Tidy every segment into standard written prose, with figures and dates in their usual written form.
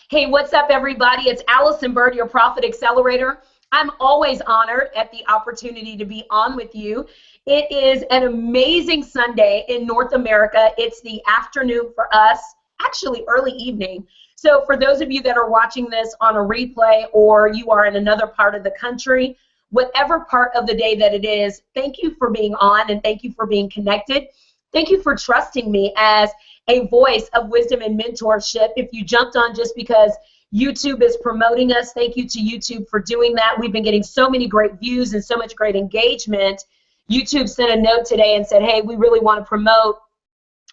Hey, what's up, everybody? It's Allyson Byrd, your Profit Accelerator. I'm always honored at the opportunity to be on with you. It is an amazing Sunday in North America. It's the afternoon for us, actually early evening. So for those of you that are watching this on a replay or you are in another part of the country, whatever part of the day that it is, thank you for being on and thank you for being connected. Thank you for trusting me as a voice of wisdom and mentorship. If you jumped on just because YouTube is promoting us, thank you to YouTube for doing that. We've been getting so many great views and so much great engagement. YouTube sent a note today and said, hey, we really want to promote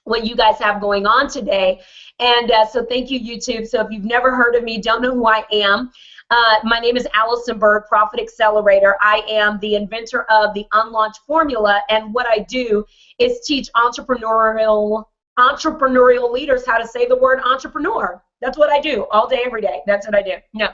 what you guys have going on today. And so thank you, YouTube. So if you've never heard of me, don't know who I am, my name is Allyson Byrd, Profit Accelerator. I am the inventor of the Unlaunched Formula, and what I do is teach entrepreneurial leaders how to say the word entrepreneur. That's what I do all day, every day. That's what I do. No.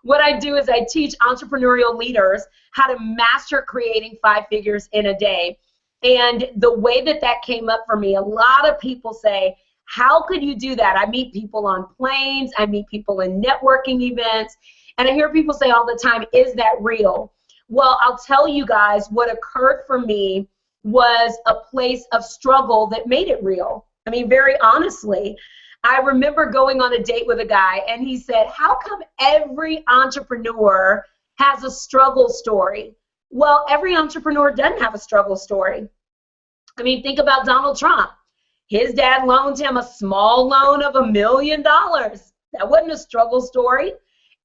What I do is I teach entrepreneurial leaders how to master creating 5 figures in a day. And the way that that came up for me, a lot of people say, how could you do that? I meet people on planes. I meet people in networking events. And I hear people say all the time, is that real? Well, I'll tell you guys what occurred for me was a place of struggle that made it real. I mean, very honestly, I remember going on a date with a guy and he said, how come every entrepreneur has a struggle story? Well, every entrepreneur doesn't have a struggle story. I mean, think about Donald Trump. His dad loaned him a small loan of $1 million. That wasn't a struggle story.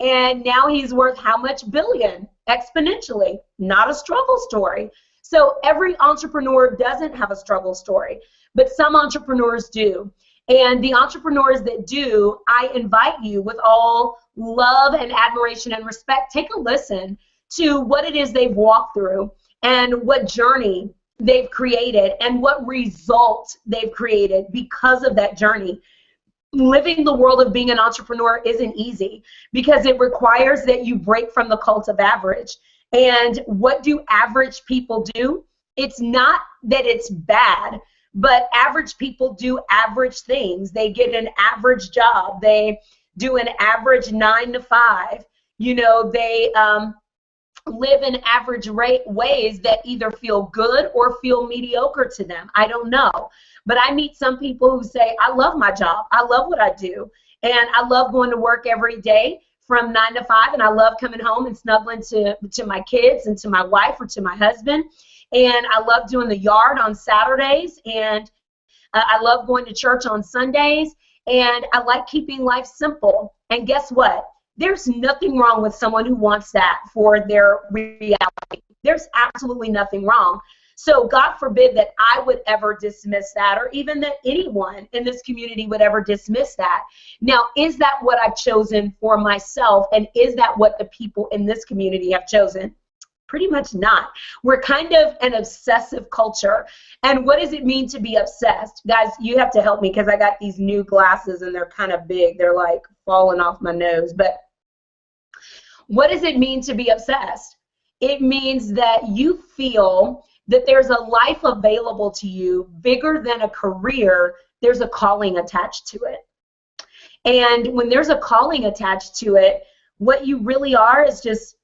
And now he's worth how much billion? Exponentially. Not a struggle story. So every entrepreneur doesn't have a struggle story, but some entrepreneurs do. And the entrepreneurs that do, I invite you with all love and admiration and respect, take a listen to what it is they've walked through and what journey they've created and what result they've created because of that journey. Living the world of being an entrepreneur isn't easy because it requires that you break from the cult of average. And what do average people do? It's not that it's bad, but average people do average things. They get an average job. They do an average 9 to 5. You know, they live in average ways that either feel good or feel mediocre to them. I don't know. But I meet some people who say, I love my job. I love what I do. And I love going to work every day from 9 to 5. And I love coming home and snuggling to my kids and to my wife or to my husband. And I love doing the yard on Saturdays. And I love going to church on Sundays. And I like keeping life simple. And guess what? There's nothing wrong with someone who wants that for their reality. There's absolutely nothing wrong. So God forbid that I would ever dismiss that, or even that anyone in this community would ever dismiss that. Now, is that what I've chosen for myself, and is that what the people in this community have chosen? Pretty much not. We're kind of an obsessive culture. And what does it mean to be obsessed? Guys, you have to help me because I got these new glasses and they're kind of big. They're like falling off my nose. But what does it mean to be obsessed? It means that you feel that there's a life available to you bigger than a career. There's a calling attached to it. And when there's a calling attached to it, what you really are is just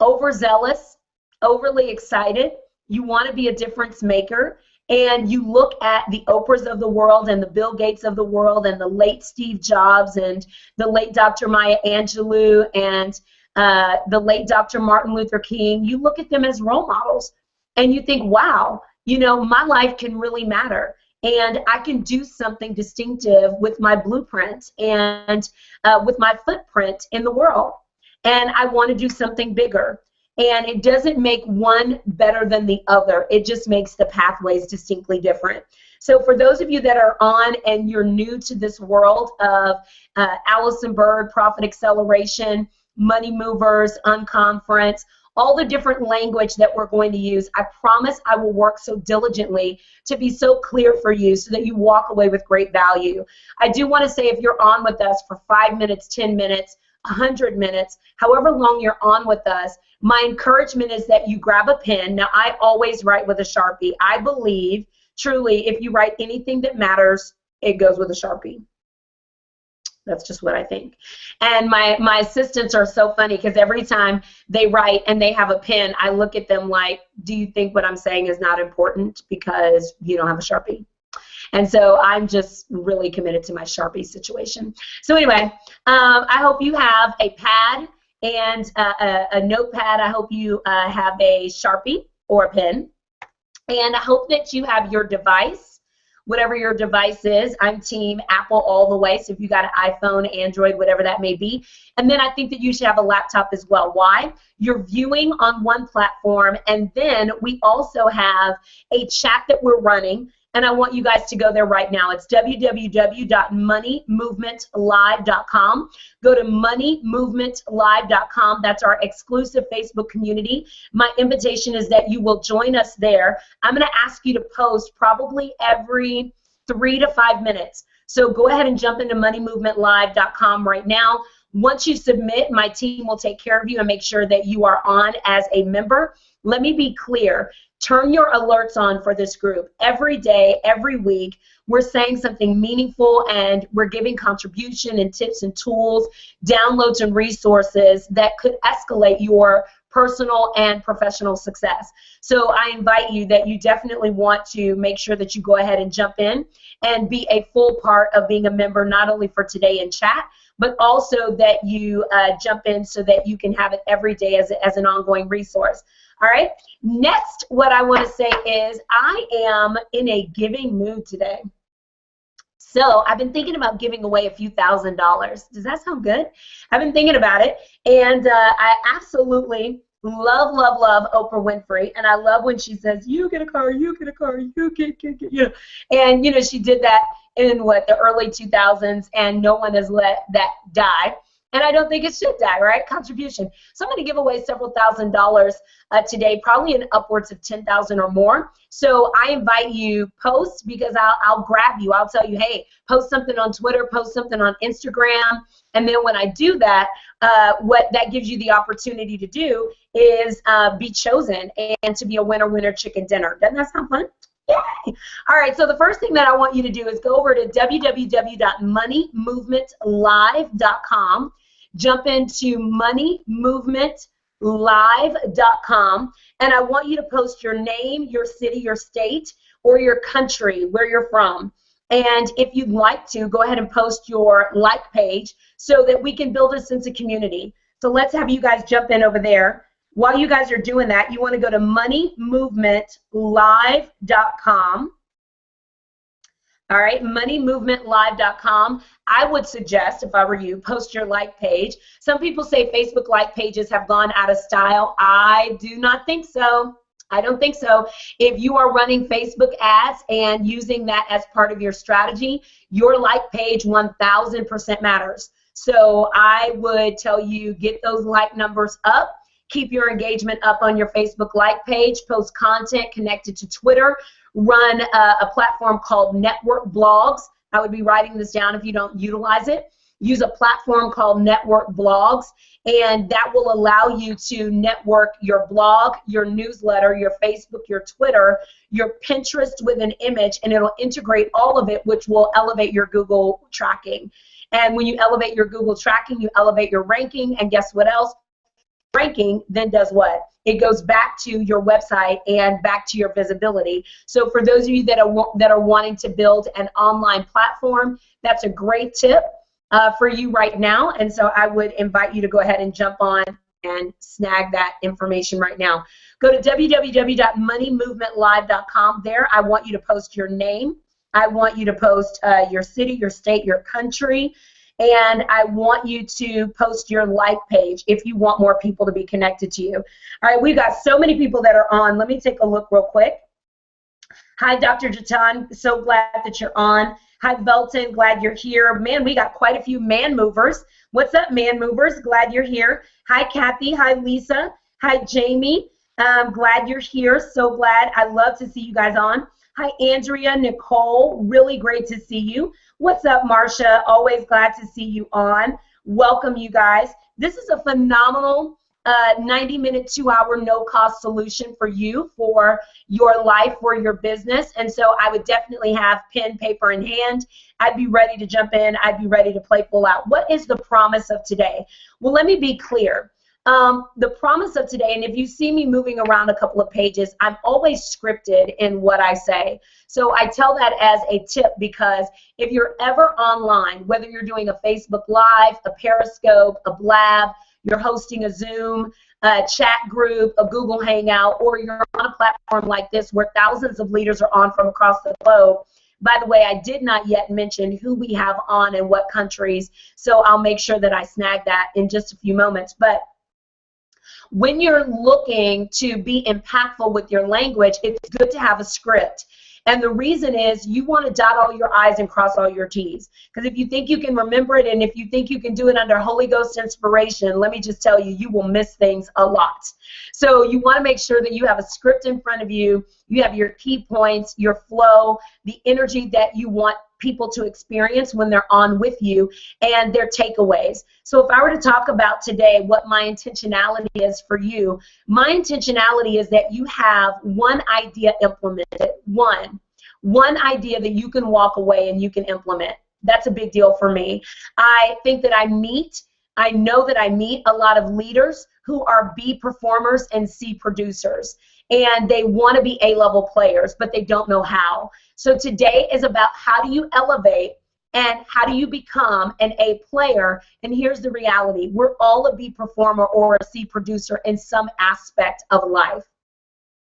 overzealous, overly excited. You want to be a difference maker. And you look at the Oprahs of the world and the Bill Gates of the world and the late Steve Jobs and the late Dr. Maya Angelou and the late Dr. Martin Luther King. You look at them as role models. And you think, wow, you know, my life can really matter. And I can do something distinctive with my blueprint and with my footprint in the world. And I want to do something bigger. And it doesn't make one better than the other. It just makes the pathways distinctly different. So for those of you that are on and you're new to this world of Allyson Byrd, Profit Acceleration, Money Movers, Unconference, all the different language that we're going to use, I promise I will work so diligently to be so clear for you so that you walk away with great value. I do want to say if you're on with us for 5 minutes, 10 minutes, 100 minutes, however long you're on with us, my encouragement is that you grab a pen. Now, I always write with a Sharpie. I believe, truly, if you write anything that matters, it goes with a Sharpie. That's just what I think. And my assistants are so funny because every time they write and they have a pen, I look at them like, do you think what I'm saying is not important because you don't have a Sharpie? And so I'm just really committed to my Sharpie situation. So anyway, I hope you have a pad and a notepad. I hope you have a Sharpie or a pen. And I hope that you have your device, whatever your device is. I'm team Apple all the way, so if you got an iPhone, Android, whatever that may be. And then I think that you should have a laptop as well. Why? You're viewing on one platform, and then we also have a chat that we're running, and I want you guys to go there right now. It's www.moneymovementlive.com. Go to moneymovementlive.com. That's our exclusive Facebook community. My invitation is that you will join us there. I'm going to ask you to post probably every 3 to 5 minutes. So go ahead and jump into moneymovementlive.com right now. Once you submit, my team will take care of you and make sure that you are on as a member. Let me be clear. Turn your alerts on for this group. Every day, every week, we're saying something meaningful, and we're giving contribution and tips and tools, downloads and resources that could escalate your personal and professional success. So I invite you that you definitely want to make sure that you go ahead and jump in and be a full part of being a member, not only for today in chat, but also that you jump in so that you can have it every day as an ongoing resource. All right, next, what I want to say is I am in a giving mood today. So I've been thinking about giving away a few $1,000s. Does that sound good? I've been thinking about it, and I absolutely love, love, love Oprah Winfrey, and I love when she says, you get a car, you get a car, you get, you know. And, you know, she did that in, the early 2000s, and no one has let that die. And I don't think it should die, right? Contribution. So I'm going to give away several $1,000s today, probably in upwards of 10,000 or more. So I invite you, post, because I'll grab you. I'll tell you, hey, post something on Twitter, post something on Instagram. And then when I do that, what that gives you the opportunity to do is be chosen and to be a winner, winner, chicken dinner. Doesn't that sound fun? Yay! All right, so the first thing that I want you to do is go over to www.moneymovementlive.com. Jump into moneymovementlive.com, and I want you to post your name, your city, your state, or your country, where you're from. And if you'd like to, go ahead and post your like page so that we can build a sense of community. So let's have you guys jump in over there. While you guys are doing that, you want to go to moneymovementlive.com. All right, moneymovementlive.com. I would suggest, if I were you, post your like page. Some people say Facebook like pages have gone out of style. I do not think so. I don't think so. If you are running Facebook ads and using that as part of your strategy, your like page 1000% matters. So I would tell you, get those like numbers up. Keep your engagement up on your Facebook like page. Post content connected to Twitter. Run a platform called Network Blogs. I would be writing this down if you don't utilize it. Use a platform called Network Blogs, and that will allow you to network your blog, your newsletter, your Facebook, your Twitter, your Pinterest with an image, and it'll integrate all of it, which will elevate your Google tracking. And when you elevate your Google tracking, you elevate your ranking, and guess what else? Ranking then does what? It goes back to your website and back to your visibility. So for those of you that are wanting to build an online platform, that's a great tip for you right now. And so I would invite you to go ahead and jump on and snag that information right now. Go to www.moneymovementlive.com. There, I want you to post your name. I want you to post your city, your state, your country. And I want you to post your like page if you want more people to be connected to you. All right, we've got so many people that are on. Let me take a look real quick. Hi, Dr. Jatan. So glad that you're on. Hi, Belton. Glad you're here. Man, we got quite a few man movers. What's up, man movers? Glad you're here. Hi, Kathy. Hi, Lisa. Hi, Jamie. Glad you're here. So glad. I love to see you guys on. Hi, Andrea, Nicole. Really great to see you. What's up, Marcia? Always glad to see you on. Welcome, you guys. This is a phenomenal a 90-minute, 2-hour, no-cost solution for you, for your life, for your business. And so I would definitely have pen, paper in hand. I'd be ready to jump in. I'd be ready to play full out. What is the promise of today? Well, let me be clear. The promise of today, and if you see me moving around a couple of pages, I'm always scripted in what I say. So I tell that as a tip, because if you're ever online, whether you're doing a Facebook Live, a Periscope, a Blab, you're hosting a Zoom, a chat group, a Google Hangout, or you're on a platform like this where thousands of leaders are on from across the globe. By the way, I did not yet mention who we have on and what countries, so I'll make sure that I snag that in just a few moments. But when you're looking to be impactful with your language, it's good to have a script. And the reason is you want to dot all your I's and cross all your T's. Because if you think you can remember it and if you think you can do it under Holy Ghost inspiration, let me just tell you, you will miss things a lot. So you want to make sure that you have a script in front of you, you have your key points, your flow, the energy that you want people to experience when they're on with you, and their takeaways. So if I were to talk about today what my intentionality is for you, my intentionality is that you have one idea implemented, one idea that you can walk away and you can implement. That's a big deal for me. I think that I know that I meet a lot of leaders who are B performers and C producers, and they want to be A-level players, but they don't know how. So today is about how do you elevate and how do you become an A player. And here's the reality. We're all a B performer or a C producer in some aspect of life.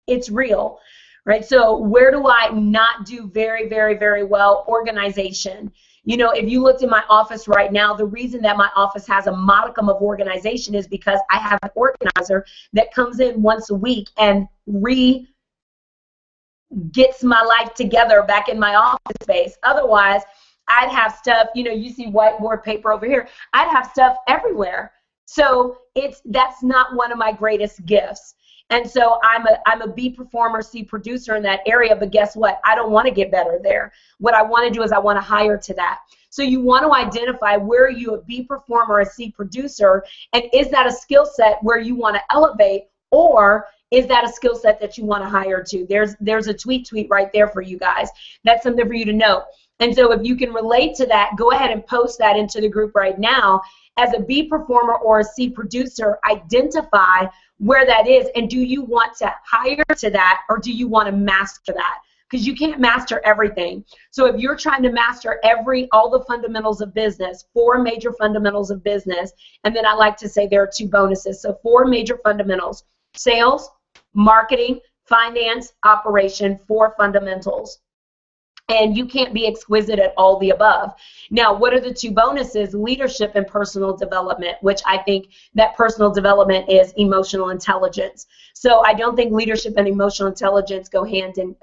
It's real, right? So where do I not do very, very, very well? Organization. You know, if you looked in my office right now, the reason that my office has a modicum of organization is because I have an organizer that comes in once a week and gets my life together back in my office space. Otherwise, I'd have stuff, you know, you see whiteboard paper over here. I'd have stuff everywhere. So that's not one of my greatest gifts. And so I'm a B performer, C producer in that area, but guess what? I don't want to get better there. What I want to do is I want to hire to that. So you want to identify where are you a B performer, a C producer, and is that a skill set where you want to elevate, or is that a skill set that you want to hire to? There's a tweet right there for you guys. That's something for you to know. And so if you can relate to that, go ahead and post that into the group right now. As a B performer or a C producer, identify where that is, and do you want to hire to that, or do you want to master that? Because you can't master everything. So if you're trying to master all the fundamentals of business, 4 major fundamentals of business, and then I like to say there are 2 bonuses. So 4 major fundamentals: sales, marketing, finance, operation, 4 fundamentals. And you can't be exquisite at all the above. Now, what are the 2 bonuses? Leadership and personal development, which I think that personal development is emotional intelligence. So I don't think leadership and emotional intelligence go hand in,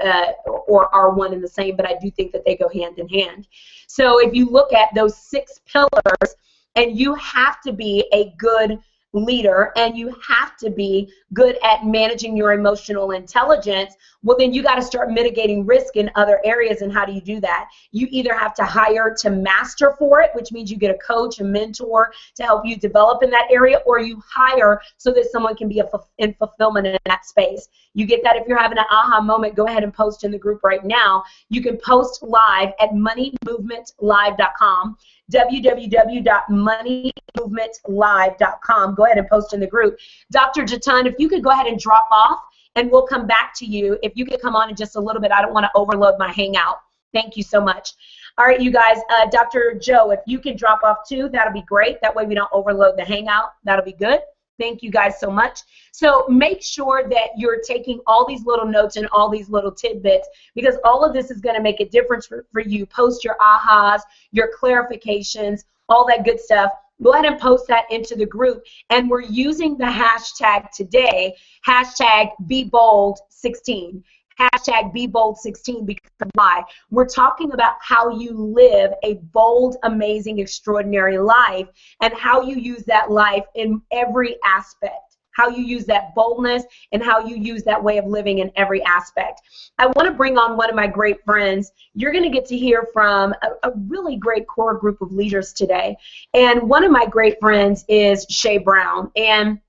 or are one and the same, but I do think that they go hand in hand. So if you look at those 6 pillars, and you have to be a good leader and you have to be good at managing your emotional intelligence, well, then you got to start mitigating risk in other areas. And how do you do that? You either have to hire to master for it, which means you get a coach, a mentor to help you develop in that area, or you hire so that someone can be in fulfillment in that space. You get that? If you're having an aha moment, go ahead and post in the group right now. You can post live at moneymovementlive.com, www.moneymovementlive.com. Go ahead and post in the group. Dr. Jatan, if you could go ahead and drop off, and we'll come back to you. If you could come on in just a little bit, I don't want to overload my Hangout. Thank you so much. All right, you guys, Dr. Joe, if you could drop off too, that'll be great. That way we don't overload the Hangout. That'll be good. Thank you guys so much. So make sure that you're taking all these little notes and all these little tidbits, because all of this is going to make a difference for you. Post your ahas, your clarifications, all that good stuff. Go ahead and post that into the group. And we're using the hashtag today, hashtag BeBold16. Hashtag BeBold16, because why? We're talking about how you live a bold, amazing, extraordinary life, and how you use that life in every aspect. How you use that boldness and how you use that way of living in every aspect. I want to bring on one of my great friends. You're going to get to hear from a really great core group of leaders today. And one of my great friends is Shay Brown. And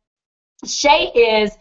Shay is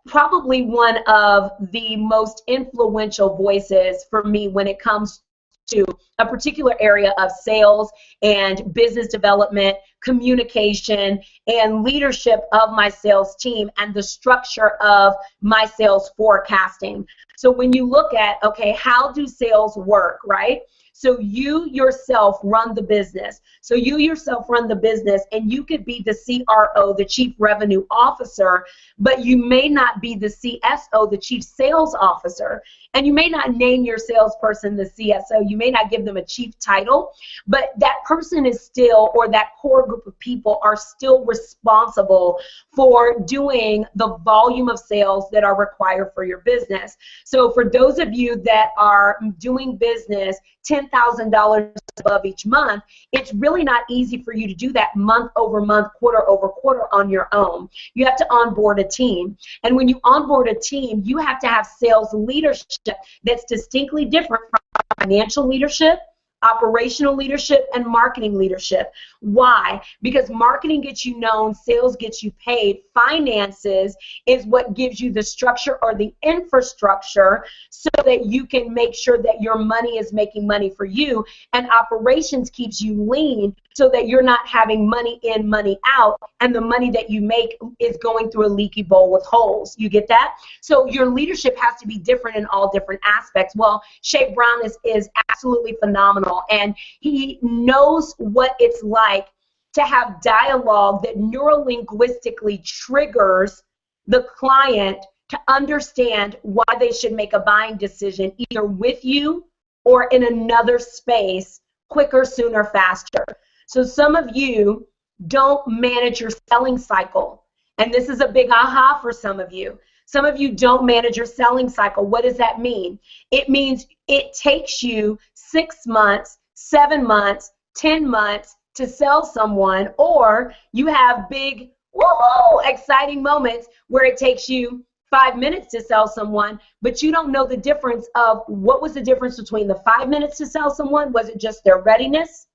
probably one of the most influential voices for me when it comes to a particular area of sales and business development, communication, and leadership of my sales team and the structure of my sales forecasting. So when you look at, okay, how do sales work, right? So you yourself run the business. So you yourself run the business, and you could be the CRO, the Chief Revenue Officer, but you may not be the CSO, the Chief Sales Officer. And you may not name your salesperson the CSO. You may not give them a chief title, but that person is still, or that core group of people are still responsible for doing the volume of sales that are required for your business. So for those of you that are doing business $10,000 above each month, it's really not easy for you to do that month over month, quarter over quarter on your own. You have to onboard a team. And when you onboard a team, you have to have sales leadership that's distinctly different from financial leadership, operational leadership, and marketing leadership. Why? Because marketing gets you known, sales gets you paid, finances is what gives you the structure or the infrastructure so that you can make sure that your money is making money for you, and operations keeps you lean so that you're not having money in, money out, and the money that you make is going through a leaky bowl with holes. You get that? So your leadership has to be different in all different aspects. Well, Shay Brown is absolutely phenomenal, and he knows what it's like to have dialogue that neurolinguistically triggers the client to understand why they should make a buying decision either with you or in another space quicker, sooner, faster. So some of you don't manage your selling cycle, and this is a big aha for some of you. Some of you don't manage your selling cycle. What does that mean? It means it takes you 6 months, 7 months, 10 months to sell someone, or you have big, whoa, exciting moments where it takes you 5 minutes to sell someone, but you don't know the difference of what was the difference between the 5 minutes to sell someone. Was it just their readiness,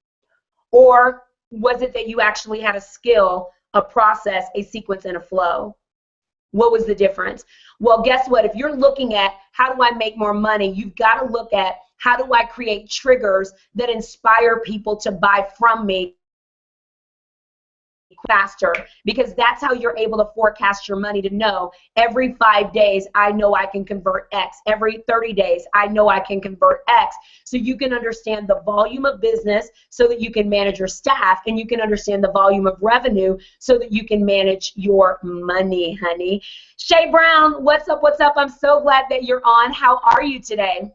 or was it that you actually had a skill, a process, a sequence, and a flow? What was the difference? Well, guess what? If you're looking at how do I make more money, you've got to look at how do I create triggers that inspire people to buy from me faster, because that's how you're able to forecast your money to know every 5 days I know I can convert X, every 30 days I know I can convert X, so you can understand the volume of business so that you can manage your staff, and you can understand the volume of revenue so that you can manage your money, honey. Shay Brown, what's up, what's up? I'm so glad that you're on. How are you today?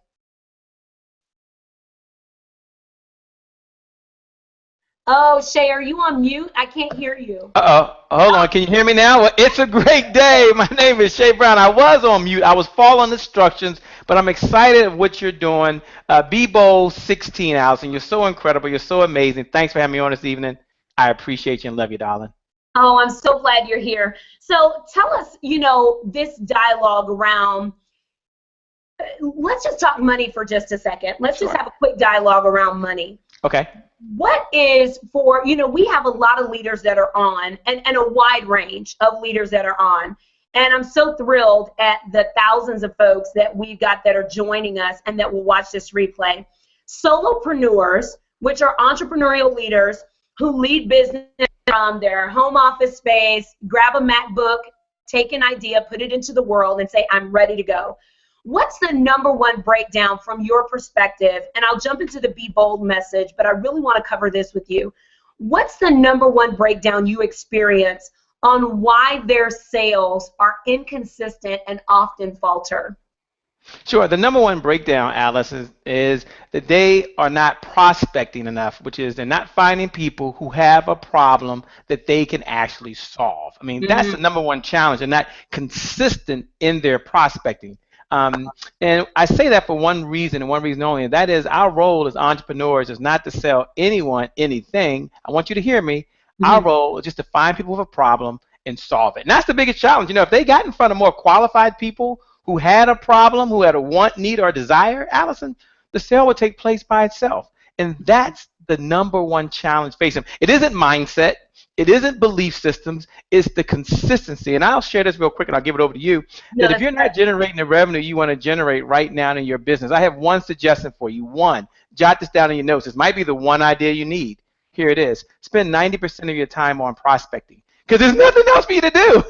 Oh, Shay, are you on mute? I can't hear you. Uh-oh. Hold on. Can you hear me now? Well, it's a great day. My name is Shay Brown. I was on mute. I was following instructions, but I'm excited of what you're doing. Be Bold 16, Allison. You're so incredible. You're so amazing. Thanks for having me on this evening. I appreciate you and love you, darling. Oh, I'm so glad you're here. So tell us, this dialogue around, let's just talk money for just a second. Let's just Sure. have a quick dialogue around money. Okay. What is for, we have a lot of leaders that are on, and a wide range of leaders that are on. And I'm so thrilled at the thousands of folks that we've got that are joining us and that will watch this replay. Solopreneurs, which are entrepreneurial leaders who lead business from their home office space, grab a MacBook, take an idea, put it into the world, and say, I'm ready to go. What's the number one breakdown from your perspective? And I'll jump into the Be Bold message, but I really want to cover this with you. What's the number one breakdown you experience on why their sales are inconsistent and often falter? Sure. The number one breakdown, Alice, is that they are not prospecting enough, which is they're not finding people who have a problem that they can actually solve. I mean, that's the number one challenge. They're not consistent in their prospecting. And I say that for one reason, and one reason only, and that is our role as entrepreneurs is not to sell anyone anything. I want you to hear me. Our role is just to find people with a problem and solve it. And that's the biggest challenge. If they got in front of more qualified people who had a problem, who had a want, need, or desire, Allison, the sale would take place by itself. And that's the number one challenge facing them. It isn't mindset. It isn't belief systems. It's the consistency. And I'll share this real quick, and I'll give it over to you. No, That if you're not generating the revenue you want to generate right now in your business, I have one suggestion for you. One, jot this down in your notes. This might be the one idea you need. Here it is. Spend 90% of your time on prospecting, because there's nothing else for you to do.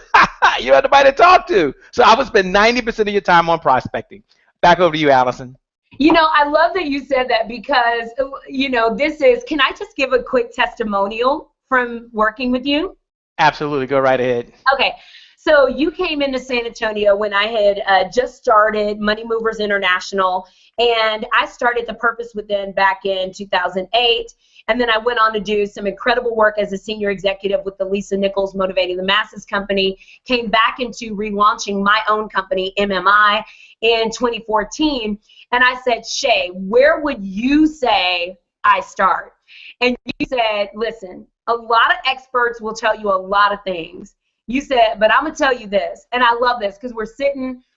You don't have nobody to talk to. So I would spend 90% of your time on prospecting. Back over to you, Allyson. You know, I love that you said that because, you know, can I just give a quick testimonial from working with you? Absolutely. Go right ahead. Okay. So you came into San Antonio when I had just started Money Movers International, and I started the Purpose Within back in 2008. And then I went on to do some incredible work as a senior executive with the Lisa Nichols Motivating the Masses company, came back into relaunching my own company, MMI, in 2014. And I said, Shay, where would you say I start? And you said, listen, a lot of experts will tell you a lot of things. You said, but I'm going to tell you this. And I love this because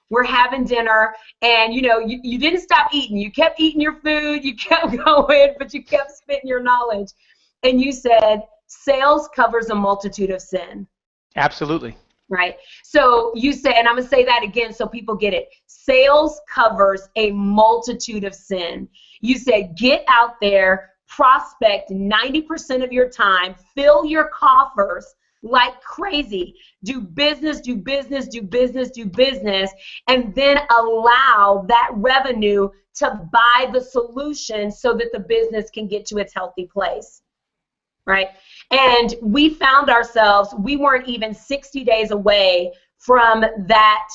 we're having dinner, and you didn't stop eating. You kept eating your food, you kept going, but you kept spitting your knowledge. And you said, sales covers a multitude of sin. Absolutely. Right? So you said, and I'm going to say that again so people get it. Sales covers a multitude of sin. You said, get out there, prospect 90% of your time, fill your coffers like crazy. Do business, do business, do business, do business, and then allow that revenue to buy the solution so that the business can get to its healthy place. Right? And we found ourselves, we weren't even 60 days away from that.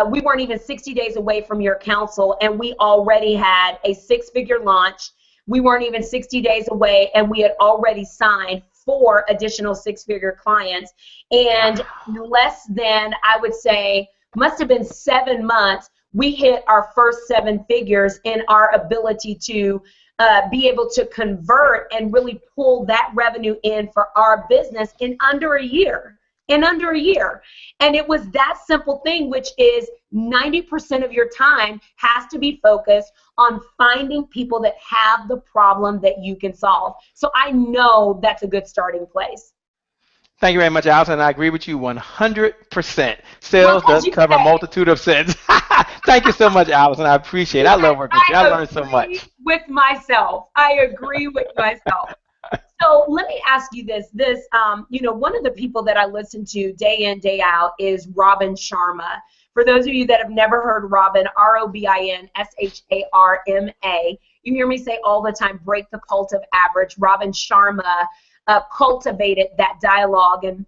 We weren't even 60 days away from your counsel, and we already had a 6-figure launch. We weren't even 60 days away, and we had already signed 4 additional 6-figure clients. And less than, I would say, must have been 7 months, we hit our first 7 figures in our ability to be able to convert and really pull that revenue in for our business in under a year. And it was that simple thing, which is 90% of your time has to be focused on finding people that have the problem that you can solve. So I know that's a good starting place. Thank you very much, Allyson. I agree with you 100%. Sales does cover a multitude of sins. Thank you so much, Allyson. I appreciate it. I love working with you. I learned so much. With myself. I agree with myself. So let me ask you this. One of the people that I listen to day in, day out is Robin Sharma. For those of you that have never heard Robin, ROBIN SHARMA, you hear me say all the time, break the cult of average. Robin Sharma cultivated that dialogue. And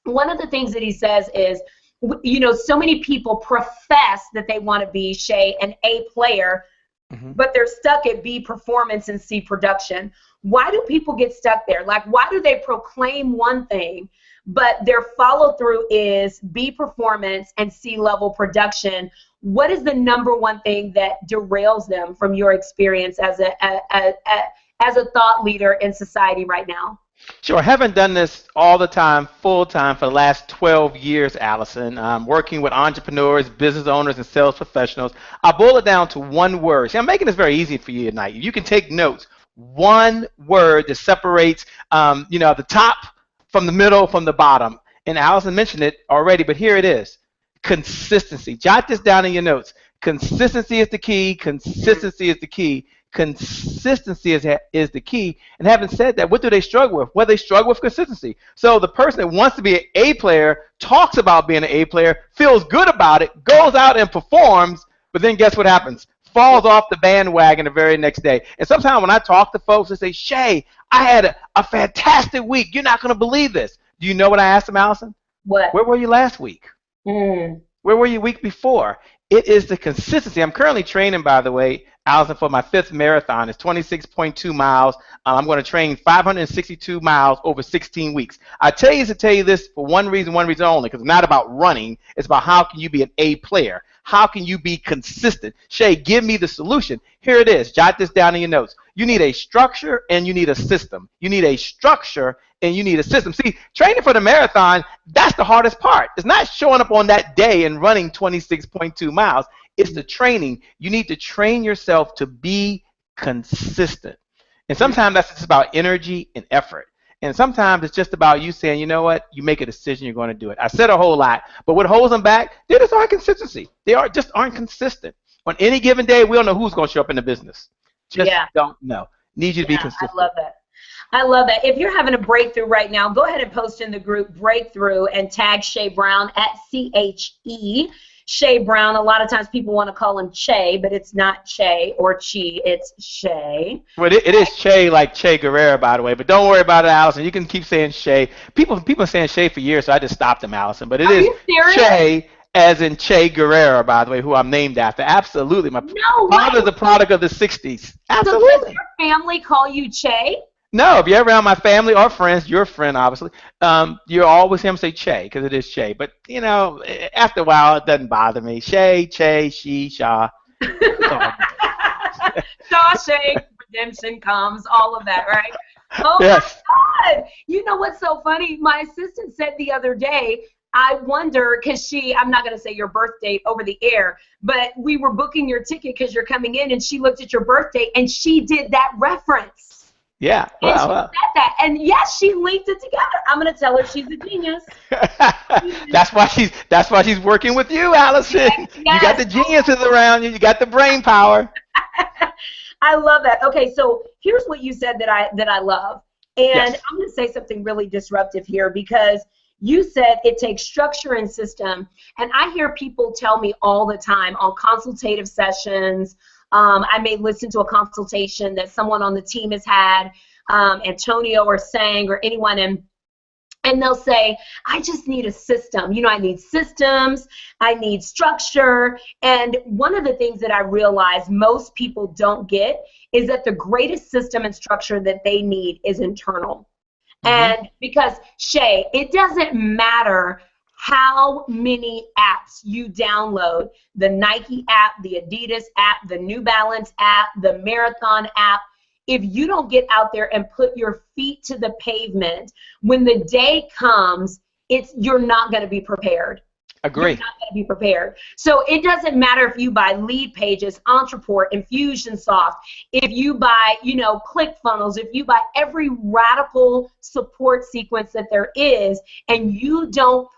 one of the things that he says is, so many people profess that they want to be, Shay, an A player, but they're stuck at B performance and C production. Why do people get stuck there? Like, why do they proclaim one thing, but their follow through is B performance and C level production? What is the number one thing that derails them from your experience as a thought leader in society right now? Sure. I haven't done this all the time, full time, for the last 12 years, Allyson. Working with entrepreneurs, business owners, and sales professionals. I boil it down to one word. See, I'm making this very easy for you tonight. You can take notes. One word that separates, the top from the middle from the bottom. And Allyson mentioned it already, but here it is. Consistency. Jot this down in your notes. Consistency is the key. Consistency is the key. Consistency is the key. And having said that, what do they struggle with? Well, they struggle with consistency. So the person that wants to be an A player talks about being an A player, feels good about it, goes out and performs, but then guess what happens? Falls off the bandwagon the very next day. And sometimes when I talk to folks, they say, Shay, I had a fantastic week. You're not going to believe this. Do you know what I asked them, Allyson? What? Where were you last week? Where were you week before? It is the consistency. I'm currently training, by the way, Allyson, for my 5th marathon. It's 26.2 miles. I'm going to train 562 miles over 16 weeks. I tell you this for one reason only, because it's not about running. It's about how can you be an A player. How can you be consistent? Shay, give me the solution. Here it is. Jot this down in your notes. You need a structure and you need a system. You need a structure and you need a system. See, training for the marathon, that's the hardest part. It's not showing up on that day and running 26.2 miles. It's the training. You need to train yourself to be consistent. And sometimes that's just about energy and effort. And sometimes it's just about you saying, you know what, you make a decision, you're going to do it. I said a whole lot, but what holds them back, they just aren't consistency. They just aren't consistent. On any given day, we don't know who's going to show up in the business. Just don't know. Need you to be consistent. I love that. I love that. If you're having a breakthrough right now, go ahead and post in the group breakthrough and tag Shay Brown at CHE. Shay Brown. A lot of times people want to call him Che, but it's not Che or Chi. It's Shay. Well, it is Che, like Che Guevara, by the way. But don't worry about it, Allison. You can keep saying Shay. People are saying Shay for years, so I just stopped them, Allison. But it is Che, as in Che Guevara, by the way, who I'm named after. Absolutely. My father's a product of the 60s. Absolutely. So does your family call you Che? No, if you're around my family or friends, your friend, obviously, you always hear them say Che, because it is Che. But, you know, after a while, it doesn't bother me. Shay, Che, she, Shaw. Shaw, Shay, redemption comes, all of that, right? Oh, yes. my God. You know what's so funny? My assistant said the other day, I wonder, because I'm not going to say your birth date over the air, but we were booking your ticket because you're coming in, and she looked at your birth date, and she did that reference. Yeah. And she said that. And yes, she linked it together. I'm going to tell her she's a genius. That's why she's working with you, Allison. Yes. You got the geniuses around you. You got the brain power. I love that. Okay, so here's what you said that I love. And yes. I'm going to say something really disruptive here, because you said it takes structure and system. And I hear people tell me all the time on consultative sessions, I may listen to a consultation that someone on the team has had, Antonio or Sang or anyone, and they'll say, I just need a system. You know, I need systems, I need structure. And one of the things that I realize most people don't get is that the greatest system and structure that they need is internal. Mm-hmm. And because, Shay, it doesn't matter how many apps you download, the Nike app, the Adidas app, the New Balance app, the Marathon app, if you don't get out there and put your feet to the pavement, when the day comes, you're not going to be prepared. Agree. You're not going to be prepared. So it doesn't matter if you buy Lead Pages, Entreport, Infusionsoft, if you buy, ClickFunnels, if you buy every radical support sequence that there is, and you don't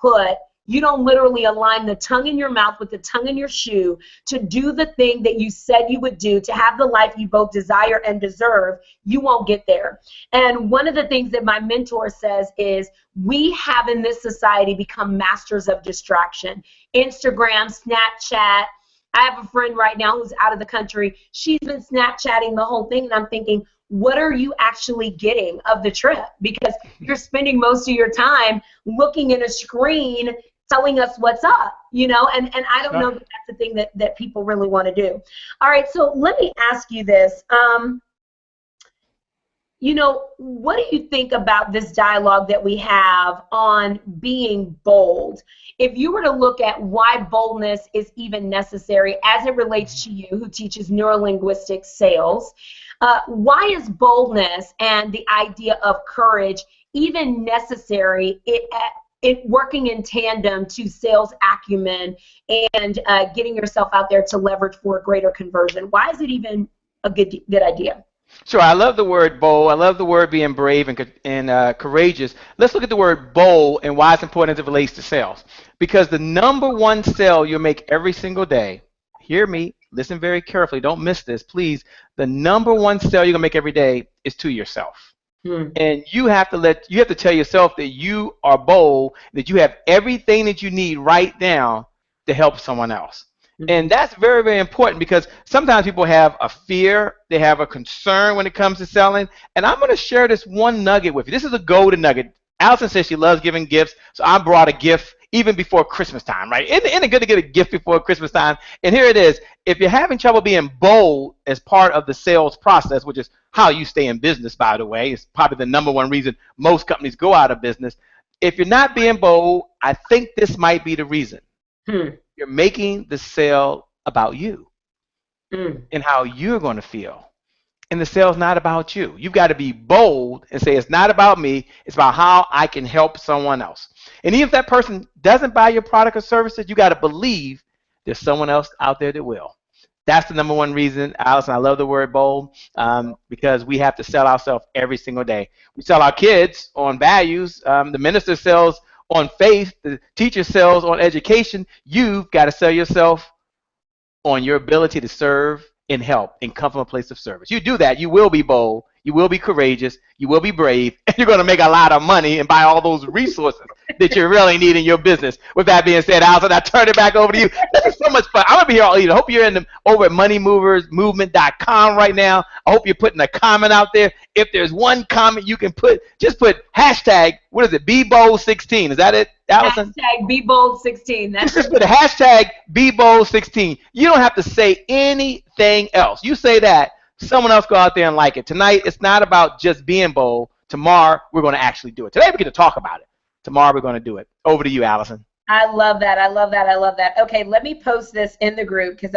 literally align the tongue in your mouth with the tongue in your shoe to do the thing that you said you would do to have the life you both desire and deserve, you won't get there. And one of the things that my mentor says is, we have in this society become masters of distraction. Instagram, Snapchat. I have a friend right now who's out of the country. She's been Snapchatting the whole thing, and I'm thinking, what are you actually getting of the trip? Because you're spending most of your time looking at a screen telling us what's up, and I don't know that that's the thing that people really want to do. All right, so let me ask you this. What do you think about this dialogue that we have on being bold? If you were to look at why boldness is even necessary as it relates to you, who teaches neurolinguistic sales, why is boldness and the idea of courage even necessary it working in tandem to sales acumen and getting yourself out there to leverage for a greater conversion? Why is it even a good idea? Sure. I love the word bold. I love the word being brave and courageous. Let's look at the word bold and why it's important as it relates to sales. Because the number one sale you'll make every single day, hear me, listen very carefully, don't miss this, please. The number one sale you're going to make every day is to yourself. And you have to tell yourself that you are bold, that you have everything that you need right now to help someone else. And that's very, very important, because sometimes people have a fear, they have a concern when it comes to selling. And I'm going to share this one nugget with you. This is a golden nugget. Allison says she loves giving gifts, so I brought a gift even before Christmas time, right? Isn't it good to get a gift before Christmas time? And here it is. If you're having trouble being bold as part of the sales process, which is how you stay in business, by the way, it's probably the number one reason most companies go out of business. If you're not being bold, I think this might be the reason. You're making the sale about you and how you're going to feel. And the sale's not about you. You've got to be bold and say, it's not about me, it's about how I can help someone else. And even if that person doesn't buy your product or services, you got to believe there's someone else out there that will. That's the number one reason, Allison. I love the word bold because we have to sell ourselves every single day. We sell our kids on values. The minister sells on faith. The teacher sells on education. You've got to sell yourself on your ability to serve and help and come from a place of service. You do that, you will be bold, you will be courageous, you will be brave, and you're going to make a lot of money and buy all those resources that you really need in your business. With that being said, Allison, I turn it back over to you. This is so much fun. I'm going to be here all evening. I hope you're over at moneymoversmovement.com right now. I hope you're putting a comment out there. If there's one comment you can put, just put hashtag, what is it, BeBold16. Is that it, Allison? Hashtag BeBold16. That's just put a hashtag BeBold16. You don't have to say anything else. You say that, someone else go out there and like it. Tonight, it's not about just being bold. Tomorrow, we're going to actually do it. Today, we get to talk about it. Tomorrow, we're going to do it. Over to you, Allison. I love that. I love that. I love that. Okay, let me post this in the group because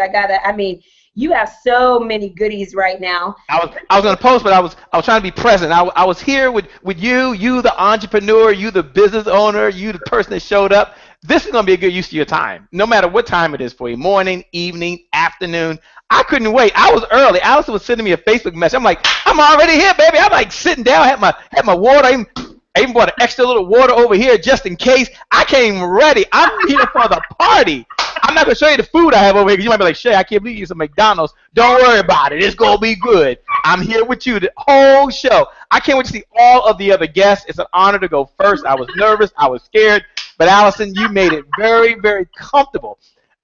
you have so many goodies right now. I was going to post, but I was trying to be present. I was here with you the entrepreneur, you the business owner, you the person that showed up. This is going to be a good use of your time, no matter what time it is for you, morning, evening, afternoon. I couldn't wait. I was early. Allison was sending me a Facebook message. I'm like, I'm already here, baby. I'm like sitting down, had my water. I even bought an extra little water over here just in case. I came ready. I'm here for the party. I'm not going to show you the food I have over here because you might be like, Shay, I can't believe you some McDonald's. Don't worry about it. It's going to be good. I'm here with you the whole show. I can't wait to see all of the other guests. It's an honor to go first. I was nervous. I was scared. But, Allison, you made it very, very comfortable.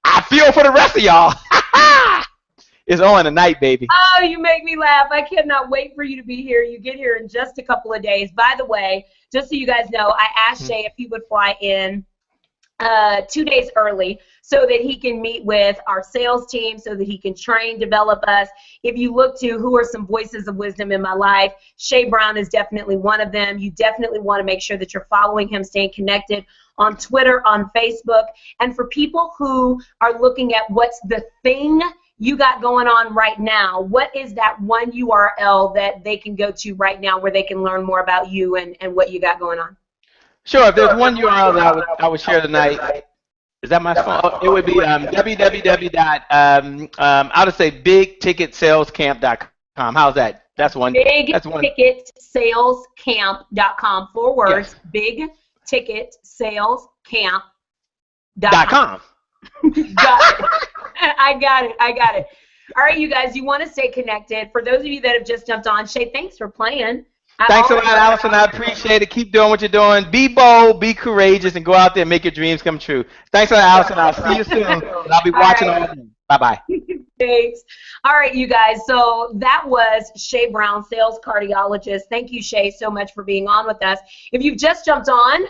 I feel for the rest of y'all. It's on tonight, baby. Oh, you make me laugh. I cannot wait for you to be here. You get here in just a couple of days. By the way, just so you guys know, I asked Shay if he would fly in 2 days early so that he can meet with our sales team, so that he can train, develop us. If you look to who are some voices of wisdom in my life, Shay Brown is definitely one of them. You definitely want to make sure that you're following him, staying connected on Twitter, on Facebook. And for people who are looking at what's the thing you got going on right now, what is that one URL that they can go to right now where they can learn more about you and what you got going on? Sure. If there's one URL that I would share tonight, is that my phone? Oh, it would be I would say bigticketsalescamp.com. How's that? That's one. Bigticketsalescamp.com. 4 words. Yes. Bigticketsalescamp.com. .com. Got it. I got it. All right, you guys, you want to stay connected. For those of you that have just jumped on, Shay, thanks for playing. Thanks a lot, Allison. I appreciate it. Keep doing what you're doing. Be bold, be courageous, and go out there and make your dreams come true. Thanks a lot, Allison. I'll see you soon. I'll be watching all of you. Bye-bye. Thanks. All right, you guys. So that was Shay Brown, sales cardiologist. Thank you, Shay, so much for being on with us. If you've just jumped on,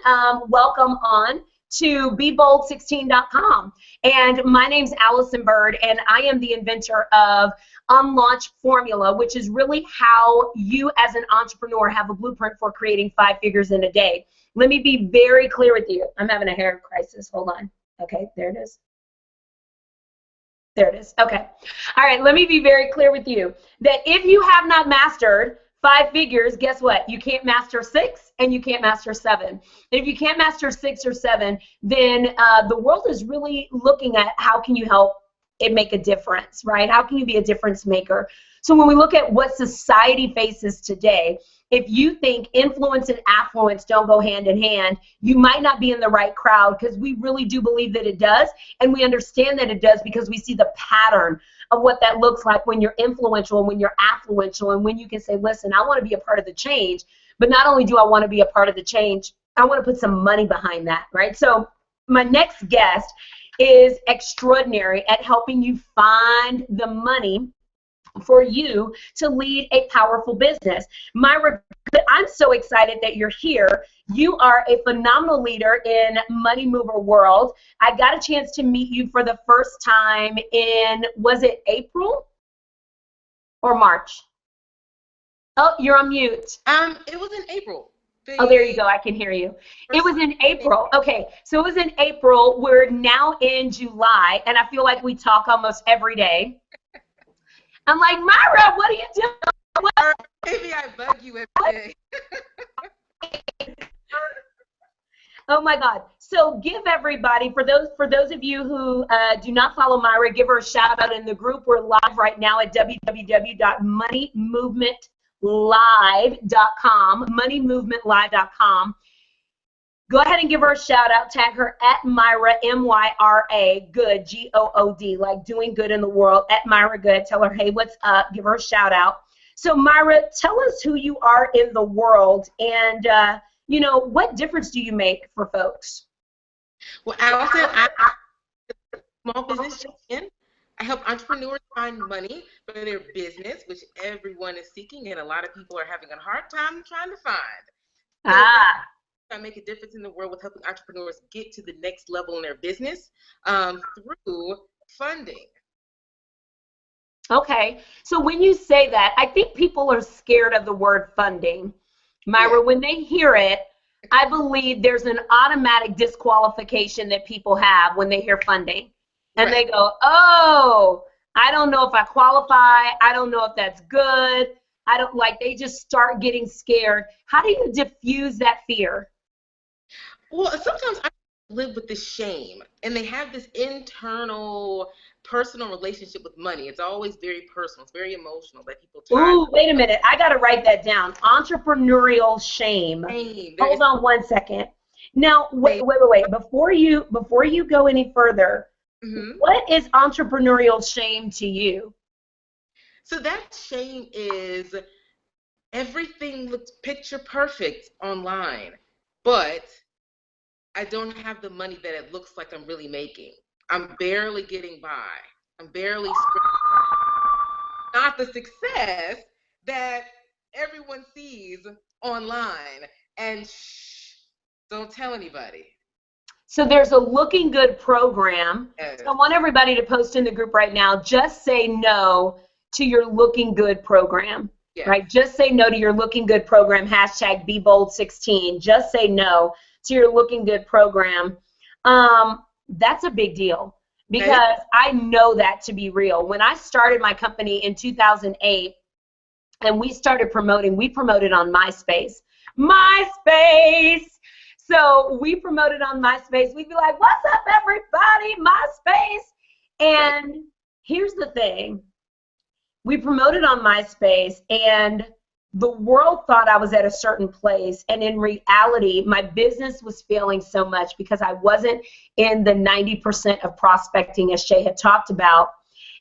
welcome on to BeBold16.com. And my name's Allyson Byrd, and I am the inventor of Unlaunch Formula, which is really how you as an entrepreneur have a blueprint for creating 5 figures in a day. Let me be very clear with you. I'm having a hair crisis. Hold on. Okay, there it is. There it is. Okay. All right, let me be very clear with you that if you have not mastered 5 figures, guess what? You can't master 6 and you can't master 7. And if you can't master 6 or 7, then the world is really looking at how can you help it make a difference, right? How can you be a difference maker? So when we look at what society faces today, if you think influence and affluence don't go hand in hand, you might not be in the right crowd, because we really do believe that it does, and we understand that it does because we see the pattern of what that looks like when you're influential and when you're affluential, and when you can say, listen, I want to be a part of the change, but not only do I want to be a part of the change, I want to put some money behind that, right? So my next guest is extraordinary at helping you find the money for you to lead a powerful business. I'm so excited that you're here. You are a phenomenal leader in Money Mover world. I got a chance to meet you for the first time in, was it April or March? Oh, you're on mute. It was in April. Oh, there you go. I can hear you. It was in April. Okay, so it was in April. We're now in July, and I feel like we talk almost every day. I'm like, Myra, what are you doing? Maybe I bug you every day. Oh, my God. So give everybody, for those of you who do not follow Myra, give her a shout out in the group. We're live right now at www.moneymovementlive.com, moneymovementlive.com. Go ahead and give her a shout out. Tag her at Myra, M-Y-R-A, good, G-O-O-D, like doing good in the world, at Myra Good. Tell her, hey, what's up? Give her a shout out. So Myra, tell us who you are in the world, and you know, what difference do you make for folks? Well, Allyson, I'm a small business champion. I help entrepreneurs find money for their business, which everyone is seeking, and a lot of people are having a hard time trying to find. So I make a difference in the world with helping entrepreneurs get to the next level in their business through funding. Okay, so when you say that, I think people are scared of the word funding. Myra, when they hear it, I believe there's an automatic disqualification that people have when they hear funding. And they go, oh, I don't know if I qualify. I don't know if that's good. I don't, like, they just start getting scared. How do you diffuse that fear? Well, sometimes I live with this shame, and they have this internal personal relationship with money. It's always very personal. It's very emotional that people tie. Ooh, wait a minute. I got to write that down. Entrepreneurial shame. Hold on one second. Now, wait. Before you go any further, what is entrepreneurial shame to you? So that shame is everything looks picture perfect online, but I don't have the money that it looks like I'm really making. I'm barely getting by. I'm barely not the success that everyone sees online. And shh, don't tell anybody. So there's a looking good program. So I want everybody to post in the group right now, just say no to your looking good program. Right? Just say no to your looking good program, hashtag BeBold16. Just say no to your looking good program. That's a big deal because I know that to be real. When I started my company in 2008 and we started promoting, we promoted on MySpace. So we promoted on MySpace. We'd be like, what's up, everybody? MySpace. And here's the thing. We promoted on MySpace, and the world thought I was at a certain place, and in reality, my business was failing so much because I wasn't in the 90% of prospecting, as Shay had talked about,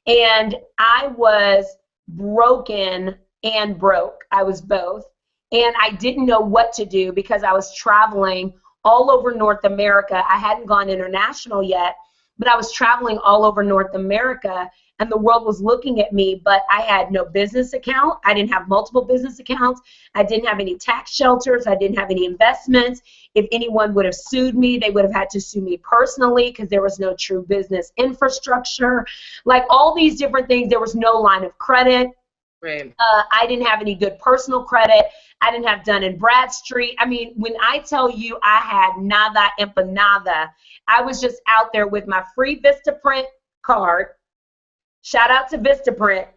and I was broken and broke. I was both, and I didn't know what to do because I was traveling all over North America. I hadn't gone international yet, but I was traveling all over North America, and the world was looking at me, but I had no business account. I didn't have multiple business accounts. I didn't have any tax shelters. I didn't have any investments. If anyone would have sued me, they would have had to sue me personally because there was no true business infrastructure. Like all these different things, there was no line of credit. I didn't have any good personal credit. I didn't have Dun & Bradstreet. I mean, when I tell you I had nada empanada, I was just out there with my free Vistaprint card. Shout out to Vistaprint.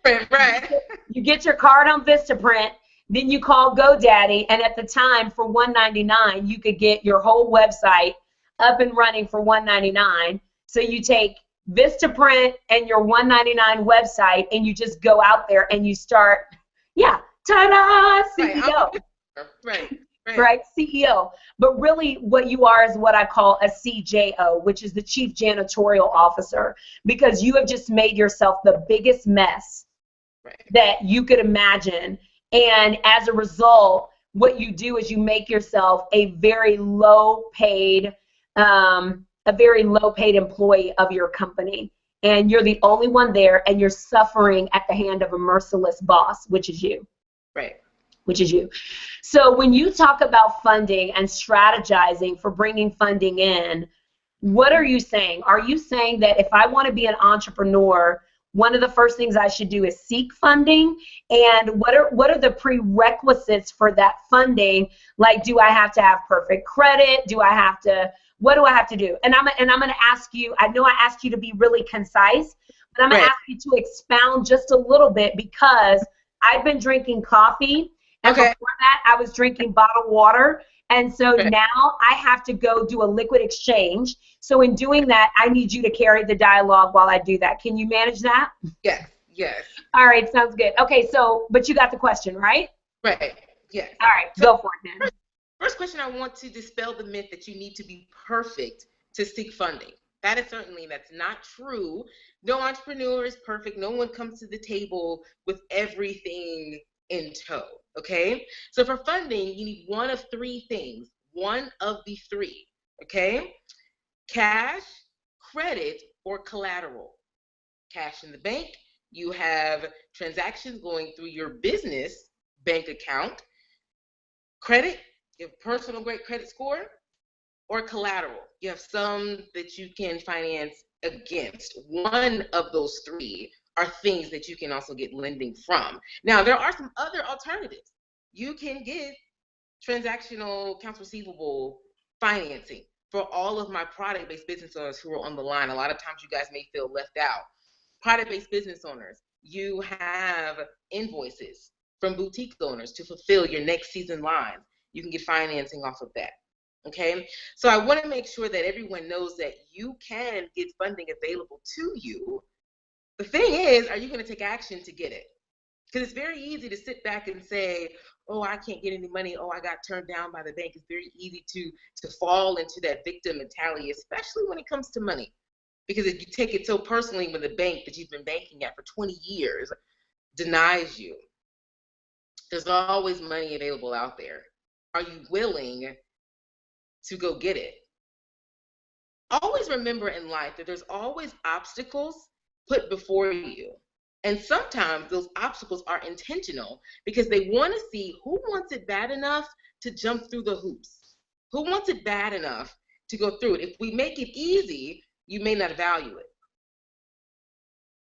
You get your card on Vistaprint, then you call GoDaddy, and at the time for $1.99, you could get your whole website up and running for $1.99. So you take Vistaprint and your $1.99 website, and you just go out there and you start, ta-da, CEO. Right, CEO. But really what you are is what I call a CJO, which is the Chief Janitorial Officer, because you have just made yourself the biggest mess that you could imagine. And as a result, what you do is you make yourself a very low paid employee of your company. And you're the only one there, and you're suffering at the hand of a merciless boss, which is you. Which is you. So when you talk about funding and strategizing for bringing funding in, what are you saying? Are you saying that if I want to be an entrepreneur, one of the first things I should do is seek funding? And what are the prerequisites for that funding? Like, do I have to have perfect credit? What do I have to do? And I'm going to ask you, I know I asked you to be really concise, but I'm going to ask you to expound just a little bit because I've been drinking coffee. And before that, I was drinking bottled water, And so now I have to go do a liquid exchange. So in doing that, I need you to carry the dialogue while I do that. Can you manage that? Yes, yes. All right, sounds good. Okay, so, but you got the question, right? Right, yes. All right, So go for it then. First question, I want to dispel the myth that you need to be perfect to seek funding. That's not true. No entrepreneur is perfect. No one comes to the table with everything in tow, okay? So for funding, you need one of three things. One of the three, okay? Cash, credit, or collateral. Cash in the bank, you have transactions going through your business bank account. Credit, you have personal great credit score, or collateral. You have some that you can finance against. One of those three are things that you can also get lending from. Now, there are some other alternatives. You can get transactional accounts receivable financing. For all of my product-based business owners who are on the line, a lot of times you guys may feel left out. Product-based business owners, you have invoices from boutique owners to fulfill your next season lines. You can get financing off of that. Okay, so I want to make sure that everyone knows that you can get funding available to you. The thing is, are you going to take action to get it? Because it's very easy to sit back and say, oh, I can't get any money. Oh, I got turned down by the bank. It's very easy to fall into that victim mentality, especially when it comes to money. Because if you take it so personally when the bank that you've been banking at for 20 years denies you, there's always money available out there. Are you willing to go get it? Always remember in life that there's always obstacles put before you. And sometimes those obstacles are intentional because they want to see who wants it bad enough to jump through the hoops. Who wants it bad enough to go through it? If we make it easy, you may not value it.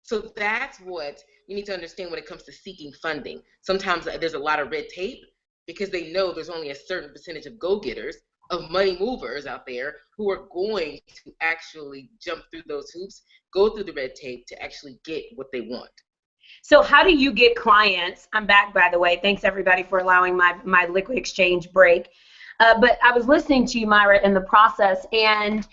So that's what you need to understand when it comes to seeking funding. Sometimes there's a lot of red tape because they know there's only a certain percentage of go-getters, of money movers out there who are going to actually jump through those hoops, go through the red tape to actually get what they want. So how do you get clients? I'm back, by the way. Thanks, everybody, for allowing my liquid exchange break. But I was listening to you, Myra, in the process. And,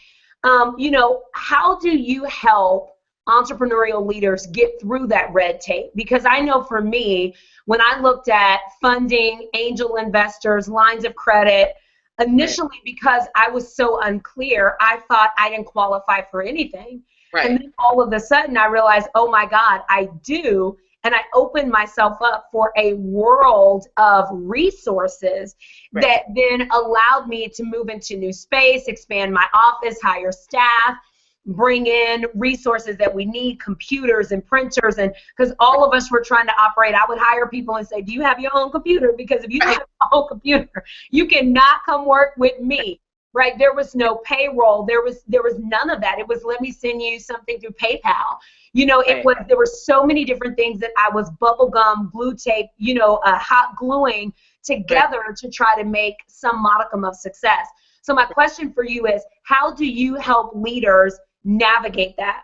how do you help entrepreneurial leaders get through that red tape? Because I know for me, when I looked at funding, angel investors, lines of credit, initially because I was so unclear, I thought I didn't qualify for anything. Right. And then all of a sudden I realized, oh my God, I do. And I opened myself up for a world of resources that then allowed me to move into new space, expand my office, hire staff, bring in resources that we need, computers and printers, and because all of us were trying to operate, I would hire people and say, do you have your own computer? Because if you don't have your own computer, you cannot come work with me, right? There was no payroll. There was none of that. It was, let me send you something through PayPal. There were so many different things that I was bubblegum, blue tape, hot gluing together to try to make some modicum of success. So my question for you is, how do you help leaders navigate that?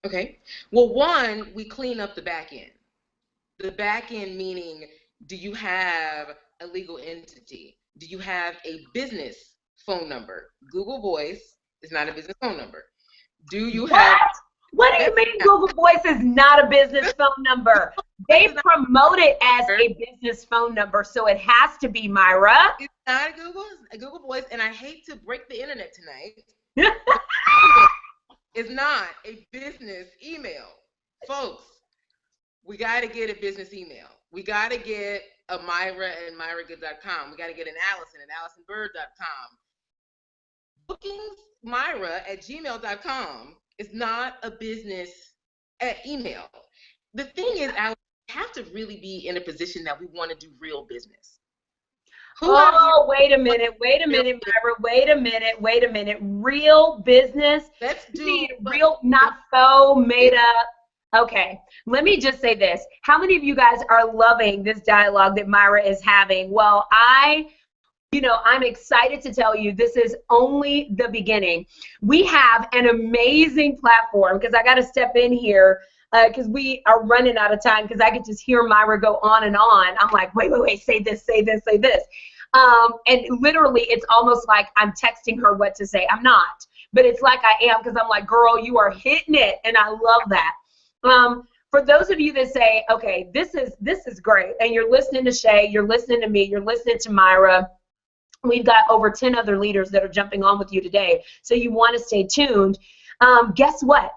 Okay. Well, one, we clean up the back end. The back end meaning, do you have a legal entity? Do you have a business phone number? Google Voice is not a business phone number. Do you have... What do you mean Google Voice is not a business phone number? They promote it as a business phone number, so it has to be, Myra. It's not a Google Voice, and I hate to break the internet tonight. It's not a business email. Folks, we got to get a business email. We got to get a Myra and myragood.com. We got to get an Allyson and AllysonByrd.com. Bookings Myra@gmail.com is not a business email. The thing is, Alex, we have to really be in a position that we want to do real business. Wait a minute, Myra, wait a minute. Real business? Let's do real, not faux, made up. Okay, let me just say this. How many of you guys are loving this dialogue that Myra is having? Well, I'm excited to tell you this is only the beginning. We have an amazing platform, because I got to step in here because we are running out of time, because I could just hear Myra go on and on. I'm like, wait, say this. And literally, it's almost like I'm texting her what to say. I'm not, but it's like I am, because I'm like, girl, you are hitting it, and I love that. For those of you that say, okay, this is great, and you're listening to Shay, you're listening to me, you're listening to Myra, we've got over 10 other leaders that are jumping on with you today, so you want to stay tuned. Guess what?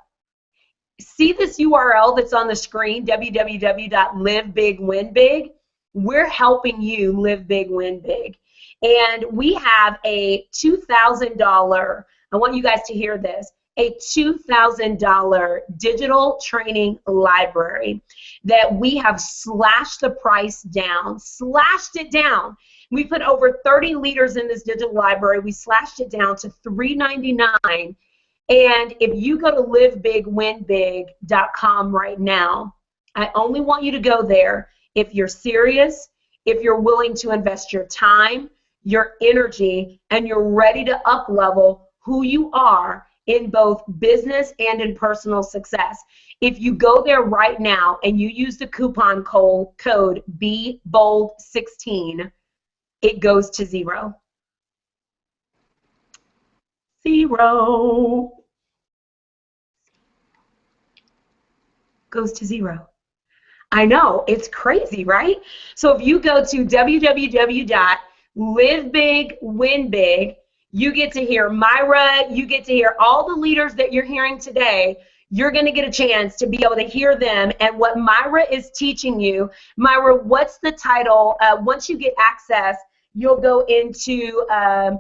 See this URL that's on the screen, www.livebigwinbig. We're helping you live big, win big. And we have a $2,000, I want you guys to hear this, a $2,000 digital training library that we have slashed the price down, slashed it down. We put over 30 leaders in this digital library. We slashed it down to $399. And if you go to livebigwinbig.com right now, I only want you to go there if you're serious, if you're willing to invest your time, your energy, and you're ready to up-level who you are in both business and in personal success. If you go there right now and you use the coupon code BEBOLD16, it goes to zero. Zero. Goes to zero. I know, it's crazy, right? So if you go to www.livebigwinbig, you get to hear Myra, you get to hear all the leaders that you're hearing today. You're going to get a chance to be able to hear them and what Myra is teaching you. Myra, what's the title? Once you get access, you'll go into, I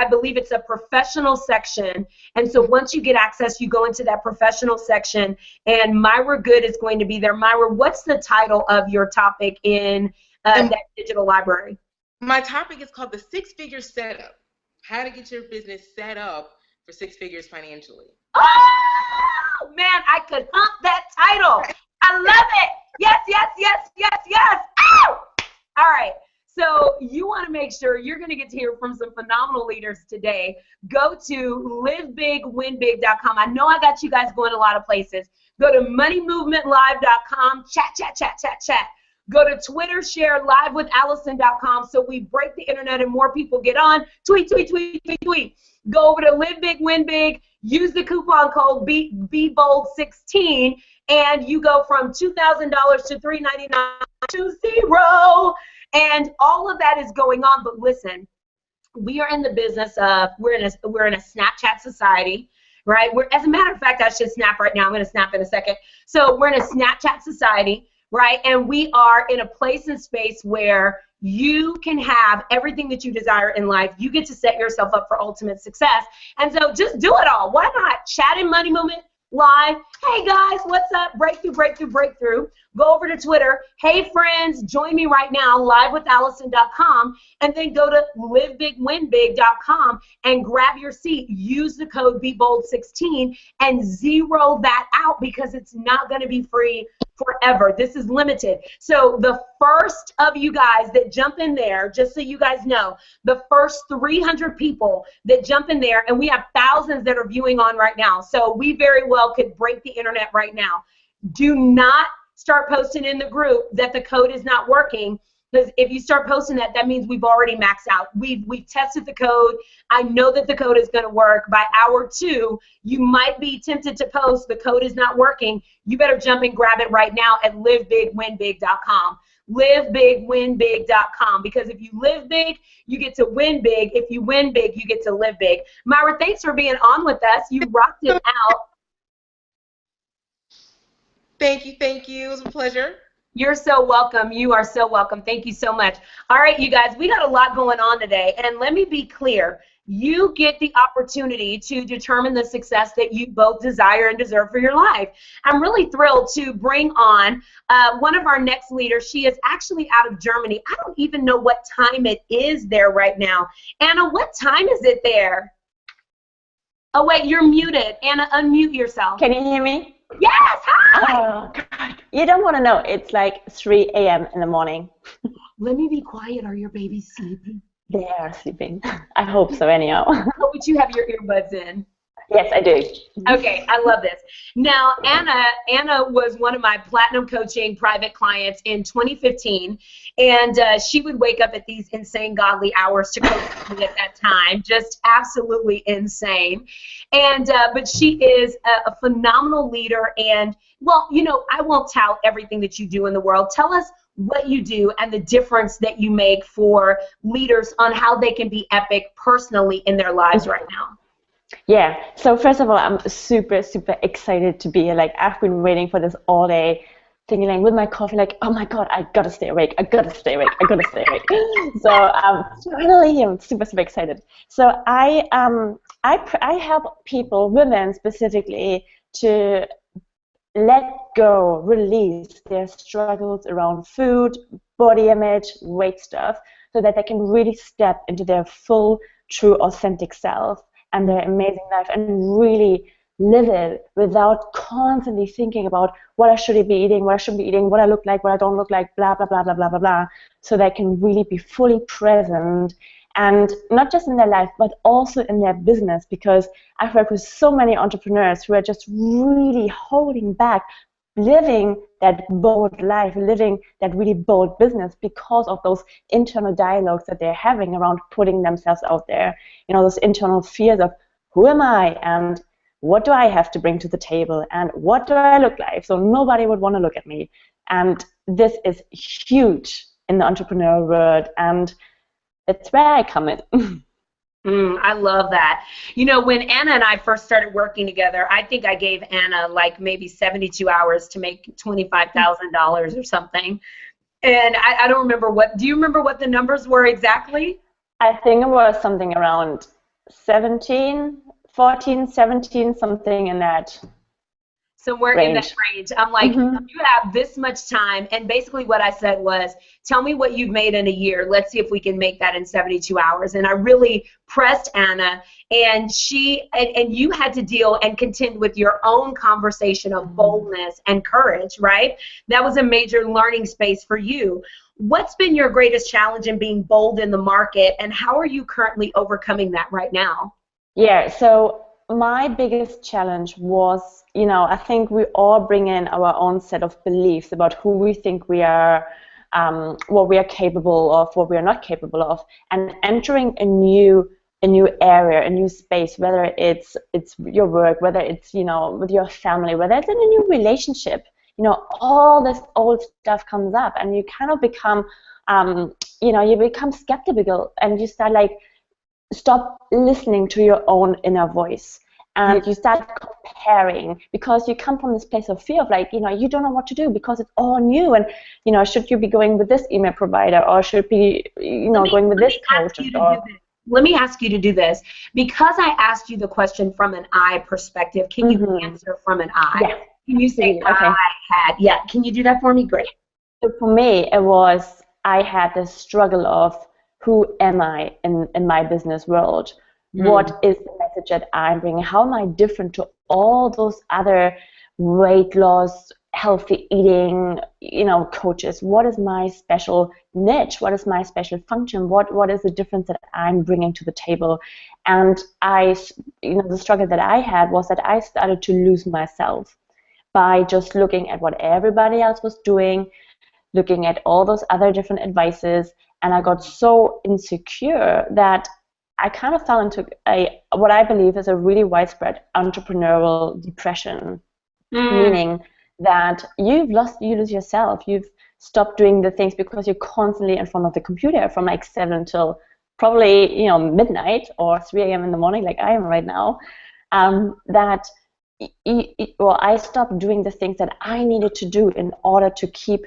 believe it's a professional section. And so once you get access, you go into that professional section, and Myra Good is going to be there. Myra, what's the title of your topic in that digital library? My topic is called the Six-Figure Setup, how to get your business set up for 6 figures financially. Oh, man, I could hump that title. I love it. Yes, yes, yes, yes, yes. Ow! All right. So you want to make sure you're going to get to hear from some phenomenal leaders today. Go to livebigwinbig.com. I know I got you guys going a lot of places. Go to moneymovementlive.com, chat. Go to Twitter, share live with Allyson.com so we break the internet and more people get on. Tweet. Go over to Live Big, Win Big, use the coupon code BEBOLD16, and you go from $2,000 to $399 to zero. And all of that is going on, but listen, we are in the business of, we're in a Snapchat society, right? As a matter of fact, I should snap right now. I'm going to snap in a second. So we're in a Snapchat society, right? And we are in a place and space where you can have everything that you desire in life. You get to set yourself up for ultimate success. And so just do it all. Why not? Chat in Money Movement Live. Hey guys, what's up? Breakthrough. Go over to Twitter. Hey friends, join me right now, live with Allyson.com, and then go to livebigwinbig.com and grab your seat. Use the code BEBOLD16 and zero that out, because it's not going to be free forever. This is limited. So the first of you guys that jump in there, just so you guys know, the first 300 people that jump in there, and we have thousands that are viewing on right now, so we very well could break the internet right now. Do not start posting in the group that the code is not working, because if you start posting that, that means we've already maxed out. We've tested the code. I know that the code is going to work. By hour 2, you might be tempted to post the code is not working. You better jump and grab it right now at livebigwinbig.com. livebigwinbig.com, because if you live big, you get to win big. If you win big, you get to live big. Myra, thanks for being on with us. You rocked it out. Thank you. It was a pleasure. You're so welcome. You are so welcome. Thank you so much. All right, you guys, we got a lot going on today, and let me be clear. You get the opportunity to determine the success that you both desire and deserve for your life. I'm really thrilled to bring on one of our next leaders. She is actually out of Germany. I don't even know what time it is there right now. Anna, what time is it there? Oh, wait, you're muted. Anna, unmute yourself. Can you hear me? Yes, hi! Oh, you don't want to know. It's like 3 a.m. in the morning. Let me be quiet. Are your babies sleeping? They are sleeping. I hope so anyhow. But you have your earbuds in. Yes, I do. Okay, I love this. Now, Anna was one of my platinum coaching private clients in 2015, and she would wake up at these insane godly hours to coach me at that time, just absolutely insane. And but she is a phenomenal leader, and well, you know, I won't tout everything that you do in the world. Tell us what you do and the difference that you make for leaders on how they can be epic personally in their lives right now. Yeah, so first of all, I'm super, super excited to be here. Like, I've been waiting for this all day, thinking like with my coffee, like, oh my God, I gotta stay awake, I gotta stay awake, I gotta stay awake. So finally, I'm super, super excited. So I help people, women specifically, to let go, release their struggles around food, body image, weight stuff, so that they can really step into their full, true, authentic self and their amazing life and really live it without constantly thinking about what I should be eating, what I shouldn't be eating, what I look like, what I don't look like, blah, blah, blah, blah, blah, blah, blah, so they can really be fully present, and not just in their life, but also in their business, because I've worked with so many entrepreneurs who are just really holding back living that bold life, living that really bold business because of those internal dialogues that they're having around putting themselves out there. You know, those internal fears of who am I and what do I have to bring to the table and what do I look like? So nobody would want to look at me. And this is huge in the entrepreneurial world, and that's where I come in. I love that. You know, when Anna and I first started working together, I think I gave Anna like maybe 72 hours to make $25,000 or something. And I don't remember do you remember what the numbers were exactly? I think it was something around 14, 17, something in that somewhere range. In that range. I'm like, you have this much time. And basically what I said was, tell me what you've made in a year. Let's see if we can make that in 72 hours. And I really pressed Anna, and and you had to deal and contend with your own conversation of boldness and courage, right? That was a major learning space for you. What's been your greatest challenge in being bold in the market, and how are you currently overcoming that right now? Yeah, so my biggest challenge was, you know, I think we all bring in our own set of beliefs about who we think we are, what we are capable of, what we are not capable of, and entering a new area, a new space, whether it's your work, whether it's, you know, with your family, whether it's in a new relationship, you know, all this old stuff comes up, and you kind of become, you know, you become skeptical, and you start like, stop listening to your own inner voice, and you start comparing, because you come from this place of fear of like, you know, you don't know what to do because it's all new, and you know, should you be going with this email provider, or should be, you know, going with this coach? Let me ask you to do this, because I asked you the question from an I perspective. Can you answer from an I? Yeah. Can you say okay. Can you do that for me? Great. So for me, it was, I had this struggle of, who am I in my business world? What is the message that I'm bringing? How am I different to all those other weight loss, healthy eating, you know, coaches? What is my special niche? What is my special function? What is the difference that I'm bringing to the table? And you know, the struggle that I had was that I started to lose myself by just looking at what everybody else was doing, looking at all those other different advices, and I got so insecure that I kind of fell into what I believe is a really widespread entrepreneurial depression, meaning that you lose yourself. You've stopped doing the things because you're constantly in front of the computer from like 7 till probably, you know, midnight or 3 a.m. in the morning, like I am right now. I stopped doing the things that I needed to do in order to keep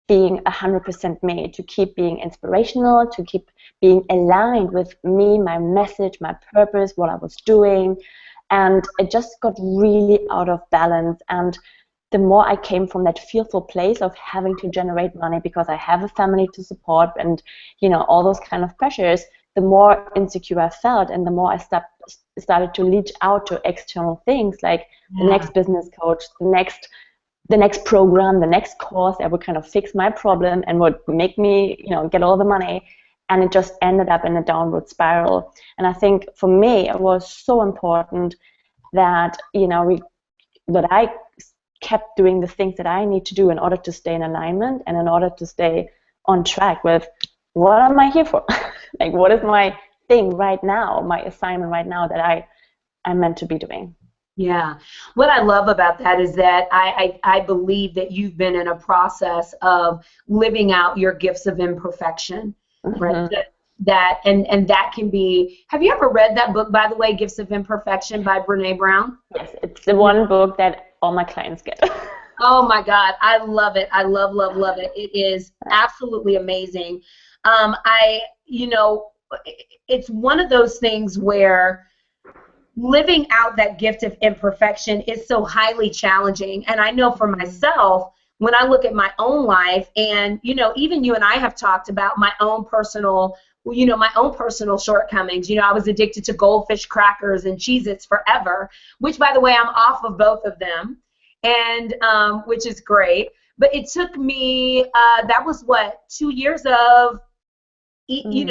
being 100% me, to keep being inspirational, to keep being aligned with me, my message, my purpose, what I was doing. And it just got really out of balance. And the more I came from that fearful place of having to generate money because I have a family to support and, you know, all those kind of pressures, the more insecure I felt, and the more I started to reach out to external things like the next business coach, the next program, the next course that would kind of fix my problem and would make me, you know, get all the money. And it just ended up in a downward spiral. And I think for me, it was so important that, that I kept doing the things that I need to do in order to stay in alignment and in order to stay on track with what am I here for? Like, what is my thing right now, my assignment right now that I'm meant to be doing? Yeah. What I love about that is that I believe that you've been in a process of living out your gifts of imperfection, right? That and that can be, have you ever read that book, by the way, Gifts of Imperfection by Brene Brown? Yes, it's the one book that all my clients get. Oh my God, I love it. I love it. It is absolutely amazing. It's one of those things where living out that gift of imperfection is so highly challenging. And I know for myself, when I look at my own life, and even you and I have talked about my own personal shortcomings. I was addicted to Goldfish crackers and Cheez-Its forever, which, by the way, I'm off of both of them, and which is great. But it took me, that was 2 years of, having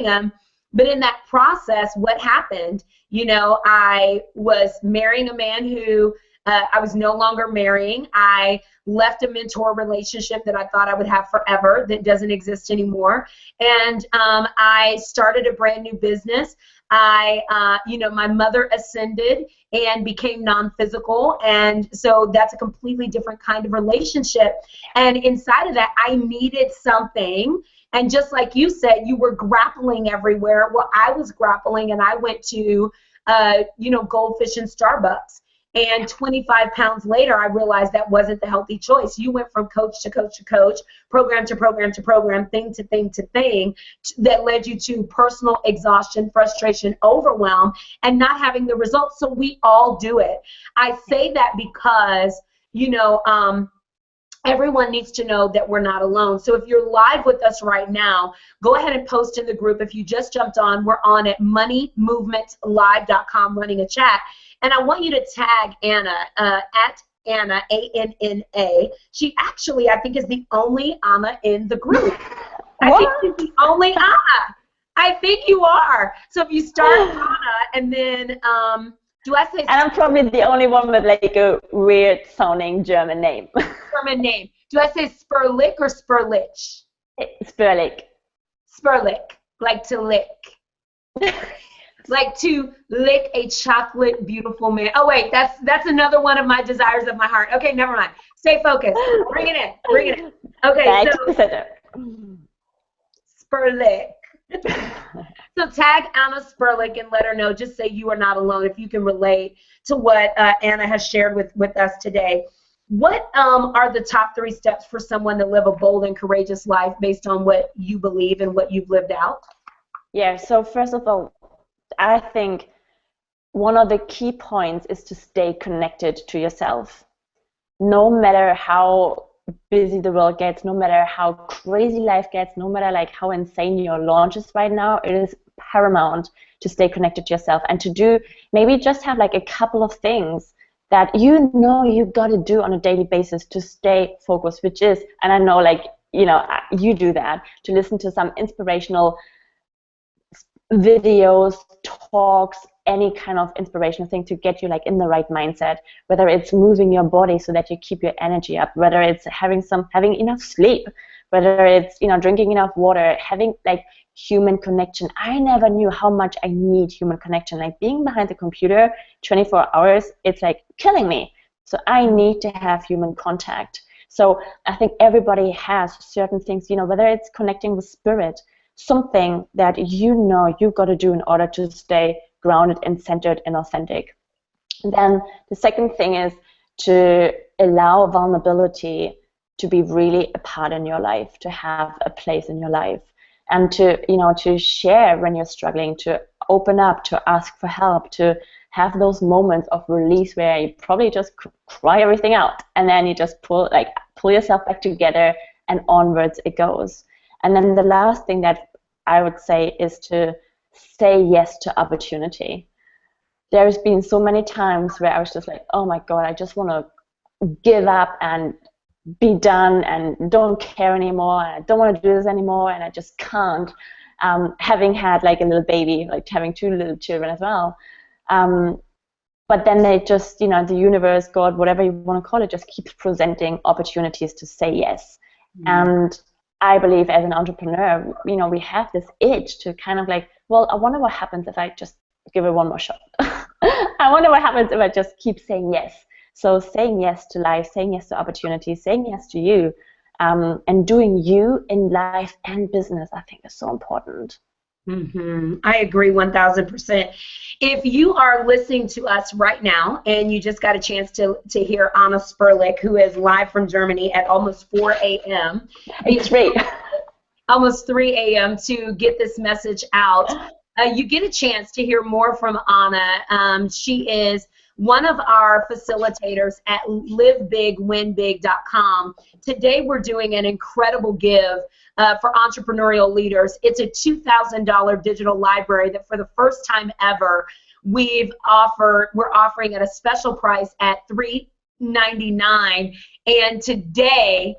them. But in that process, what happened, I was marrying a man who I was no longer marrying. I left a mentor relationship that I thought I would have forever that doesn't exist anymore. And I started a brand new business. My mother ascended and became non-physical. And so that's a completely different kind of relationship. And inside of that, I needed something. And just like you said, you were grappling everywhere. Well, I was grappling, and I went to, Goldfish and Starbucks. And 25 pounds later, I realized that wasn't the healthy choice. You went from coach to coach to coach, program to program to program, thing to thing to thing, that led you to personal exhaustion, frustration, overwhelm, and not having the results. So we all do it. I say that because, everyone needs to know that we're not alone. So if you're live with us right now, go ahead and post in the group. If you just jumped on, we're on at moneymovementlive.com running a chat. And I want you to tag Anna, at Anna, A-N-N-A. She actually, I think, is the only Anna in the group. I think she's the only Anna. I think you are. So if you start Anna, and then, do I say? And I'm probably the only one with like a weird sounding German name. German name. Do I say Sperlich or Sperlich? Sperlich. Sperlich, like to lick. Like to lick a chocolate beautiful man. Oh wait, that's another one of my desires of my heart. Okay, never mind. Stay focused. Bring it in. Okay, so Sperlich. So tag Anna Sperlich and let her know. Just say you are not alone if you can relate to what Anna has shared with us today. What are the top 3 steps for someone to live a bold and courageous life based on what you believe and what you've lived out? Yeah, so first of all, I think one of the key points is to stay connected to yourself. No matter how busy the world gets, no matter how crazy life gets, no matter like how insane your launch is right now, it is paramount to stay connected to yourself and to do, maybe just have like a couple of things that you got to do on a daily basis to stay focused, which is, and I know like, you do that, to listen to some inspirational videos, talks, any kind of inspirational thing to get you like in the right mindset, whether it's moving your body so that you keep your energy up, whether it's having enough sleep, whether it's drinking enough water, having like human connection. I never knew how much I need human connection. Like being behind the computer 24 hours, it's like killing me. So I need to have human contact. So I think everybody has certain things, whether it's connecting with spirit, something that you've got to do in order to stay grounded and centered and authentic. And then the second thing is to allow vulnerability to be really a part in your life, to have a place in your life, and to share when you're struggling, to open up, to ask for help, to have those moments of release where you probably just cry everything out, and then you just pull yourself back together, and onwards it goes. And then the last thing that I would say is to say yes to opportunity. There's been so many times where I was just like, oh my God, I just want to give up and be done and don't care anymore, and I don't want to do this anymore, and I just can't. Having had like a little baby, like having 2 little children as well, But then they just, you know, the universe, God, whatever you want to call it, just keeps presenting opportunities to say yes. And I believe as an entrepreneur, you know, we have this itch to kind of like, well, I wonder what happens if I just give it one more shot. I wonder what happens if I just keep saying yes. So saying yes to life, saying yes to opportunities, saying yes to you, and doing you in life and business, I think is so important. I agree 1,000%. If you are listening to us right now and you just got a chance to hear Anna Sperlich, who is live from Germany at almost 4 a.m. It's great. Almost 3 a.m. to get this message out. You get a chance to hear more from Anna. She is one of our facilitators at livebigwinbig.com. Today we're doing an incredible give for entrepreneurial leaders. It's a $2,000 digital library that for the first time ever we're offering at a special price at $399. And today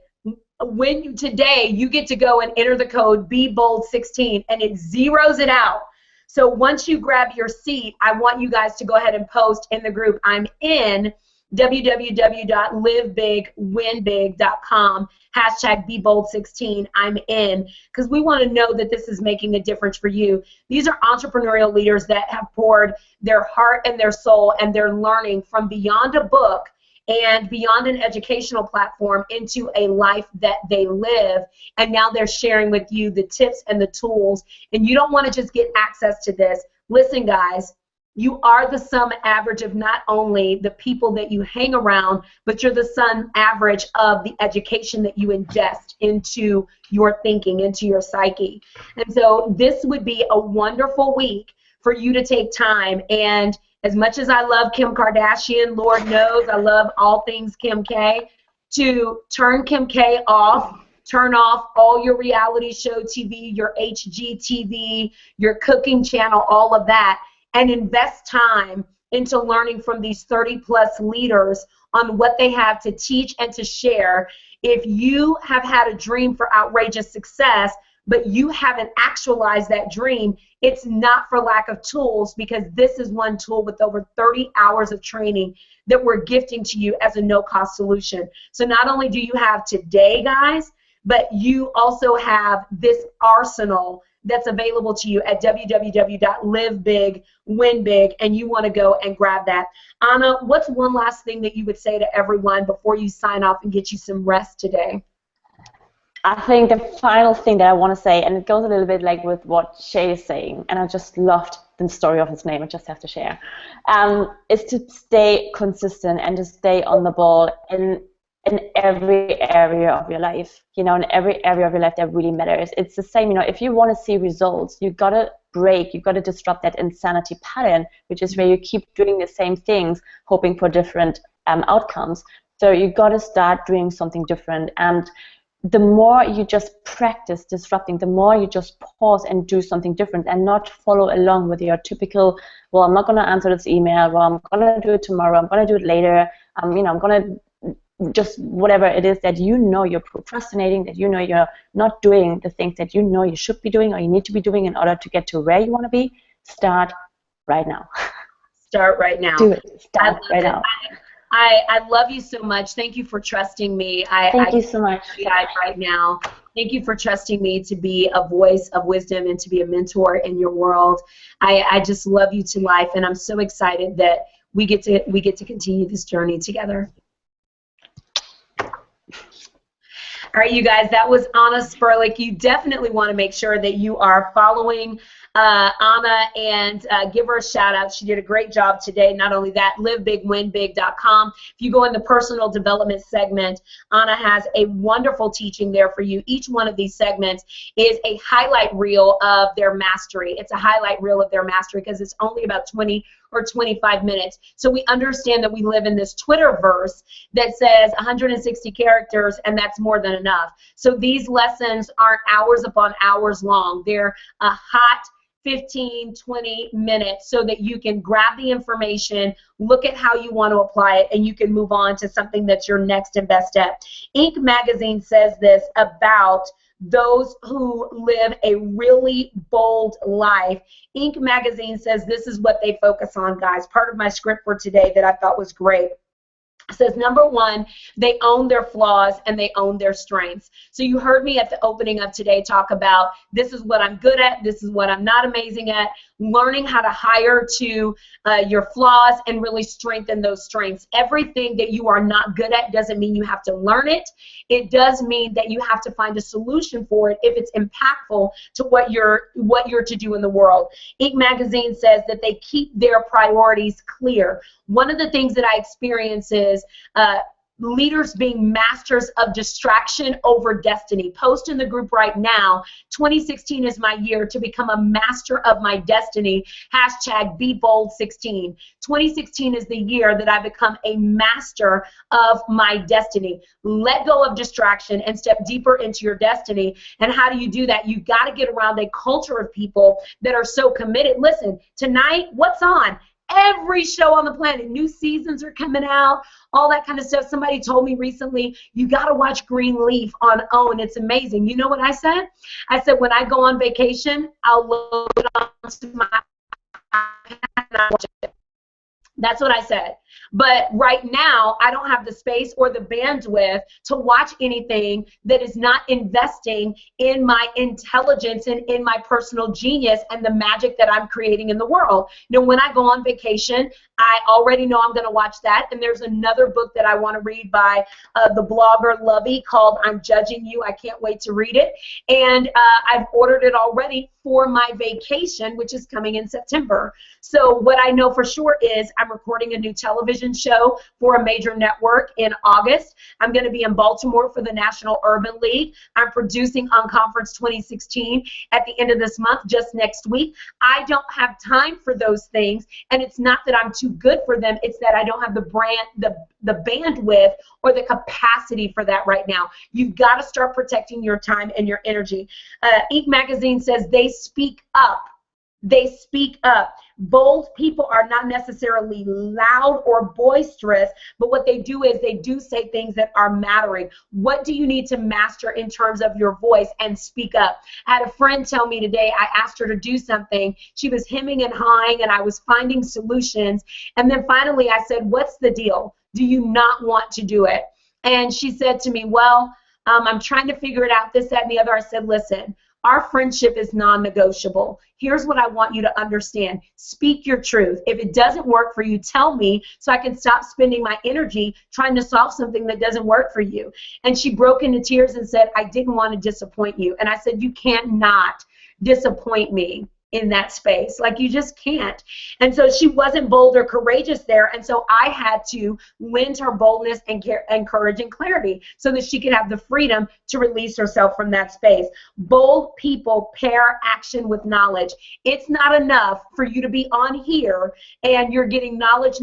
you get to go and enter the code BEBOLD16 and it zeroes it out. So once you grab your seat, I want you guys to go ahead and post in the group, I'm in www.livebigwinbig.com, #BeBold16, I'm in, because we want to know that this is making a difference for you. These are entrepreneurial leaders that have poured their heart and their soul and their learning from beyond a book and beyond an educational platform into a life that they live, and now they're sharing with you the tips and the tools, and you don't want to just get access to this. Listen, guys, you are the sum average of not only the people that you hang around, but you're the sum average of the education that you ingest into your thinking, into your psyche. And so this would be a wonderful week for you to take time, and as much as I love Kim Kardashian, Lord knows I love all things Kim K, to turn Kim K off, turn off all your reality show TV, your HGTV, your cooking channel, all of that, and invest time into learning from these 30-plus leaders on what they have to teach and to share. If you have had a dream for outrageous success, but you haven't actualized that dream, it's not for lack of tools, because this is one tool with over 30 hours of training that we're gifting to you as a no-cost solution. So not only do you have today, guys, but you also have this arsenal that's available to you at www.livebigwinbig, and you want to go and grab that. Anna, what's one last thing that you would say to everyone before you sign off and get you some rest today? I think the final thing that I want to say, and it goes a little bit like with what Shay is saying, and I just loved the story of his name, I just have to share, is to stay consistent and to stay on the ball in every area of your life, you know, in every area of your life that really matters. It's the same, you know, if you want to see results, you got to break, you got to disrupt that insanity pattern, which is where you keep doing the same things, hoping for different outcomes. So you got to start doing something different. And the more you just practice disrupting, the more you just pause and do something different and not follow along with your typical, well, I'm not going to answer this email, well, I'm going to do it tomorrow, I'm going to do it later, you know, I'm going to just whatever it is that you know you're procrastinating, that you know you're not doing the things that you know you should be doing or you need to be doing in order to get to where you want to be. Start right now. Start right now. Do it. Start right now. I love you so much. Thank you for trusting me. Thank you so much. Right now. Thank you for trusting me to be a voice of wisdom and to be a mentor in your world. I just love you to life, and I'm so excited that we get to continue this journey together. All right, you guys, that was Anna Sperlich. You definitely want to make sure that you are following Anna and give her a shout out. She did a great job today. Not only that, livebigwinbig.com. If you go in the personal development segment, Anna has a wonderful teaching there for you. Each one of these segments is a highlight reel of their mastery. It's a highlight reel of their mastery because it's only about 20 or 25 minutes. So we understand that we live in this Twitterverse that says 160 characters and that's more than enough. So these lessons aren't hours upon hours long. They're a hot 15, 20 minutes so that you can grab the information, look at how you want to apply it, and you can move on to something that's your next and best step. Inc. magazine says this about those who live a really bold life. Inc. magazine says this is what they focus on, guys. Part of my script for today that I thought was great. Says number one, they own their flaws and they own their strengths. So you heard me at the opening of today talk about this is what I'm good at, this is what I'm not amazing at, learning how to hire to your flaws and really strengthen those strengths. Everything that you are not good at doesn't mean you have to learn it. It does mean that you have to find a solution for it if it's impactful to what you're to do in the world. Inc. magazine says that they keep their priorities clear. One of the things that I experience is leaders being masters of distraction over destiny. Post in the group right now, 2016 is my year to become a master of my destiny, hashtag BeBold16. 2016 is the year that I become a master of my destiny. Let go of distraction and step deeper into your destiny. And how do you do that? You got to get around a culture of people that are so committed. Listen, tonight, what's on? Every show on the planet, new seasons are coming out, all that kind of stuff. Somebody told me recently, you got to watch Greenleaf on OWN. It's amazing. You know what I said? I said, when I go on vacation, I'll load it onto my iPad and I'll watch it. That's what I said. But right now, I don't have the space or the bandwidth to watch anything that is not investing in my intelligence and in my personal genius and the magic that I'm creating in the world. You know, when I go on vacation, I already know I'm going to watch that. And there's another book that I want to read by the blogger Lovey called I'm Judging You. I can't wait to read it. And I've ordered it already for my vacation, which is coming in September. So what I know for sure is I'm recording a new television show for a major network in August. I'm going to be in Baltimore for the National Urban League. I'm producing Unconference 2016 at the end of this month, just next week. I don't have time for those things, and it's not that I'm too good for them. It's that I don't have the bandwidth or the capacity for that right now. You've got to start protecting your time and your energy. Inc. magazine says they speak up. They speak up. Bold people are not necessarily loud or boisterous, but what they do is they do say things that are mattering. What do you need to master in terms of your voice and speak up? I had a friend tell me today, I asked her to do something. She was hemming and hawing, and I was finding solutions. And then finally I said, what's the deal? Do you not want to do it? And she said to me, well, I'm trying to figure it out, this, that, and the other. I said, listen, our friendship is non-negotiable. Here's what I want you to understand. Speak your truth. If it doesn't work for you, tell me so I can stop spending my energy trying to solve something that doesn't work for you. And she broke into tears and said, I didn't want to disappoint you. And I said, you can't not disappoint me in that space. Like, you just can't. And so she wasn't bold or courageous there, and so I had to lend her boldness and courage and clarity so that she could have the freedom to release herself from that space. Bold people pair action with knowledge. It's not enough for you to be on here and you're getting knowledge,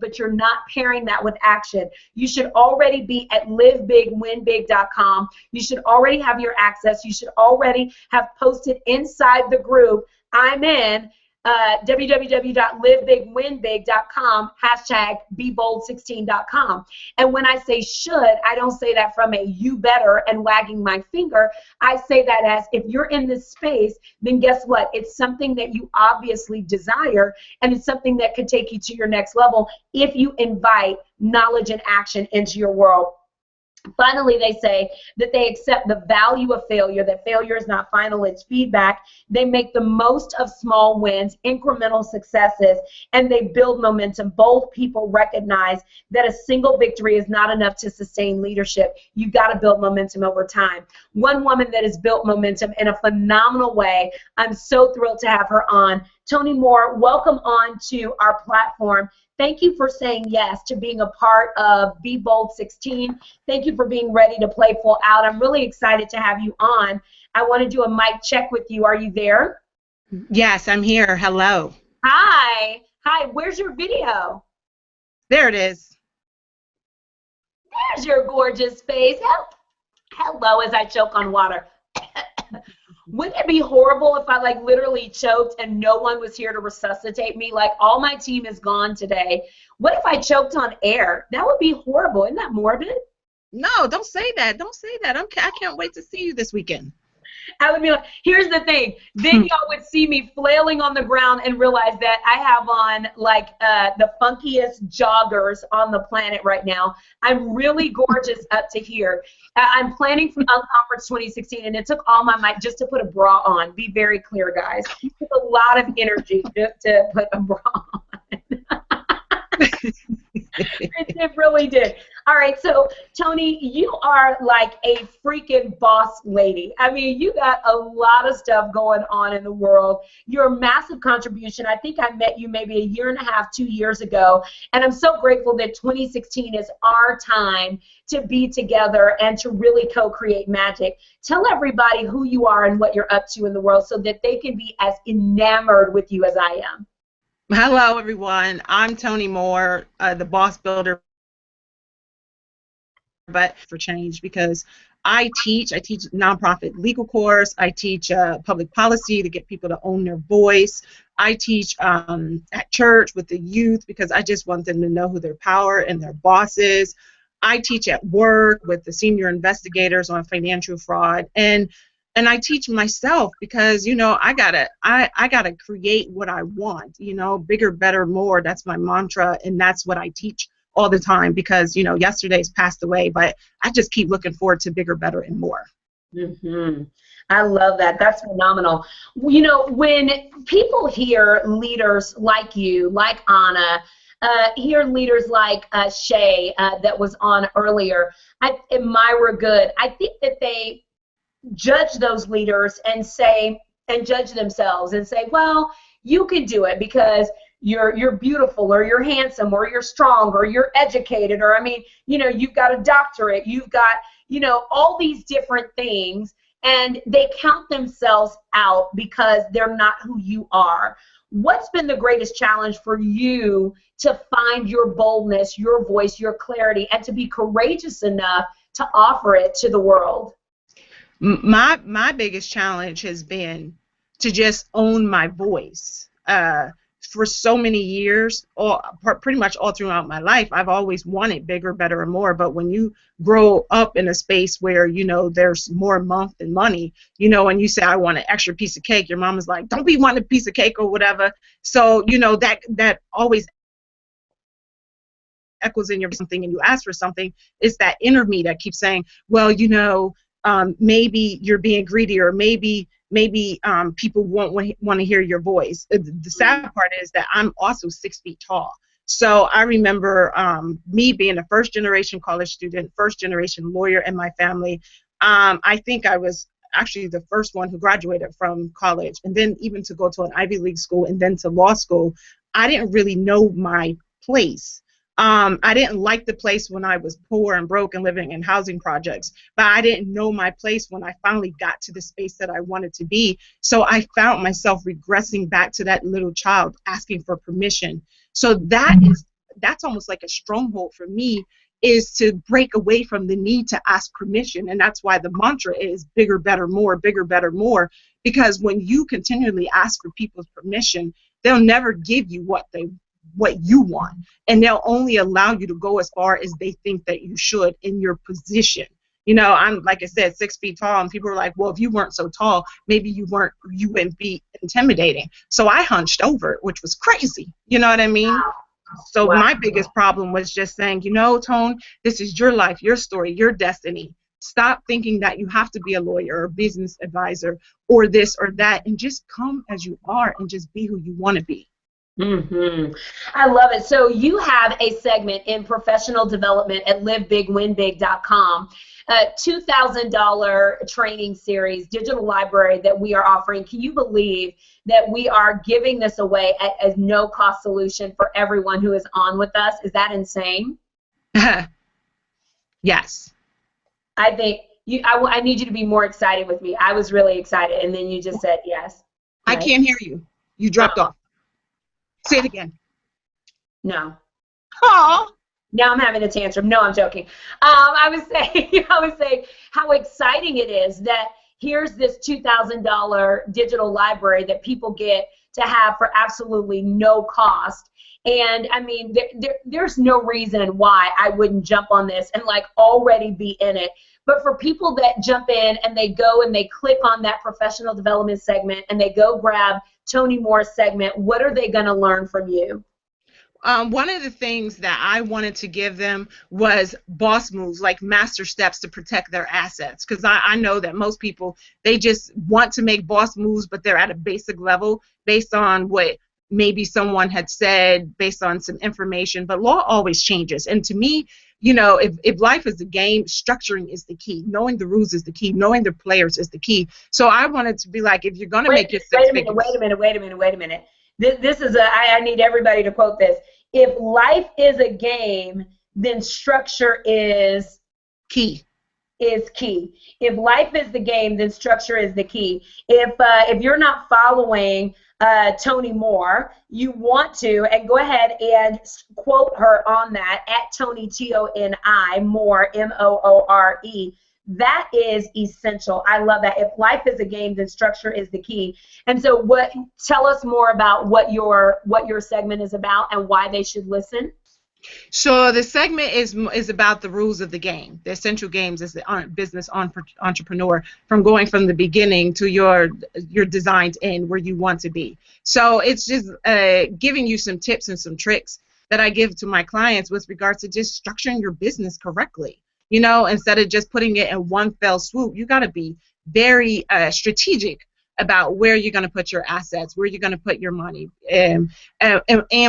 but you're not pairing that with action. You should already be at livebigwinbig.com. You should already have your access. You should already have posted inside the group, I'm in, www.livebigwinbig.com, hashtag BeBold16.com. And when I say should, I don't say that from a you better and wagging my finger. I say that as, if you're in this space, then guess what? It's something that you obviously desire, and it's something that could take you to your next level if you invite knowledge and action into your world. Finally, they say that they accept the value of failure, that failure is not final, it's feedback. They make the most of small wins, incremental successes, and they build momentum. Bold people recognize that a single victory is not enough to sustain leadership. You've got to build momentum over time. One woman that has built momentum in a phenomenal way, I'm so thrilled to have her on. Toni Moore, welcome on to our platform. Thank you for saying yes to being a part of BeBold16. Thank you for being ready to play full out. I'm really excited to have you on. I want to do a mic check with you. Are you there? Yes, I'm here. Hello. Hi. Hi. Where's your video? There it is. There's your gorgeous face. Hello as I choke on water. Wouldn't it be horrible if I like literally choked and no one was here to resuscitate me? Like all my team is gone today. What if I choked on air? That would be horrible. Isn't that morbid? No, don't say that. Don't say that. I can't wait to see you this weekend. I would be like, here's the thing. Then y'all would see me flailing on the ground and realize that I have on like the funkiest joggers on the planet right now. I'm really gorgeous up to here. I'm planning for Unconference 2016, and it took all my might just to put a bra on. Be very clear, guys. It took a lot of energy to put a bra on. It really did. All right, so Toni, you are like a freaking boss lady. I mean, you got a lot of stuff going on in the world. You're a massive contribution. I think I met you maybe a year and a half, 2 years ago, and I'm so grateful that 2016 is our time to be together and to really co-create magic. Tell everybody who you are and what you're up to in the world so that they can be as enamored with you as I am. Hello, everyone. I'm Toni Moore, the boss builder, but for change, because I teach nonprofit legal course. I teach public policy to get people to own their voice. I teach at church with the youth because I just want them to know who their power and their boss is. I teach at work with the senior investigators on financial fraud, and I teach myself because, you know, I gotta create what I want, you know, bigger, better, more. That's my mantra, and that's what I teach all the time because, you know, yesterday's passed away, but I just keep looking forward to bigger, better, and more. Mm-hmm. I love that. That's phenomenal. You know, when people hear leaders like you, like Anna, hear leaders like Shay that was on earlier, Myra Good, I think that they judge those leaders and judge themselves and say, well, you can do it because you're beautiful, or you're handsome, or you're strong, or you're educated, or I mean, you know, you've got a doctorate, you've got, you know, all these different things, and they count themselves out because they're not who you are. What's been the greatest challenge for you to find your boldness, your voice, your clarity, and to be courageous enough to offer it to the world? My biggest challenge has been to just own my voice. For so many years, pretty much all throughout my life, I've always wanted bigger, better, and more. But when you grow up in a space where, you know, there's more month than money, you know, and you say, I want an extra piece of cake, your mom is like, don't be wanting a piece of cake or whatever. So, you know, that always echoes in your something, and you ask for something. It's that inner me that keeps saying, well, you know, maybe you're being greedy, or maybe people won't want to hear your voice. The sad part is that I'm also 6 feet tall. So I remember me being a first-generation college student, first-generation lawyer in my family. I think I was actually the first one who graduated from college, and then even to go to an Ivy League school and then to law school. I didn't really know my place. I didn't like the place when I was poor and broke and living in housing projects, but I didn't know my place when I finally got to the space that I wanted to be. So I found myself regressing back to that little child asking for permission. So that's almost like a stronghold for me, is to break away from the need to ask permission. And that's why the mantra is bigger, better, more, bigger, better, more. Because when you continually ask for people's permission, they'll never give you what you want, and they'll only allow you to go as far as they think that you should in your position. You know, I'm, like I said, 6 feet tall, and people are like, well, if you weren't so tall, maybe you wouldn't be intimidating. So I hunched over, which was crazy. You know what I mean? So my biggest problem was just saying, you know, Tone, this is your life, your story, your destiny. Stop thinking that you have to be a lawyer or a business advisor or this or that, and just come as you are and just be who you want to be. Mm-hmm. I love it. So you have a segment in professional development at livebigwinbig.com, a $2,000 training series, digital library that we are offering. Can you believe that we are giving this away as no-cost solution for everyone who is on with us? Is that insane? Yes. I think I need you to be more excited with me. I was really excited, and then you just said yes. Right? I can't hear you. You dropped off. Say it again. No. Oh. Now I'm having a tantrum. No, I'm joking. I was saying how exciting it is that here's this $2,000 digital library that people get to have for absolutely no cost. And I mean, there's no reason why I wouldn't jump on this and like already be in it. But for people that jump in and they go and they click on that professional development segment and they go grab Tony Moore's segment, what are they going to learn from you? One of the things that I wanted to give them was boss moves, like master steps to protect their assets. Because I know that most people, they just want to make boss moves, but they're at a basic level based on what maybe someone had said, based on some information. But law always changes. And to me, you know, if life is a game, structuring is the key. Knowing the rules is the key. Knowing the players is the key. So I wanted to be like, if you're going to make your wait a minute. This is I need everybody to quote this. If life is a game, then structure is key. If life is the game, then structure is the key. If you're not following Tony Moore, you want to, and go ahead and quote her on that at Tony Toni Moore Moore. That is essential. I love that. If life is a game, then structure is the key. And so, tell us more about what your segment is about and why they should listen. So the segment is about the rules of the game. The essential games as the business entrepreneur, from going from the beginning to your designed end where you want to be. So it's just giving you some tips and some tricks that I give to my clients with regards to just structuring your business correctly. You know, instead of just putting it in one fell swoop, you got to be very strategic about where you're going to put your assets, where you're going to put your money, and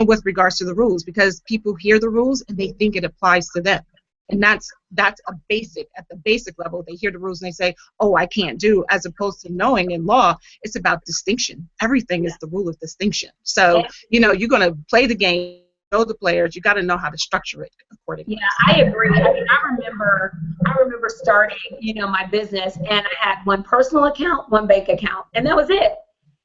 with regards to the rules, because people hear the rules and they think it applies to them. And that's a basic, at the basic level, they hear the rules and they say, oh, I can't do, as opposed to knowing in law, it's about distinction. Everything is the rule of distinction. So, you know, you're going to play the game, know the players, you got to know how to structure it accordingly. Yeah, I agree. I mean, I remember starting, you know, my business, and I had one personal account, one bank account, and that was it.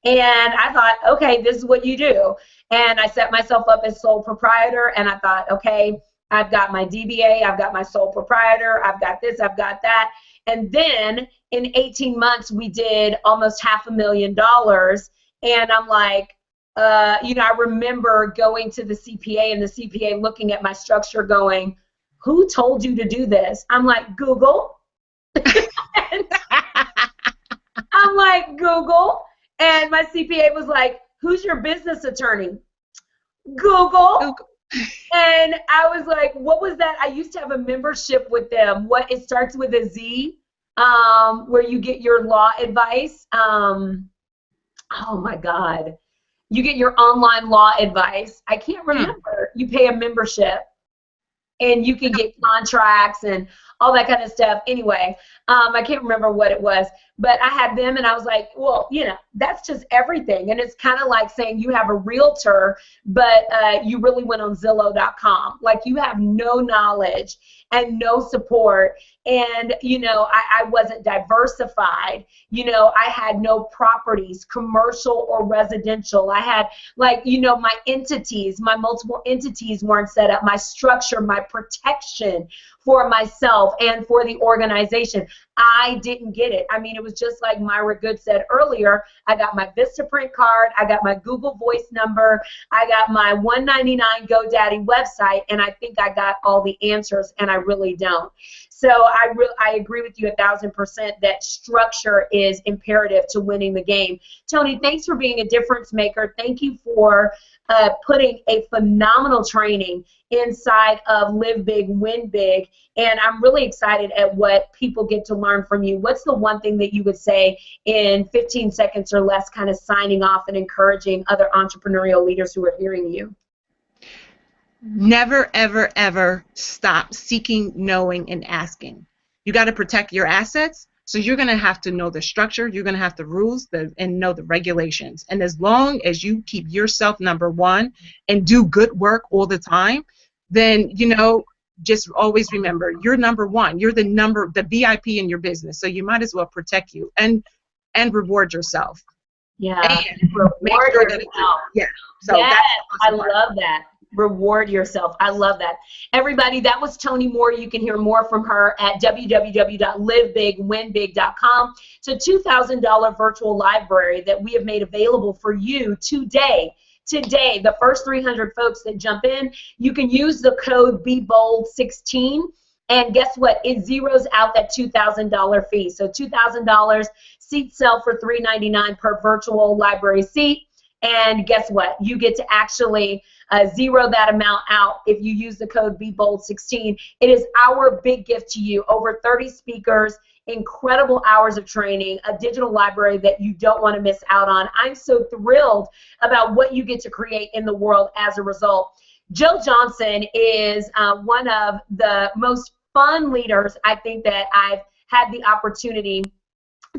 And I thought, okay, this is what you do. And I set myself up as sole proprietor, and I thought, okay, I've got my DBA, I've got my sole proprietor, I've got this, I've got that. And then in 18 months, we did almost $500,000, and I'm like, you know, I remember going to the CPA and the CPA looking at my structure going, who told you to do this? I'm like, Google. I'm like, Google. And my CPA was like, who's your business attorney? Google. And I was like, what was that? I used to have a membership with them. It starts with a Z, where you get your law advice. Oh, my God. You get your online law advice. I can't remember. You pay a membership, and you can get contracts and all that kind of stuff. Anyway, I can't remember what it was, but I had them, and I was like, well, you know, that's just everything. And it's kind of like saying you have a realtor, but you really went on Zillow.com. Like, you have no knowledge and no support. And, you know, I wasn't diversified. You know, I had no properties, commercial or residential. I had, like, you know, my multiple entities weren't set up, my structure, my protection for myself and for the organization. I didn't get it. I mean, it was just like Myra Good said earlier. I got my Vistaprint card, I got my Google Voice number, I got my $1.99 GoDaddy website, and I think I got all the answers, and I really don't. So I agree with you 1,000% that structure is imperative to winning the game. Tony, thanks for being a difference maker. Thank you for putting a phenomenal training inside of Live Big, Win Big, and I'm really excited at what people get to learn from you. What's the one thing that you would say in 15 seconds or less, kind of signing off and encouraging other entrepreneurial leaders who are hearing you? Never, ever, ever stop seeking, knowing, and asking. You got to protect your assets, so you're going to have to know the structure, you're going to have the rules, and know the regulations. And as long as you keep yourself number one and do good work all the time, then, you know, just always remember, you're number one. You're the VIP in your business, so you might as well protect you and reward yourself. Yeah, and reward yourself. Yeah. So yes, that's awesome. I love that. reward yourself. I love that. Everybody, that was Toni Moore. You can hear more from her at www.livebigwinbig.com. It's a $2,000 virtual library that we have made available for you today. Today, the first 300 folks that jump in, you can use the code BEBOLD16. And guess what? It zeroes out that $2,000 fee. So $2,000, seats sell for $399 per virtual library seat. And guess what? You get to actually zero that amount out if you use the code BEBOLD16. It is our big gift to you. Over 30 speakers, incredible hours of training, a digital library that you don't want to miss out on. I'm so thrilled about what you get to create in the world as a result. Joe Johnson is one of the most fun leaders I think that I've had the opportunity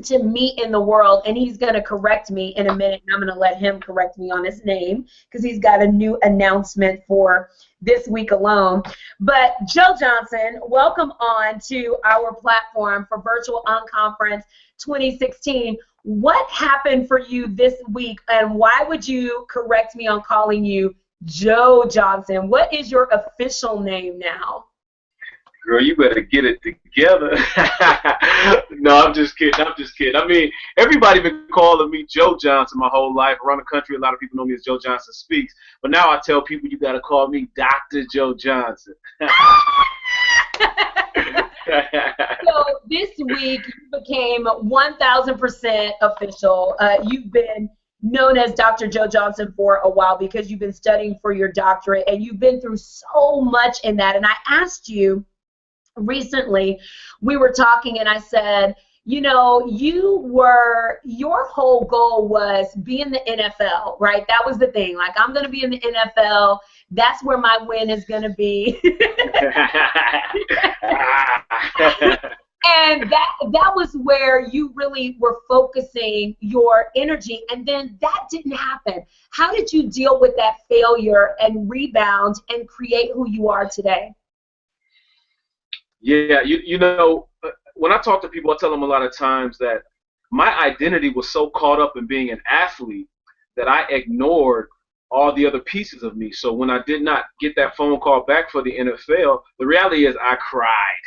to meet in the world, and he's going to correct me in a minute, and I'm going to let him correct me on his name because he's got a new announcement for this week alone. But Joe Johnson, welcome on to our platform for Virtual Unconference 2016. What happened for you this week, and why would you correct me on calling you Joe Johnson? What is your official name now? Girl, you better get it together. No, I'm just kidding. I'm just kidding. I mean, everybody been calling me Joe Johnson my whole life. Around the country, a lot of people know me as Joe Johnson Speaks. But now I tell people you got to call me Dr. Joe Johnson. So this week you became 1,000% official. You've been known as Dr. Joe Johnson for a while because you've been studying for your doctorate, and you've been through so much in that. And I asked you recently, we were talking, and I said, you know, your whole goal was be in the NFL, right? That was the thing. Like, I'm going to be in the NFL. That's where my win is going to be. And that was where you really were focusing your energy, and then that didn't happen. How did you deal with that failure and rebound and create who you are today? Yeah, you know, when I talk to people, I tell them a lot of times that my identity was so caught up in being an athlete that I ignored all the other pieces of me. So when I did not get that phone call back for the NFL, the reality is I cried.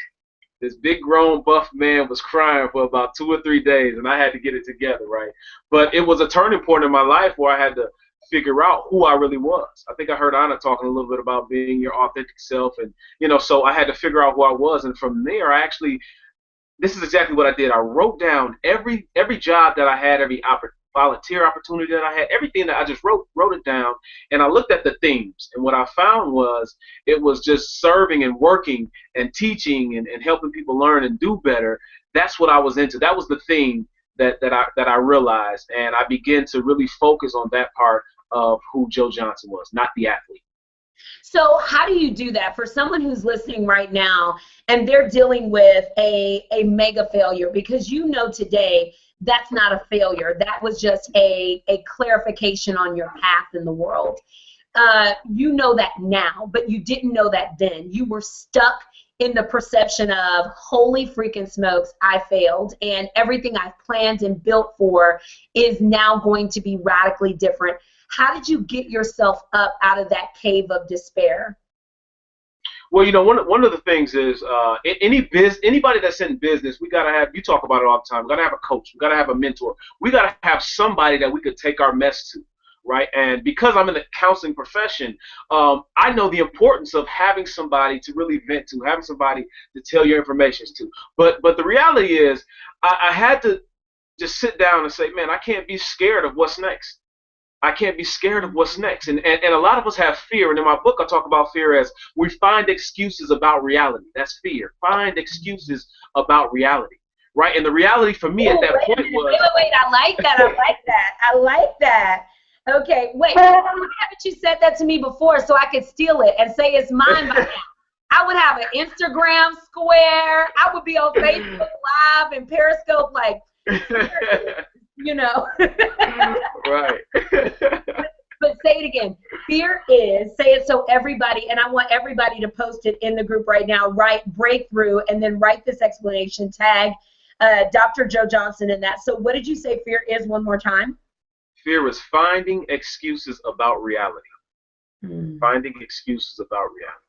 This big grown buff man was crying for about 2 or 3 days, and I had to get it together, right? But it was a turning point in my life where I had to figure out who I really was. I think I heard Anna talking a little bit about being your authentic self, and you know, so I had to figure out who I was, and from there, this is exactly what I did. I wrote down every job that I had, every volunteer opportunity that I had, everything that I just wrote it down, and I looked at the themes, and what I found was it was just serving and working and teaching and helping people learn and do better. That's what I was into. That was the thing that I realized, and I began to really focus on that part of who Joe Johnson was, not the athlete. So how do you do that for someone who's listening right now and they're dealing with a mega failure? Because you know today that's not a failure. That was just a clarification on your path in the world. You know that now, but you didn't know that then. You were stuck in the perception of, holy freaking smokes, I failed, and everything I've planned and built for is now going to be radically different. How did you get yourself up out of that cave of despair? Well, you know, one of the things is anybody that's in business, we gotta have. You talk about it all the time. We gotta have a coach. We gotta have a mentor. We gotta have somebody that we could take our mess to, right? And because I'm in the counseling profession, I know the importance of having somebody to really vent to, having somebody to tell your information to. But the reality is, I had to just sit down and say, man, I can't be scared of what's next. I can't be scared of what's next. And a lot of us have fear. And in my book, I talk about fear as we find excuses about reality. That's fear. Find excuses about reality, right? And the reality for me at that point was... Wait, I like that. I like that. Okay, wait. Haven't you said that to me before so I could steal it and say it's mine by now? I would have an Instagram square. I would be on Facebook Live and Periscope like... You know. Right. But say it again. Fear is, say it so everybody, and I want everybody to post it in the group right now, write breakthrough, and then write this explanation, tag Dr. Joe Johnson in that. So what did you say fear is one more time? Fear is finding excuses about reality. Finding excuses about reality.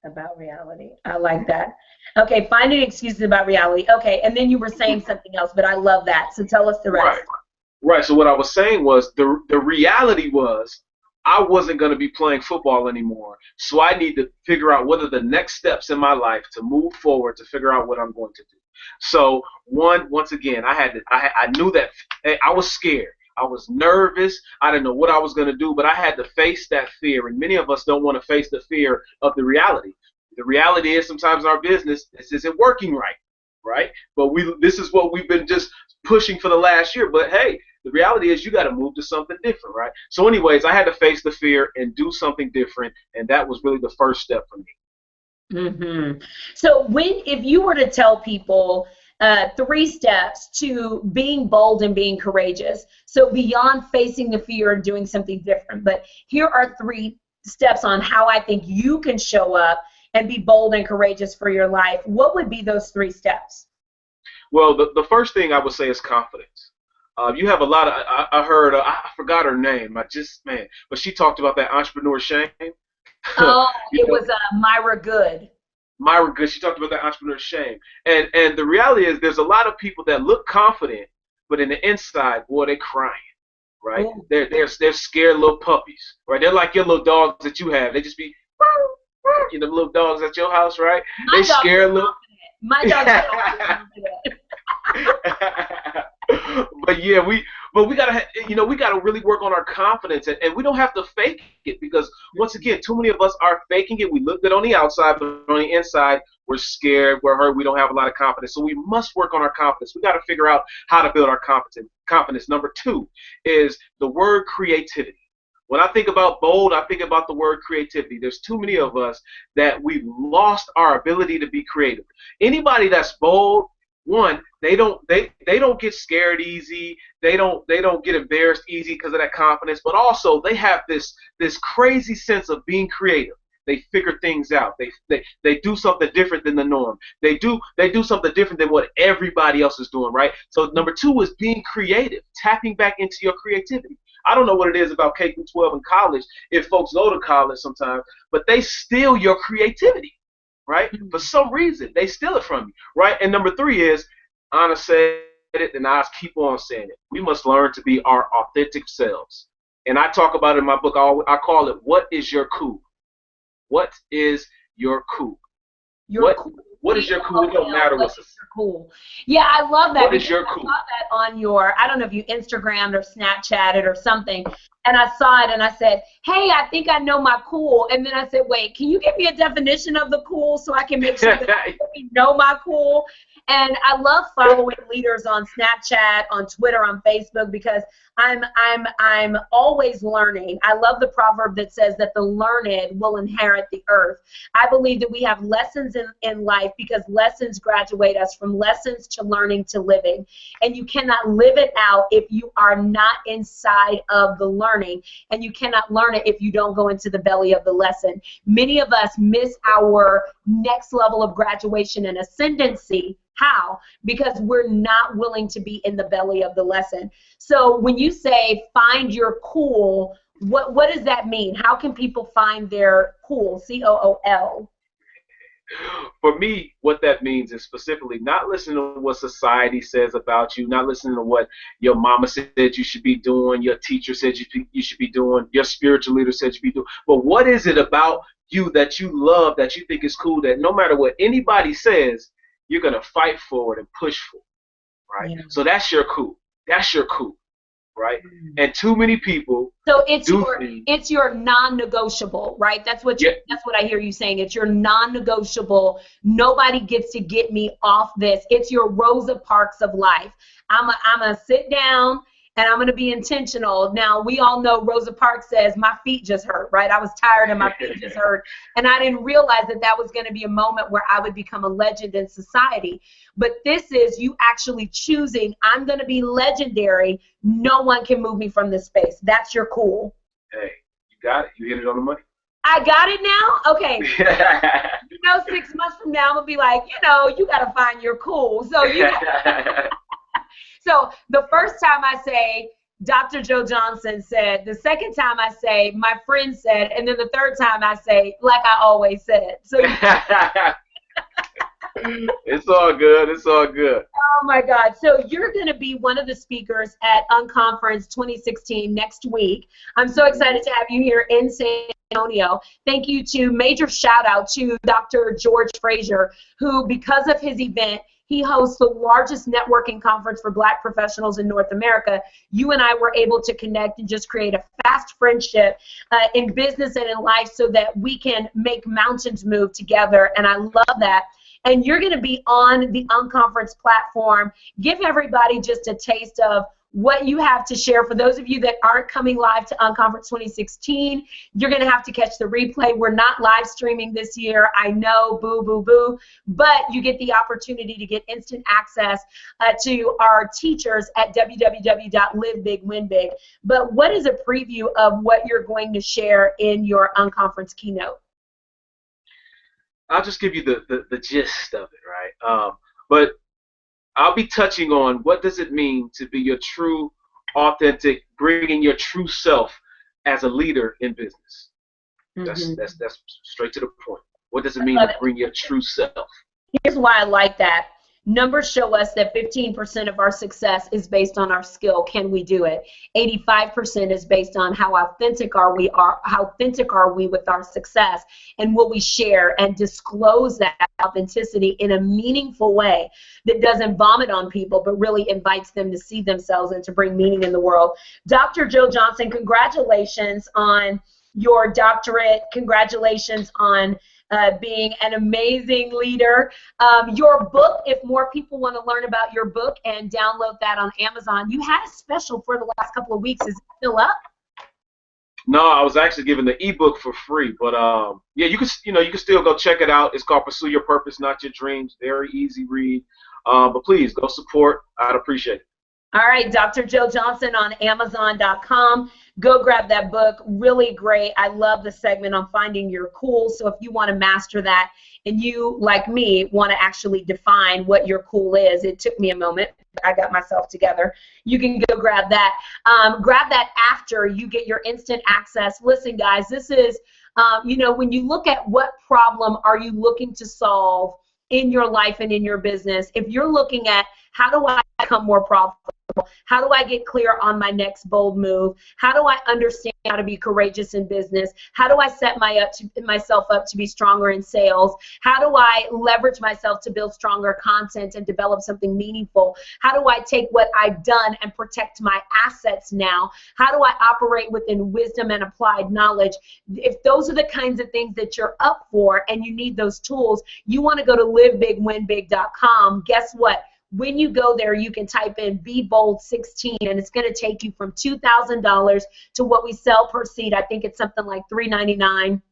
About reality. I like that. Okay, finding excuses about reality. Okay, and then you were saying something else, but I love that. So tell us the rest. Right. So what I was saying was the reality was I wasn't going to be playing football anymore. So I need to figure out what are the next steps in my life to move forward to figure out what I'm going to do. So once again, I knew that I was scared. I was nervous. I didn't know what I was going to do, but I had to face that fear. And many of us don't want to face the fear of the reality. The reality is sometimes in our business, this isn't working right? But this is what we've been just pushing for the last year. But hey, the reality is you got to move to something different, right? So anyways, I had to face the fear and do something different. And that was really the first step for me. So if you were to tell people 3 steps to being bold and being courageous, so beyond facing the fear and doing something different, but here are 3 steps on how I think you can show up and be bold and courageous for your life, what would be those 3 steps? Well, the first thing I would say is confidence. You have a lot of, I heard, I forgot her name, but she talked about that entrepreneur shame. It was Myra Good. Myra Good, she talked about that entrepreneur shame. And the reality is there's a lot of people that look confident, but in the inside, boy, they're crying, right? Ooh. They're scared little puppies, right? They're like your little dogs that you have. They just be, you know, little dogs at your house, right? They scare little. My dog's confident. But yeah, we gotta really work on our confidence, and we don't have to fake it, because once again, too many of us are faking it. We look good on the outside, but on the inside, we're scared, we're hurt, we don't have a lot of confidence. So we must work on our confidence. We got to figure out how to build our confidence. Number 2 is the word creativity. When I think about bold, I think about the word creativity. There's too many of us that we've lost our ability to be creative. Anybody that's bold, one, they don't get scared easy. They don't get embarrassed easy because of that confidence. But also they have this crazy sense of being creative. They figure things out. They do something different than the norm. They do something different than what everybody else is doing, right? So number 2 is being creative, tapping back into your creativity. I don't know what it is about K through 12 in college, if folks go to college sometimes, but they steal your creativity, right? For some reason, they steal it from you, right? And number 3 is, Anna said it, and I keep on saying it. We must learn to be our authentic selves. And I talk about it in my book. I call it, what is your coup? What is your coup? What is your coup? It don't matter what's cool. Yeah, I love that. What is your coup? I saw that on your, I don't know if you Instagrammed or Snapchatted or something, and I saw it and I said, hey, I think I know my cool. And then I said, wait, can you give me a definition of the cool so I can make sure that I know my cool? And I love following leaders on Snapchat, on Twitter, on Facebook, because I'm always learning. I love the proverb that says that the learned will inherit the earth. I believe that we have lessons in life because lessons graduate us from lessons to learning to living. And you cannot live it out if you are not inside of the learning, and you cannot learn it if you don't go into the belly of the lesson. Many of us miss our next level of graduation and ascendancy. How? Because we're not willing to be in the belly of the lesson. So when you say find your cool, what does that mean? How can people find their cool, C-O-O-L? For me, what that means is specifically not listening to what society says about you, not listening to what your mama said you should be doing, your teacher said you should be doing, your spiritual leader said you should be doing. But what is it about you that you love, that you think is cool, that no matter what anybody says, you're going to fight for it and push for it, right? Yeah. So that's your coup. That's your coup, right? And too many people it's your non-negotiable, right? That's what I hear you saying. It's your non-negotiable. Nobody gets to get me off this. It's your Rosa Parks of life. I'm a sit down and I'm going to be intentional. Now, we all know Rosa Parks says, my feet just hurt, right? I was tired and my feet just hurt. And I didn't realize that was going to be a moment where I would become a legend in society. But this is you actually choosing, I'm going to be legendary. No one can move me from this space. That's your cool. Hey, you got it. You hit it on the money. I got it now? Okay. 6 months from now, I'm going to be like, you got to find your cool. So So the first time I say, Dr. Joe Johnson said, the second time I say, my friend said, and then the third time I say, like I always said. So it's all good. It's all good. oh my God. So you're going to be one of the speakers at Unconference 2016 next week. I'm so excited to have you here in San Antonio. Thank you to major shout out to Dr. George Frazier, who, because of his event, he hosts the largest networking conference for Black professionals in North America. You and I were able to connect and just create a fast friendship in business and in life so that we can make mountains move together, and I love that. And you're going to be on the Unconference platform. Give everybody just a taste of what you have to share. For those of you that aren't coming live to Unconference 2016, you're going to have to catch the replay. We're not live streaming this year. I know, boo, boo, boo. But you get the opportunity to get instant access to our teachers at www.livebigwinbig. But what is a preview of what you're going to share in your Unconference keynote? I'll just give you the gist of it, right? But I'll be touching on what does it mean to be your true, authentic, bringing your true self as a leader in business. That's straight to the point. What does it mean to bring your true self? Here's why I like that. Numbers show us that 15% of our success is based on our skill. Can we do it? 85% is based on how authentic are we with our success, and will we share and disclose that authenticity in a meaningful way that doesn't vomit on people but really invites them to see themselves and to bring meaning in the world. Dr. Joe Johnson, congratulations on your doctorate. Congratulations on being an amazing leader. Your book, if more people want to learn about your book and download that on Amazon, you had a special for the last couple of weeks. Is it still up? No, I was actually giving the ebook for free, but yeah, you can still go check it out. It's called Pursue Your Purpose, Not Your Dreams. Very easy read, but please go support. I'd appreciate it. All right, Dr. Joe Johnson on Amazon.com. Go grab that book. Really great. I love the segment on finding your cool. So if you want to master that and you, like me, want to actually define what your cool is, it took me a moment. I got myself together. You can go grab that. Grab that after you get your instant access. Listen, guys, this is, when you look at what problem are you looking to solve in your life and in your business, if you're looking at how do I become more profitable, how do I get clear on my next bold move, how do I understand how to be courageous in business, how do I set myself up to be stronger in sales, how do I leverage myself to build stronger content and develop something meaningful, how do I take what I've done and protect my assets now, how do I operate within wisdom and applied knowledge, if those are the kinds of things that you're up for and you need those tools, you want to go to livebigwinbig.com. Guess what? When you go there, you can type in Be Bold 16, and it's going to take you from $2,000 to what we sell per seat. I think it's something like $399.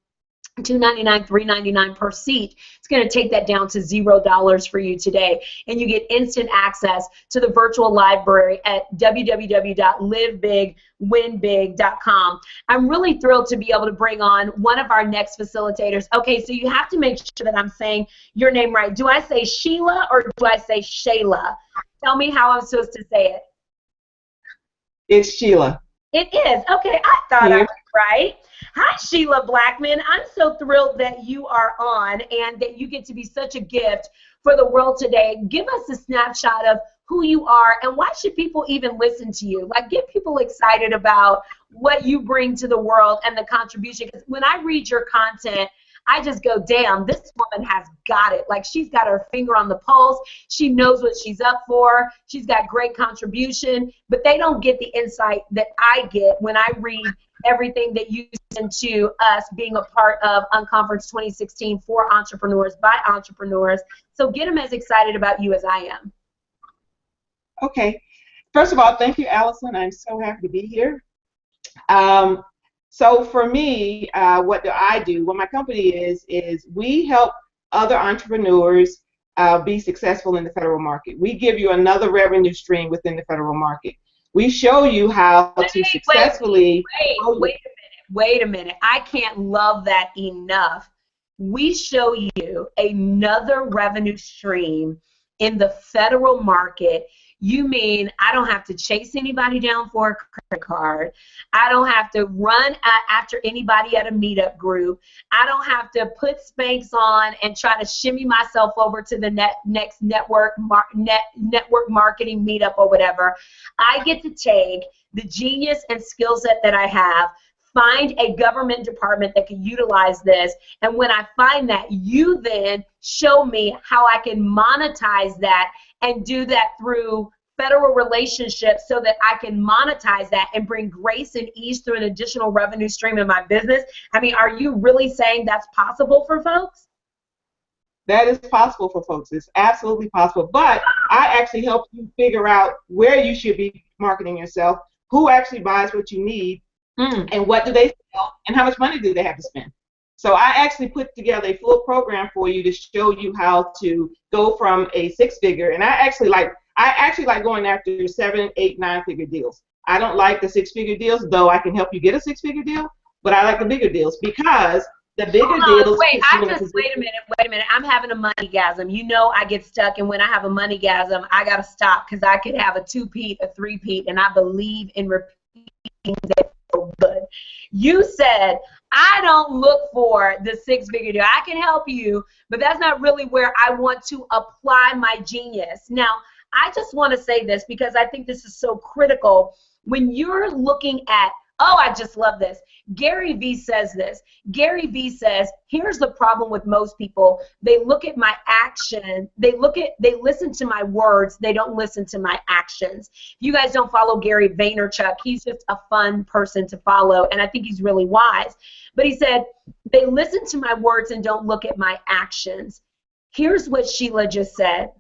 $299, $399 per seat. It's going to take that down to $0 for you today, and you get instant access to the virtual library at www.livebigwinbig.com. I'm really thrilled to be able to bring on one of our next facilitators. Okay, so you have to make sure that I'm saying your name right. Do I say Sheila or do I say Shayla? Tell me how I'm supposed to say it. It's Sheila. It is. Okay, I thought I was right. Hi, Sheila Blackman. I'm so thrilled that you are on and that you get to be such a gift for the world today. Give us a snapshot of who you are and why should people even listen to you? Like, get people excited about what you bring to the world and the contribution. Because when I read your content, I just go, damn, this woman has got it. Like, she's got her finger on the pulse. She knows what she's up for. She's got great contribution. But they don't get the insight that I get when I read everything that you send to us being a part of Unconference 2016 for entrepreneurs, by entrepreneurs. So get them as excited about you as I am. Okay. First of all, thank you, Allyson. I'm so happy to be here. So for me, what do I do? What my company is we help other entrepreneurs be successful in the federal market. We give you another revenue stream within the federal market. We show you how to successfully... Wait a minute. I can't love that enough. We show you another revenue stream in the federal market you mean I don't have to chase anybody down for a credit card. I don't have to run after anybody at a meetup group. I don't have to put Spanx on and try to shimmy myself over to the next network marketing meetup or whatever. I get to take the genius and skill set that I have, find a government department that can utilize this, and when I find that, you then show me how I can monetize that and do that through federal relationships so that I can monetize that and bring grace and ease through an additional revenue stream in my business. I mean, are you really saying that's possible for folks? That is possible for folks. It's absolutely possible. But I actually help you figure out where you should be marketing yourself, who actually buys what you need, and what do they sell, and how much money do they have to spend. So I actually put together a full program for you to show you how to go from a six-figure, and I actually like going after 7, 8, 9-figure deals. I don't like the six-figure deals, though I can help you get a six-figure deal, but I like the bigger deals because the bigger deals. Wait a minute. I'm having a moneygasm. You know I get stuck, and when I have a moneygasm, I got to stop because I could have a two-peat, a three-peat, and I believe in repeating that. Good. You said, I don't look for the six-figure deal. I can help you, but that's not really where I want to apply my genius. Now, I just want to say this because I think this is so critical. When you're looking at, oh, I just love this. Gary Vee says this. Gary Vee says, here's the problem with most people. They look at my action. They listen to my words. They don't listen to my actions. If you guys don't follow Gary Vaynerchuk, he's just a fun person to follow, and I think he's really wise. But he said, they listen to my words and don't look at my actions. Here's what Sheila just said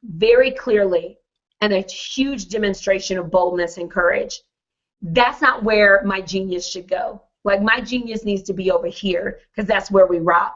very clearly, and a huge demonstration of boldness and courage. That's not where my genius should go. Like, my genius needs to be over here because that's where we rock.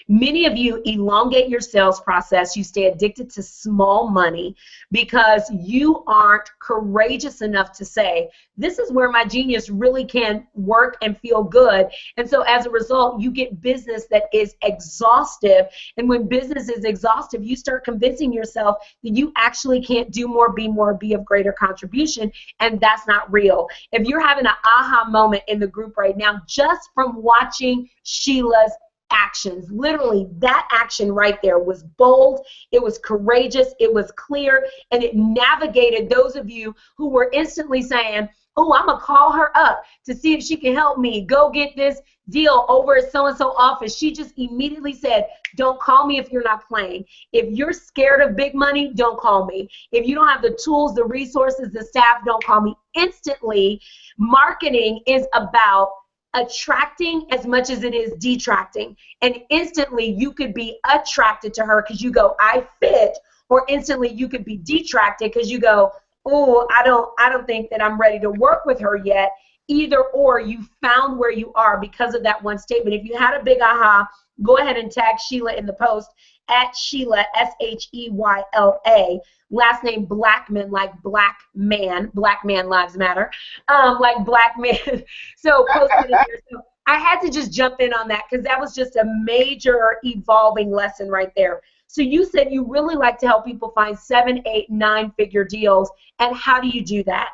Many of you elongate your sales process. You stay addicted to small money because you aren't courageous enough to say, this is where my genius really can work and feel good. And so as a result, you get business that is exhaustive. And when business is exhaustive, you start convincing yourself that you actually can't do more, be of greater contribution. And that's not real. If you're having an aha moment in the group right now, just from watching Sheila's actions, literally that action right there was bold, it was courageous, it was clear, and it navigated those of you who were instantly saying, oh, I'm gonna call her up to see if she can help me go get this deal over at so-and-so office. She just immediately said, don't call me if you're not playing. If you're scared of big money, don't call me. If you don't have the tools, the resources, the staff, don't call me. Instantly, marketing is about attracting as much as it is detracting, and instantly you could be attracted to her because you go, I fit, or instantly you could be detracted because you go, oh, I don't think that I'm ready to work with her yet. Either or, you found where you are because of that one statement. If you had a big aha, go ahead and tag Sheila in the post at Sheila, S-H-E-Y-L-A, last name Blackman, like black man lives matter, like black man. So post it in there. So I had to just jump in on that because that was just a major evolving lesson right there. So you said you really like to help people find 7, 8, 9-figure deals, and how do you do that?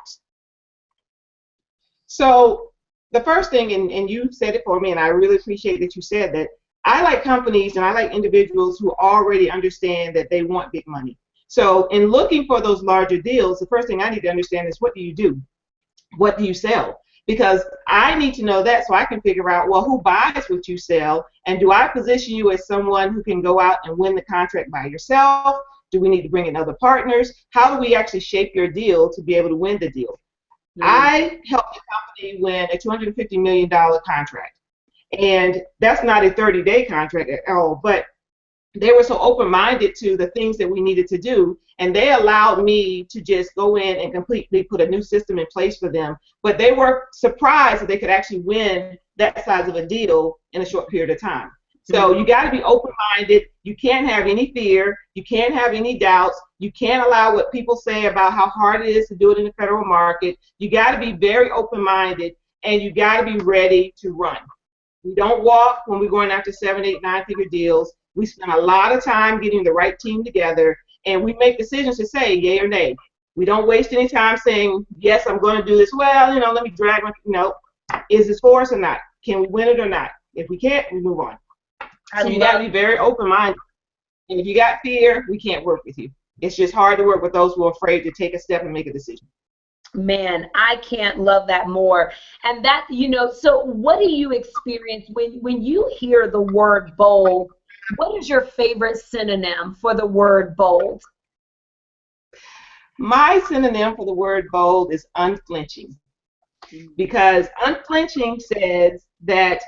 So the first thing, and you said it for me, and I really appreciate that you said that, I like companies and I like individuals who already understand that they want big money. So in looking for those larger deals, the first thing I need to understand is, what do you do? What do you sell? Because I need to know that so I can figure out, well, who buys what you sell, and do I position you as someone who can go out and win the contract by yourself? Do we need to bring in other partners? How do we actually shape your deal to be able to win the deal? I helped a company win a $250 million contract. And that's not a 30-day contract at all, but they were so open-minded to the things that we needed to do, and they allowed me to just go in and completely put a new system in place for them. But they were surprised that they could actually win that size of a deal in a short period of time. So you got to be open-minded. You can't have any fear. You can't have any doubts. You can't allow what people say about how hard it is to do it in the federal market. You got to be very open-minded, and you got to be ready to run. We don't walk when we're going after 7, 8, 9-figure deals. We spend a lot of time getting the right team together, and we make decisions to say yay or nay. We don't waste any time saying, yes, I'm going to do this. Well, let me drag my, is this for us or not? Can we win it or not? If we can't, we move on. So you got to be very open-minded. And if you got fear, we can't work with you. It's just hard to work with those who are afraid to take a step and make a decision. Man, I can't love that more. And that, so what do you experience when you hear the word bold? What is your favorite synonym for the word bold? My synonym for the word bold is unflinching. Because unflinching says that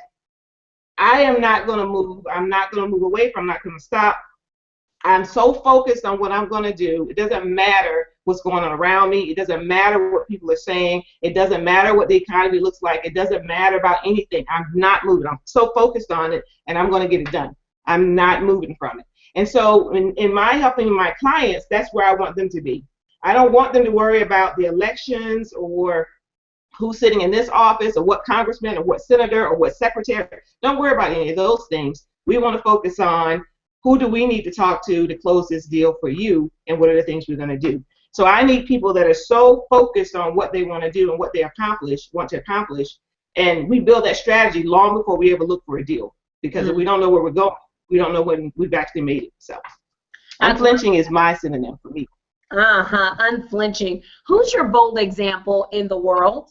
I am not going to move. I'm not going to move away from. I'm not going to stop. I'm so focused on what I'm going to do. It doesn't matter what's going on around me. It doesn't matter what people are saying. It doesn't matter what the economy looks like. It doesn't matter about anything. I'm not moving. I'm so focused on it, and I'm going to get it done. I'm not moving from it. And so in my helping my clients, that's where I want them to be. I don't want them to worry about the elections or who's sitting in this office or what congressman or what senator or what secretary. Don't worry about any of those things. We want to focus on who do we need to talk to close this deal for you, and what are the things we're going to do. So I need people that are so focused on what they want to do and what they want to accomplish, and we build that strategy long before we ever look for a deal. Because if we don't know where we're going, we don't know when we've actually made it. So unflinching is my synonym for me. Unflinching. Who's your bold example in the world?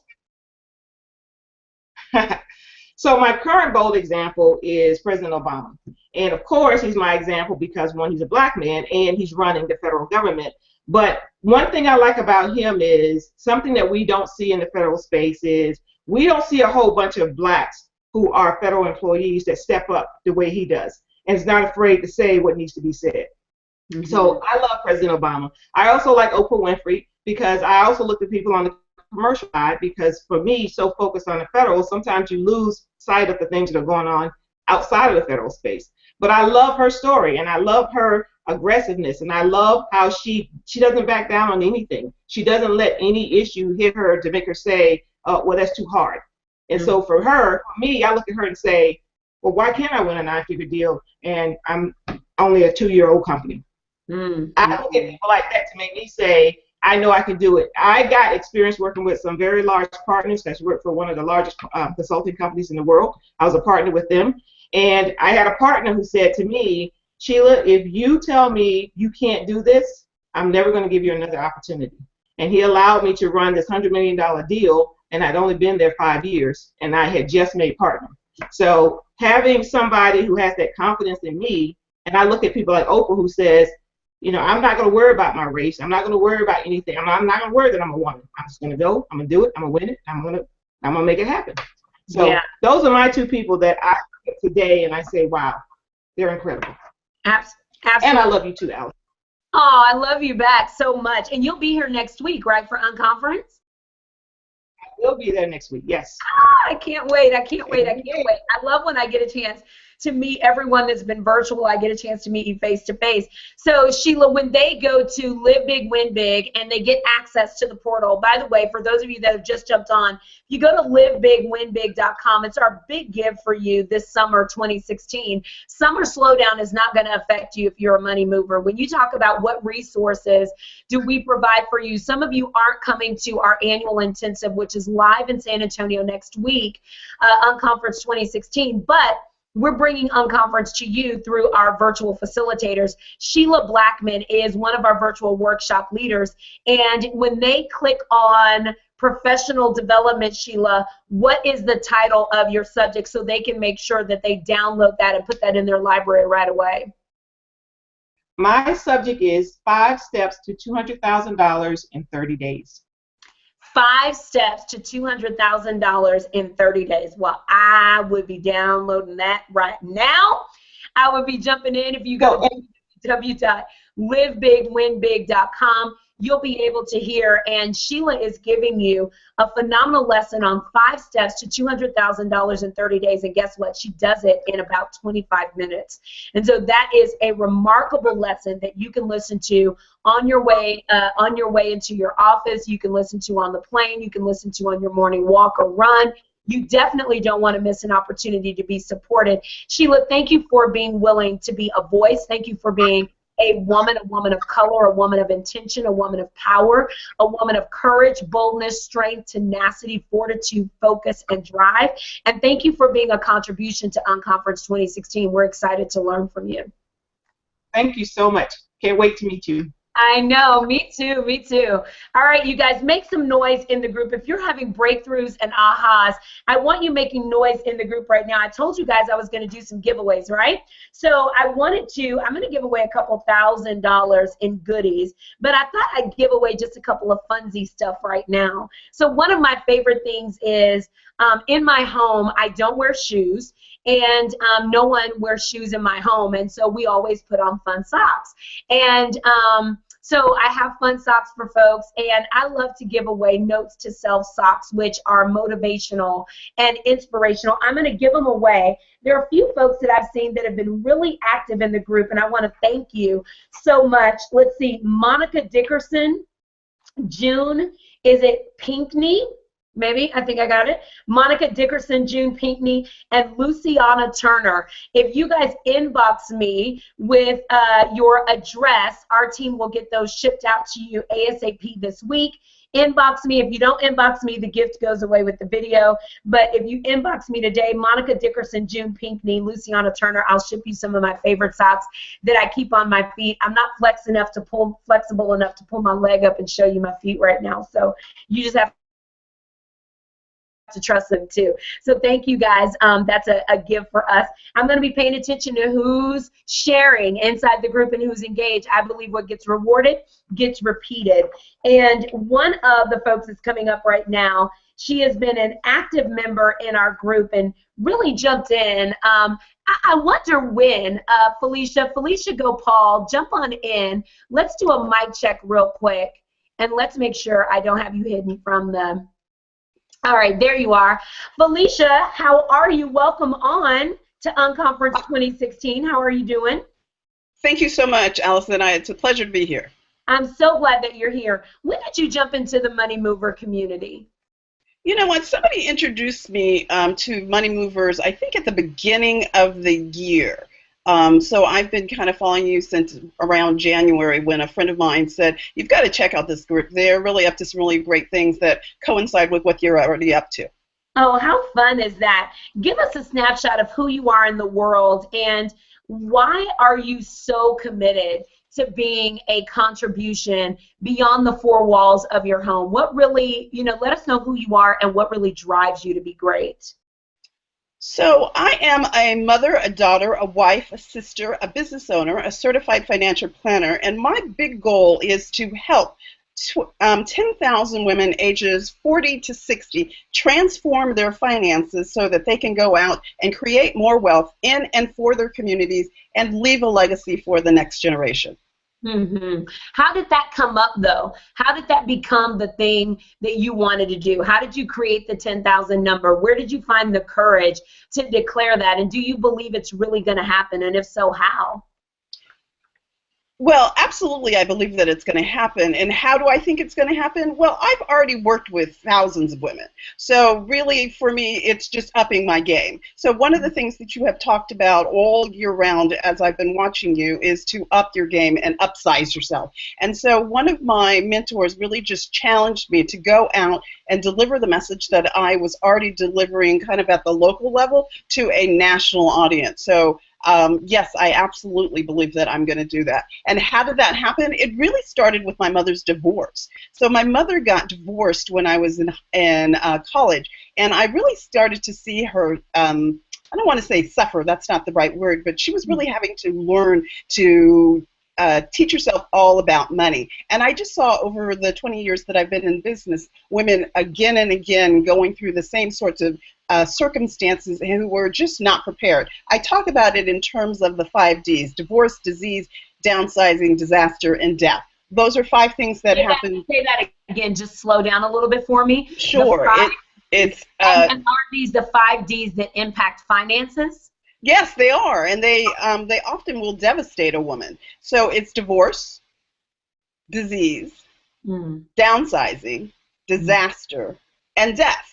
So my current bold example is President Obama. And of course, he's my example because, one, he's a black man and he's running the federal government. But one thing I like about him is something that we don't see in the federal space is we don't see a whole bunch of blacks who are federal employees that step up the way he does and is not afraid to say what needs to be said. So I love President Obama. I also like Oprah Winfrey because I also look at people on the commercial side, because for me, so focused on the federal, sometimes you lose sight of the things that are going on outside of the federal space. But I love her story, and I love her aggressiveness, and I love how she doesn't back down on anything. She doesn't let any issue hit her to make her say, well, that's too hard. And so for me, I look at her and say, well, why can't I win a 9-figure deal and I'm only a 2-year-old company? I look at people like that to make me say, I know I can do it. I got experience working with some very large partners. I worked for one of the largest consulting companies in the world. I was a partner with them. And I had a partner who said to me, Sheila, if you tell me you can't do this, I'm never going to give you another opportunity. And he allowed me to run this $100 million deal, and I'd only been there 5 years, and I had just made partner. So having somebody who has that confidence in me, and I look at people like Oprah who says, I'm not going to worry about my race. I'm not going to worry about anything. I'm not going to worry that I'm a woman. I'm just going to go. I'm going to do it. I'm going to win it. I'm going to make it happen. So those are my two people that I look at today and I say, wow, they're incredible. Absolutely. And I love you too, Allyson. Oh, I love you back so much. And you'll be here next week, right, for Unconference? We'll be there next week, yes. I can't wait. I love when I get a chance to meet everyone that's been virtual. I get a chance to meet you face to face. So Sheila, when they go to Live Big, Win Big, and they get access to the portal, by the way, for those of you that have just jumped on, if you go to livebigwinbig.com, it's our big give for you this summer 2016. Summer slowdown is not going to affect you if you're a money mover. When you talk about what resources do we provide for you, some of you aren't coming to our annual intensive, which is live in San Antonio next week, Unconference 2016, but we're bringing Unconference to you through our virtual facilitators. Sheila Blackman is one of our virtual workshop leaders, and when they click on professional development, Sheila, what is the title of your subject so they can make sure that they download that and put that in their library right away? My subject is 5 steps to $200,000 in 30 days. 5 steps to $200,000 in 30 days. Well, I would be downloading that right now. I would be jumping in. If you go to www.livebigwinbig.com, you'll be able to hear, and Sheila is giving you a phenomenal lesson on 5 steps to $200,000 in 30 days, and guess what? She does it in about 25 minutes. And so that is a remarkable lesson that you can listen to on your way into your office. You can listen to on the plane. You can listen to on your morning walk or run. You definitely don't want to miss an opportunity to be supported. Sheila, thank you for being willing to be a voice. Thank you for being a woman of color, a woman of intention, a woman of power, a woman of courage, boldness, strength, tenacity, fortitude, focus, and drive. And thank you for being a contribution to Unconference 2016. We're excited to learn from you. Thank you so much. Can't wait to meet you. I know, me too, me too. All right, you guys, make some noise in the group. If you're having breakthroughs and ahas, I want you making noise in the group right now. I told you guys I was going to do some giveaways, right? So I'm going to give away a couple $1,000 in goodies, but I thought I'd give away just a couple of funsy stuff right now. So one of my favorite things is in my home, I don't wear shoes, and no one wears shoes in my home, and so we always put on fun socks. And so I have fun socks for folks, and I love to give away notes to self socks, which are motivational and inspirational. I'm going to give them away. There are a few folks that I've seen that have been really active in the group, and I want to thank you so much. Let's see, Monica Dickerson, June, is it Pinkney? Maybe, I think I got it. Monica Dickerson, June Pinkney, and Luciana Turner. If you guys inbox me with your address, our team will get those shipped out to you ASAP this week. Inbox me. If you don't inbox me, the gift goes away with the video. But if you inbox me today, Monica Dickerson, June Pinkney, Luciana Turner, I'll ship you some of my favorite socks that I keep on my feet. I'm not flexible enough to pull my leg up and show you my feet right now. So you just have to trust them too. So thank you guys. That's a gift for us. I'm going to be paying attention to who's sharing inside the group and who's engaged. I believe what gets rewarded gets repeated. And one of the folks that's coming up right now, she has been an active member in our group and really jumped in. I wonder when, Felicia Gopal, jump on in. Let's do a mic check real quick, and let's make sure I don't have you hidden from them. All right, there you are. Felicia, how are you? Welcome on to Unconference 2016. How are you doing? Thank you so much, Allyson. It's a pleasure to be here. I'm so glad that you're here. When did you jump into the Money Mover community? You know what? Somebody introduced me to Money Movers, I think at the beginning of the year. So I've been kind of following you since around January when a friend of mine said, you've got to check out this group. They're really up to some really great things that coincide with what you're already up to. Oh, how fun is that? Give us a snapshot of who you are in the world and why are you so committed to being a contribution beyond the four walls of your home? What really, let us know who you are and what really drives you to be great. So I am a mother, a daughter, a wife, a sister, a business owner, a certified financial planner, and my big goal is to help 10,000 women ages 40 to 60 transform their finances so that they can go out and create more wealth in and for their communities and leave a legacy for the next generation. Mm-hmm. How did that come up, though? How did that become the thing that you wanted to do? How did you create the 10,000 number? Where did you find the courage to declare that? And do you believe it's really going to happen? And if so, how? Well, absolutely, I believe that it's going to happen. And how do I think it's going to happen? Well, I've already worked with thousands of women. So really, for me, it's just upping my game. So one of the things that you have talked about all year round as I've been watching you is to up your game and upsize yourself. And so one of my mentors really just challenged me to go out and deliver the message that I was already delivering kind of at the local level to a national audience. So yes, I absolutely believe that I'm going to do that. And how did that happen? It really started with my mother's divorce. So my mother got divorced when I was in college, and I really started to see her, I don't want to say suffer, that's not the right word, but she was really having to learn to teach herself all about money. And I just saw over the 20 years that I've been in business, women again and again going through the same sorts of circumstances who were just not prepared. I talk about it in terms of the 5 Ds: divorce, disease, downsizing, disaster, and death. Those are 5 things that happen. Say that again, just slow down a little bit for me. Sure. And are these the 5 Ds that impact finances? Yes, they are, and they often will devastate a woman. So it's divorce, disease, downsizing, disaster, and death.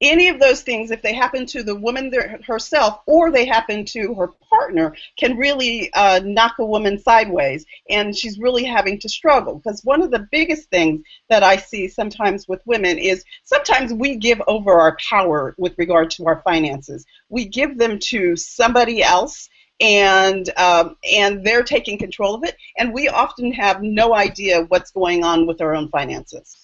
any of those things, if they happen to the woman herself or they happen to her partner, can really knock a woman sideways, and she's really having to struggle. Because one of the biggest things that I see sometimes with women is sometimes we give over our power with regard to our finances. We give them to somebody else, and they're taking control of it, and we often have no idea what's going on with our own finances.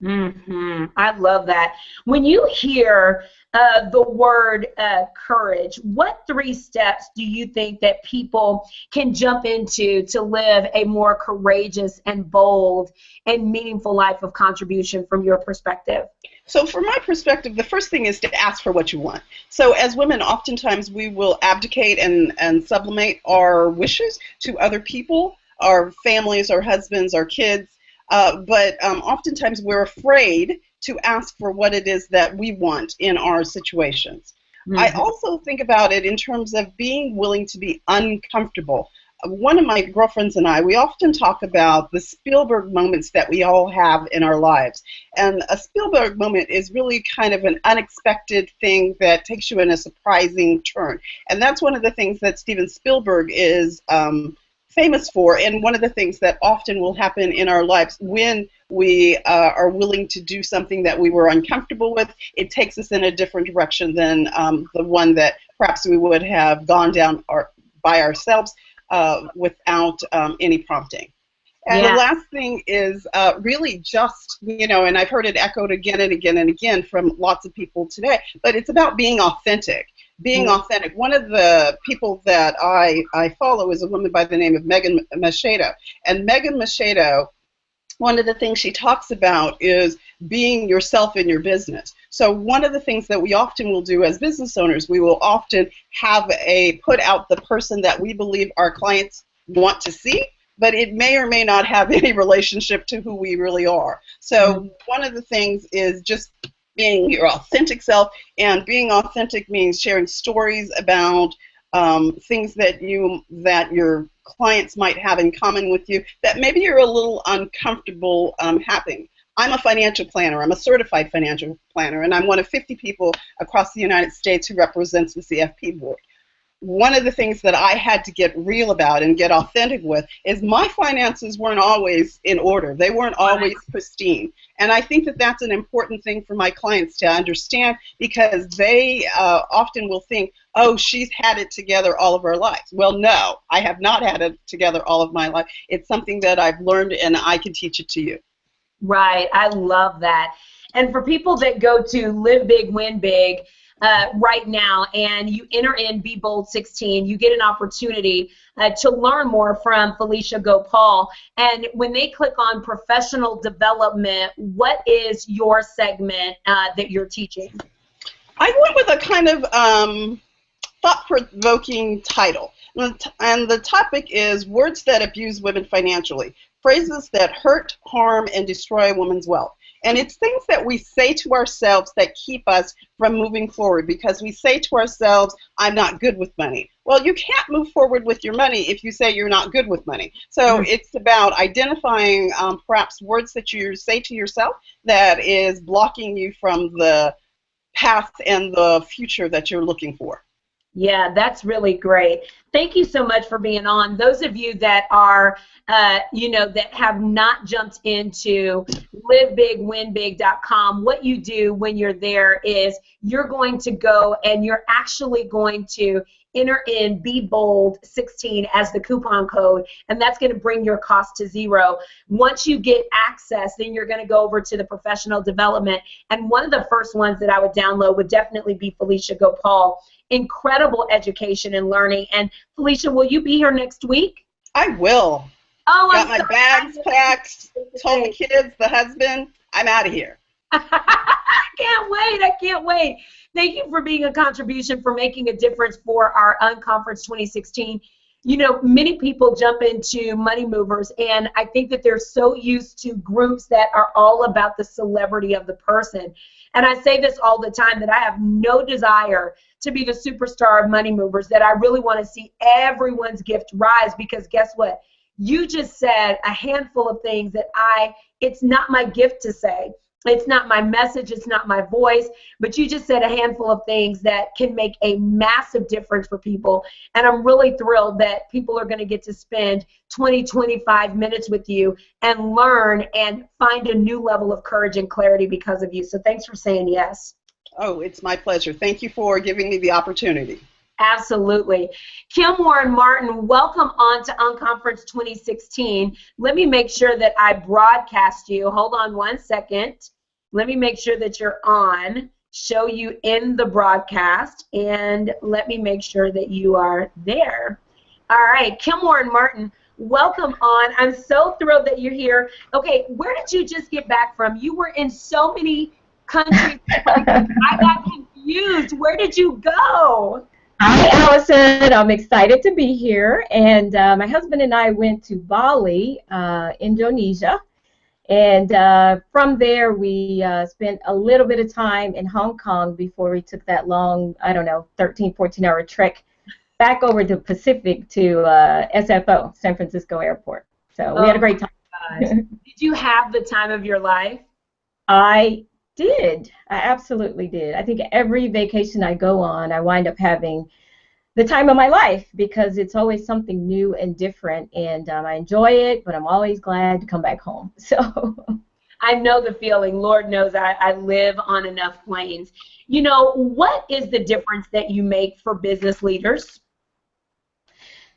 I love that. When you hear the word courage, what 3 steps do you think that people can jump into to live a more courageous and bold and meaningful life of contribution from your perspective? So from my perspective, the first thing is to ask for what you want. So as women, oftentimes we will abdicate and sublimate our wishes to other people, our families, our husbands, our kids. But oftentimes we're afraid to ask for what it is that we want in our situations. I also think about it in terms of being willing to be uncomfortable. One of my girlfriends and I, we often talk about the Spielberg moments that we all have in our lives. And a Spielberg moment is really kind of an unexpected thing that takes you in a surprising turn. And that's one of the things that Steven Spielberg is famous for, and one of the things that often will happen in our lives when we are willing to do something that we were uncomfortable with. It takes us in a different direction than the one that perhaps we would have gone down by ourselves without any prompting. And the last thing is really just, and I've heard it echoed again and again and again from lots of people today, but it's about being authentic. Being authentic. One of the people that I follow is a woman by the name of Megan Machado. And Megan Machado, one of the things she talks about is being yourself in your business. So one of the things that we often will do as business owners, we will often have put out the person that we believe our clients want to see, but it may or may not have any relationship to who we really are. So one of the things is just being your authentic self, and being authentic means sharing stories about things that your clients might have in common with you that maybe you're a little uncomfortable having. I'm a financial planner. I'm a certified financial planner, and I'm one of 50 people across the United States who represents the CFP board. One of the things that I had to get real about and get authentic with is my finances weren't always in order. They weren't always pristine. And I think that that's an important thing for my clients to understand, because they often will think, oh, she's had it together all of her life. Well, no, I have not had it together all of my life. It's something that I've learned, and I can teach it to you. Right. I love that. And for people that go to Live Big, Win Big, right now, and you enter in Be Bold 16, you get an opportunity to learn more from Felicia Gopal. And when they click on professional development, what is your segment that you're teaching? I went with a kind of thought-provoking title. And the topic is words that abuse women financially, phrases that hurt, harm, and destroy a woman's wealth. And it's things that we say to ourselves that keep us from moving forward, because we say to ourselves, I'm not good with money. Well, you can't move forward with your money if you say you're not good with money. So it's about identifying perhaps words that you say to yourself that is blocking you from the path and the future that you're looking for. Yeah, that's really great. Thank you so much for being on. Those of you that are, that have not jumped into livebigwinbig.com, what you do when you're there is you're going to go and you're actually going to enter in Be Bold 16 as the coupon code, and that's going to bring your cost to zero. Once you get access, then you're going to go over to the professional development, and one of the first ones that I would download would definitely be Felicia Gopal. Incredible education and learning. And Felicia, will you be here next week? I will. Oh, got my bags packed, told the kids, the husband, I'm out of here. I can't wait. Thank you for being a contribution, for making a difference for our Unconference 2016. Many people jump into money movers, and I think that they're so used to groups that are all about the celebrity of the person. And I say this all the time, that I have no desire to be the superstar of money movers, that I really want to see everyone's gift rise, because guess what? You just said a handful of things that it's not my gift to say. It's not my message, it's not my voice, but you just said a handful of things that can make a massive difference for people. And I'm really thrilled that people are going to get to spend 20, 25 minutes with you and learn and find a new level of courage and clarity because of you. So thanks for saying yes. Oh, it's my pleasure. Thank you for giving me the opportunity. Absolutely. Kim Warren Martin, welcome on to Unconference 2016. Let me make sure that I broadcast you. Hold on one second. Let me make sure that you're on, show you in the broadcast, and let me make sure that you are there. All right, Kim Warren Martin, welcome on. I'm so thrilled that you're here. Okay, where did you just get back from? You were in so many countries. I got confused. Where did you go? Hi, Allison. I'm excited to be here. And my husband and I went to Bali, Indonesia. And from there, we spent a little bit of time in Hong Kong before we took that long, 13, 14-hour trek back over the Pacific to SFO, San Francisco Airport. So we had a great time. Did you have the time of your life? I did. I absolutely did. I think every vacation I go on, I wind up having the time of my life because it's always something new and different, and I enjoy it, but I'm always glad to come back home. So I know the feeling. Lord knows I live on enough planes. You know, what is the difference that you make for business leaders?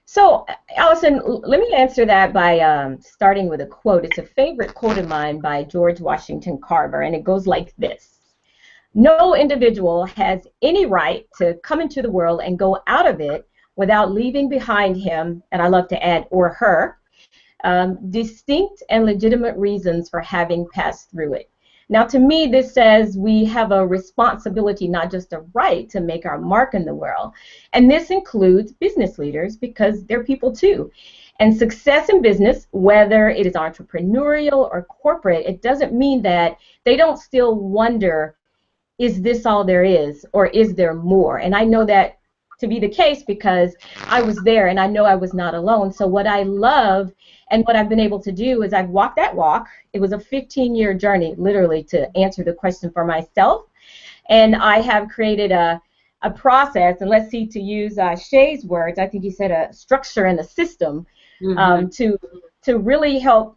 So, Allison, let me answer that by starting with a quote. It's a favorite quote of mine by George Washington Carver, and it goes like this. No individual has any right to come into the world and go out of it without leaving behind him, and I love to add, or her, distinct and legitimate reasons for having passed through it. Now, to me, this says we have a responsibility, not just a right, to make our mark in the world. And this includes business leaders because they're people too. And success in business, whether it is entrepreneurial or corporate, it doesn't mean that they don't still wonder, is this all there is, or is there more? And I know that to be the case because I was there and I know I was not alone. So what I love and what I've been able to do is I've walked that walk. It was a 15-year journey, literally, to answer the question for myself. And I have created a process, and let's see, to use Shay's words, I think he said a structure and a system to really help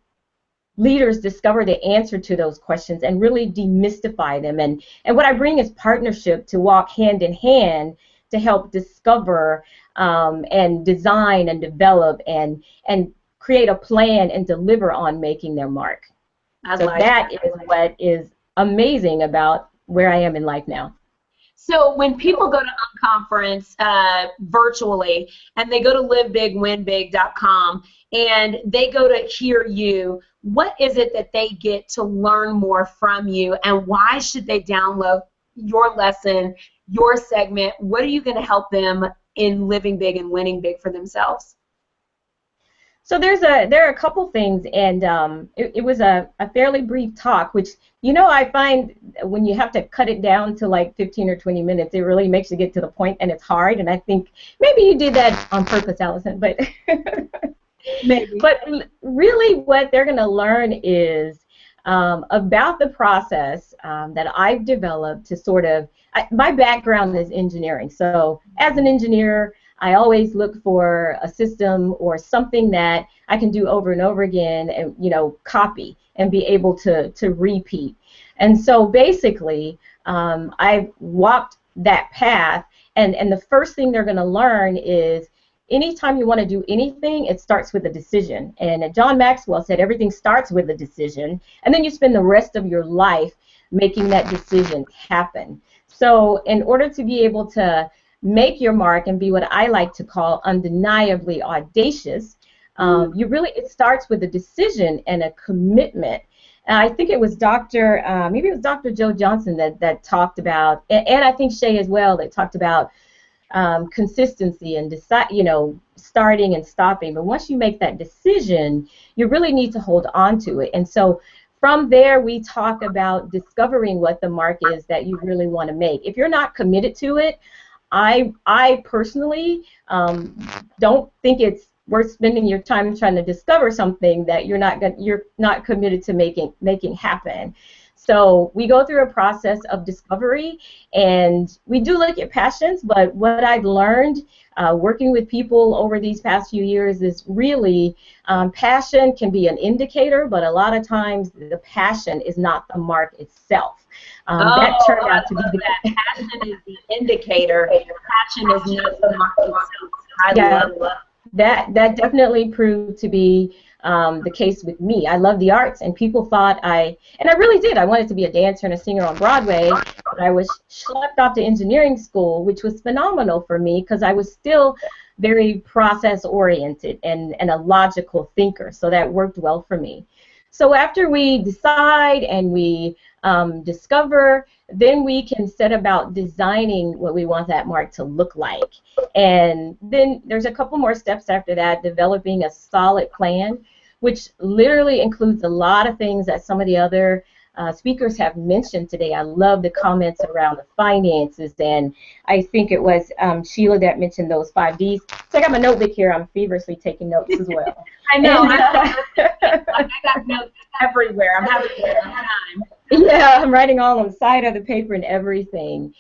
leaders discover the answer to those questions and really demystify them. And what I bring is partnership to walk hand in hand to help discover and design and develop and create a plan and deliver on making their mark. So that is what is amazing about where I am in life now. So when people go to Unconference virtually and they go to livebigwinbig.com and they go to hear you, what is it that they get to learn more from you, and why should they download your lesson, your segment? What are you going to help them in living big and winning big for themselves? So there are a couple things, and it was a fairly brief talk, which, I find when you have to cut it down to like 15 or 20 minutes, it really makes you get to the point, and it's hard. And I think maybe you did that on purpose, Allison, but maybe. But really what they're going to learn is about the process that I've developed to sort of, my background is engineering. So as an engineer, I always look for a system or something that I can do over and over again and, copy and be able to repeat. And so basically, I've walked that path, and the first thing they're going to learn is anytime you want to do anything, it starts with a decision. And John Maxwell said everything starts with a decision, and then you spend the rest of your life making that decision happen. So in order to be able to make your mark and be what I like to call undeniably audacious, it starts with a decision and a commitment. And I think it was maybe it was Dr. Joe Johnson that talked about, and I think Shay as well, that talked about consistency and starting and stopping. But once you make that decision, you really need to hold on to it. And so from there, we talk about discovering what the mark is that you really want to make. If you're not committed to it, I personally don't think it's worth spending your time trying to discover something that you're not committed to making happen. So we go through a process of discovery, and we do look at passions, but what I've learned working with people over these past few years is really passion can be an indicator, but a lot of times the passion is not the mark itself. That turned out to be that. Passion is the indicator. Passion is not the mark itself. I love that. That definitely proved to be the case with me. I love the arts, and people thought and I really did. I wanted to be a dancer and a singer on Broadway, but I was schlepped off to engineering school, which was phenomenal for me because I was still very process-oriented and a logical thinker, so that worked well for me. So after we decide and we discover, then we can set about designing what we want that mark to look like. And then there's a couple more steps after that, developing a solid plan, which literally includes a lot of things that some of the other speakers have mentioned today. I love the comments around the finances, and I think it was Sheila that mentioned those 5 Ds. So I got my notebook here. I'm feverishly taking notes as well. I know. I got notes everywhere. I'm having a good time. Yeah, I'm writing all on the side of the paper and everything.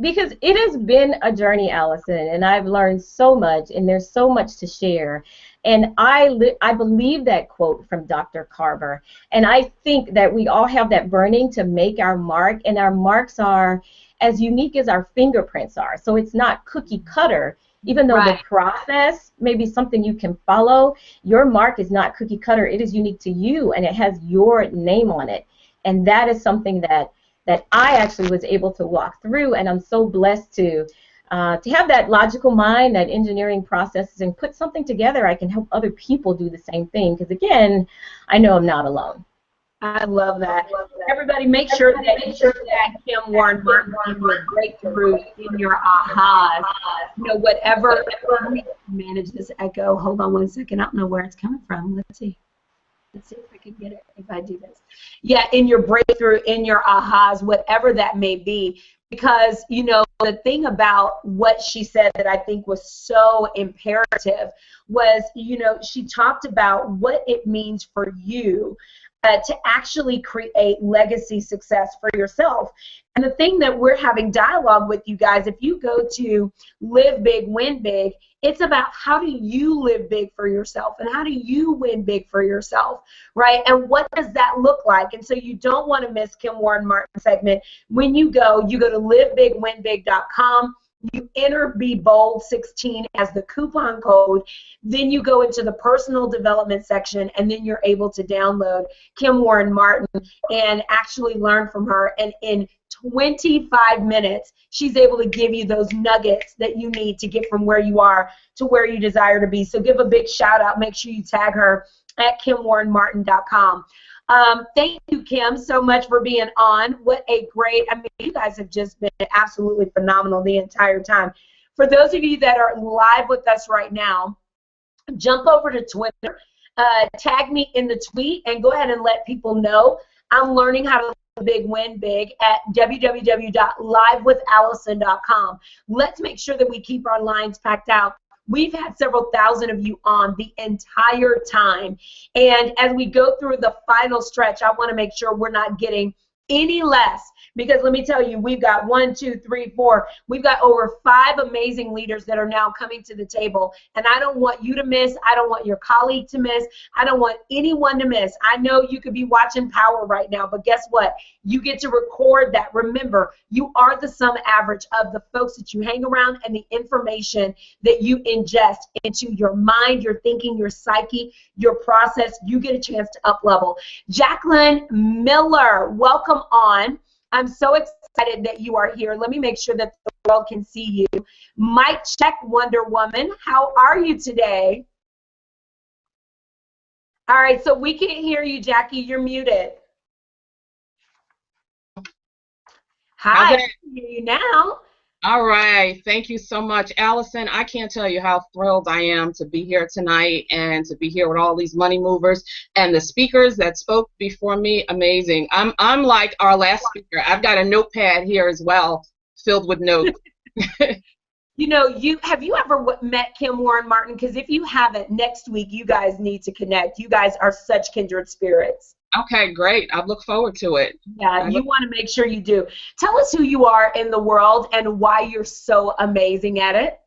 Because it has been a journey, Allyson, and I've learned so much, and there's so much to share. And I believe that quote from Dr. Carver, and I think that we all have that burning to make our mark, and our marks are as unique as our fingerprints are. So it's not cookie cutter, even though the process may be something you can follow. Your mark is not cookie cutter. It is unique to you, and it has your name on it. And that is something that I actually was able to walk through, and I'm so blessed to have that logical mind, that engineering processes, and put something together I can help other people do the same thing, because again, I know I'm not alone. I love that. Everybody make sure that you tag Kim Warren Martin in your breakthrough, in your ahas. You know, whatever. Let me manage this echo. Hold on one second. I don't know where it's coming from. Let's see. Let's see if I can get it if I do this. Yeah, in your breakthrough, in your ahas, whatever that may be. Because, you know, the thing about what she said that I think was so imperative was, you know, she talked about what it means for you to actually create legacy success for yourself. And the thing that we're having dialogue with you guys, if you go to Live Big, Win Big, it's about how do you live big for yourself and how do you win big for yourself, right? And what does that look like? And so you don't want to miss Kim Warren Martin's segment. When you go to livebigwinbig.com. You enter Be Bold 16 as the coupon code. Then you go into the personal development section, and then you're able to download Kim Warren Martin and actually learn from her. And in 25 minutes, she's able to give you those nuggets that you need to get from where you are to where you desire to be. So give a big shout out. Make sure you tag her at KimWarrenMartin.com. Thank you, Kim, so much for being on. What a great, I mean, you guys have just been absolutely phenomenal the entire time. For those of you that are live with us right now, jump over to Twitter, tag me in the tweet, and go ahead and let people know I'm learning how to live big, win big at www.livewithallison.com. Let's make sure that we keep our lines packed out. We've had several thousand of you on the entire time. And as we go through the final stretch, I want to make sure we're not getting any less. Because let me tell you, we've got 1, 2, 3, 4. We've got over 5 amazing leaders that are now coming to the table. And I don't want you to miss. I don't want your colleague to miss. I don't want anyone to miss. I know you could be watching Power right now, but guess what? You get to record that. Remember, you are the sum average of the folks that you hang around and the information that you ingest into your mind, your thinking, your psyche, your process. You get a chance to up level. Jacqueline Miller, welcome on. I'm so excited that you are here. Let me make sure that the world can see you. Mic check, Wonder Woman. How are you today? All right, so we can't hear you, Jackie. You're muted. Hi, I can hear you now. All right. Thank you so much, Allyson. I can't tell you how thrilled I am to be here tonight and to be here with all these money movers and the speakers that spoke before me. Amazing. I'm like our last speaker. I've got a notepad here as well filled with notes. You know, have you ever met Kim Warren Martin? Because if you haven't, next week you guys need to connect. You guys are such kindred spirits. Okay, great. I look forward to it. Yeah, you want to make sure you do. Tell us who you are in the world and why you're so amazing at it.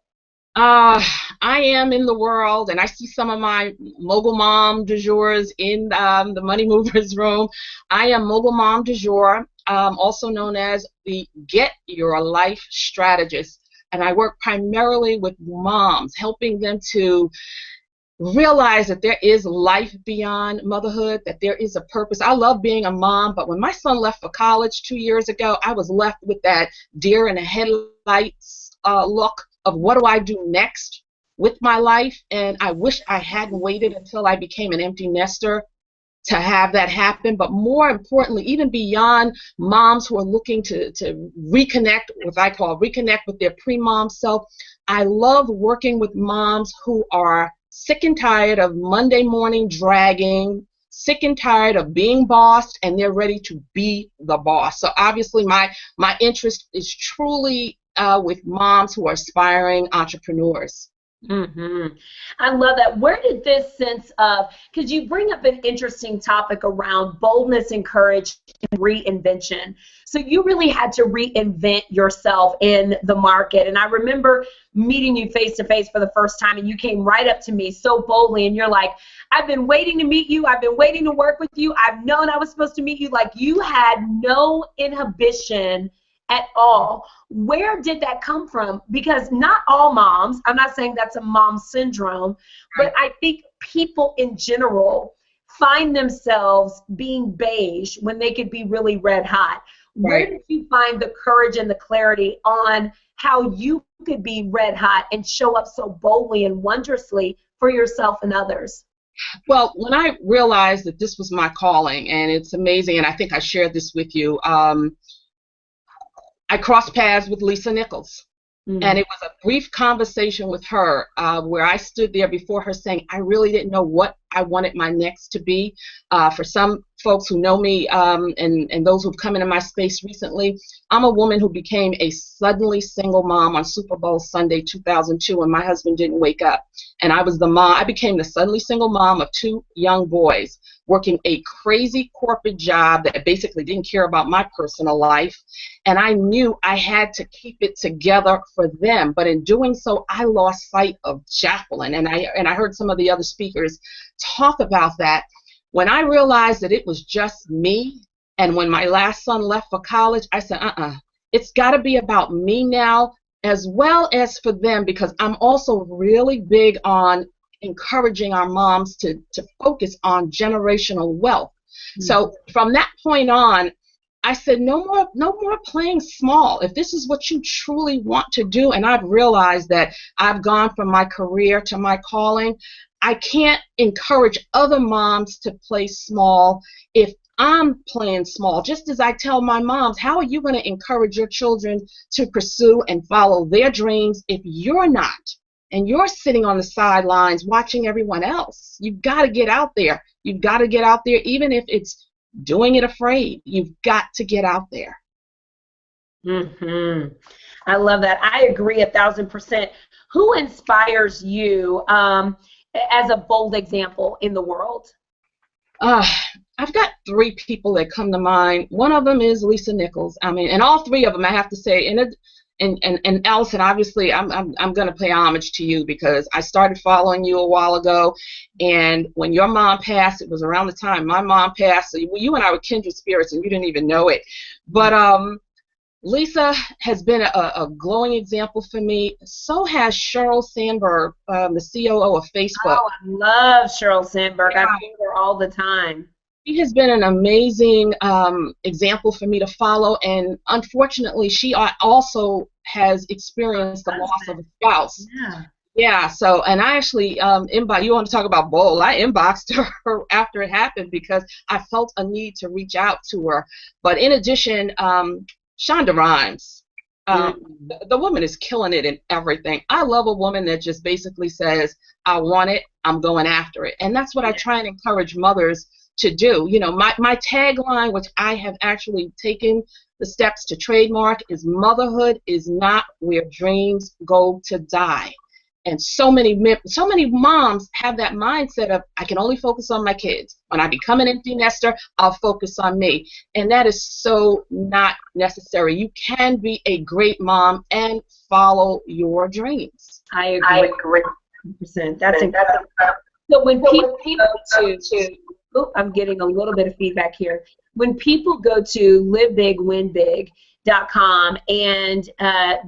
Uh, I am in the world, and I see some of my mogul mom du jours in the Money Movers room. I am mogul mom du jour, also known as the Get Your Life Strategist, and I work primarily with moms, helping them to realize that there is life beyond motherhood, that there is a purpose. I love being a mom, but when my son left for college 2 years ago, I was left with that deer in the headlights look of what do I do next with my life, and I wish I hadn't waited until I became an empty nester to have that happen. But more importantly, even beyond moms who are looking to reconnect, what I call reconnect with their pre-mom self, I love working with moms who are sick and tired of Monday morning dragging, sick and tired of being bossed, and they're ready to be the boss. So obviously my interest is truly with moms who are aspiring entrepreneurs. I love that. Where did this sense of, because you bring up an interesting topic around boldness and courage and reinvention. So you really had to reinvent yourself in the market. And I remember meeting you face to face for the first time, and you came right up to me so boldly, and you're like, I've been waiting to meet you. I've been waiting to work with you. I've known I was supposed to meet you. Like, you had no inhibition at all. Where did that come from? Because not all moms, I'm not saying that's a mom syndrome, but I think people in general find themselves being beige when they could be really red hot. Where did you find the courage and the clarity on how you could be red hot and show up so boldly and wondrously for yourself and others? Well, when I realized that this was my calling, and it's amazing, and I think I shared this with you, I crossed paths with Lisa Nichols, and it was a brief conversation with her where I stood there before her saying I really didn't know what I wanted my next to be. For some folks who know me and those who've come into my space recently, I'm a woman who became a suddenly single mom on Super Bowl Sunday 2002 when my husband didn't wake up. And I was the mom. I became the suddenly single mom of 2 young boys, working a crazy corporate job that basically didn't care about my personal life. And I knew I had to keep it together for them. But in doing so, I lost sight of Jacqueline. And I heard some of the other speakers talk about that. When I realized that it was just me, and when my last son left for college, I said, it's got to be about me now as well as for them, because I'm also really big on encouraging our moms to focus on generational wealth. So from that point on, I said, no more playing small. If this is what you truly want to do, and I've realized that I've gone from my career to my calling, I can't encourage other moms to play small if I'm playing small. Just as I tell my moms, how are you going to encourage your children to pursue and follow their dreams if you're not? And you're sitting on the sidelines watching everyone else. You've got to get out there. You've got to get out there, even if it's doing it afraid. You've got to get out there. I love that. I agree 1,000%. Who inspires you as a bold example in the world? I've got 3 people that come to mind. One of them is Lisa Nichols. I mean, and all 3 of them, I have to say, and Allyson, obviously, I'm going to pay homage to you because I started following you a while ago, and when your mom passed, it was around the time my mom passed. So you and I were kindred spirits, and you didn't even know it. But Lisa has been a glowing example for me. So has Sheryl Sandberg, the COO of Facebook. Oh, I love Sheryl Sandberg. I meet her all the time. She has been an amazing example for me to follow, and unfortunately, she also has experienced the loss of a spouse. Yeah. So, and I actually you want to talk about bold? I inboxed her after it happened because I felt a need to reach out to her. But in addition, Shonda Rhimes, the woman is killing it in everything. I love a woman that just basically says, I want it, I'm going after it. And that's what I try and encourage mothers to do. You know, my tagline, which I have actually taken the steps to trademark, is motherhood is not where dreams go to die. And so many moms have that mindset of, I can only focus on my kids. When I become an empty nester, I'll focus on me. And that is so not necessary. You can be a great mom and follow your dreams. I agree. 100%. That's incredible. So when people go to I'm getting a little bit of feedback here. When people go to livebigwinbig.com and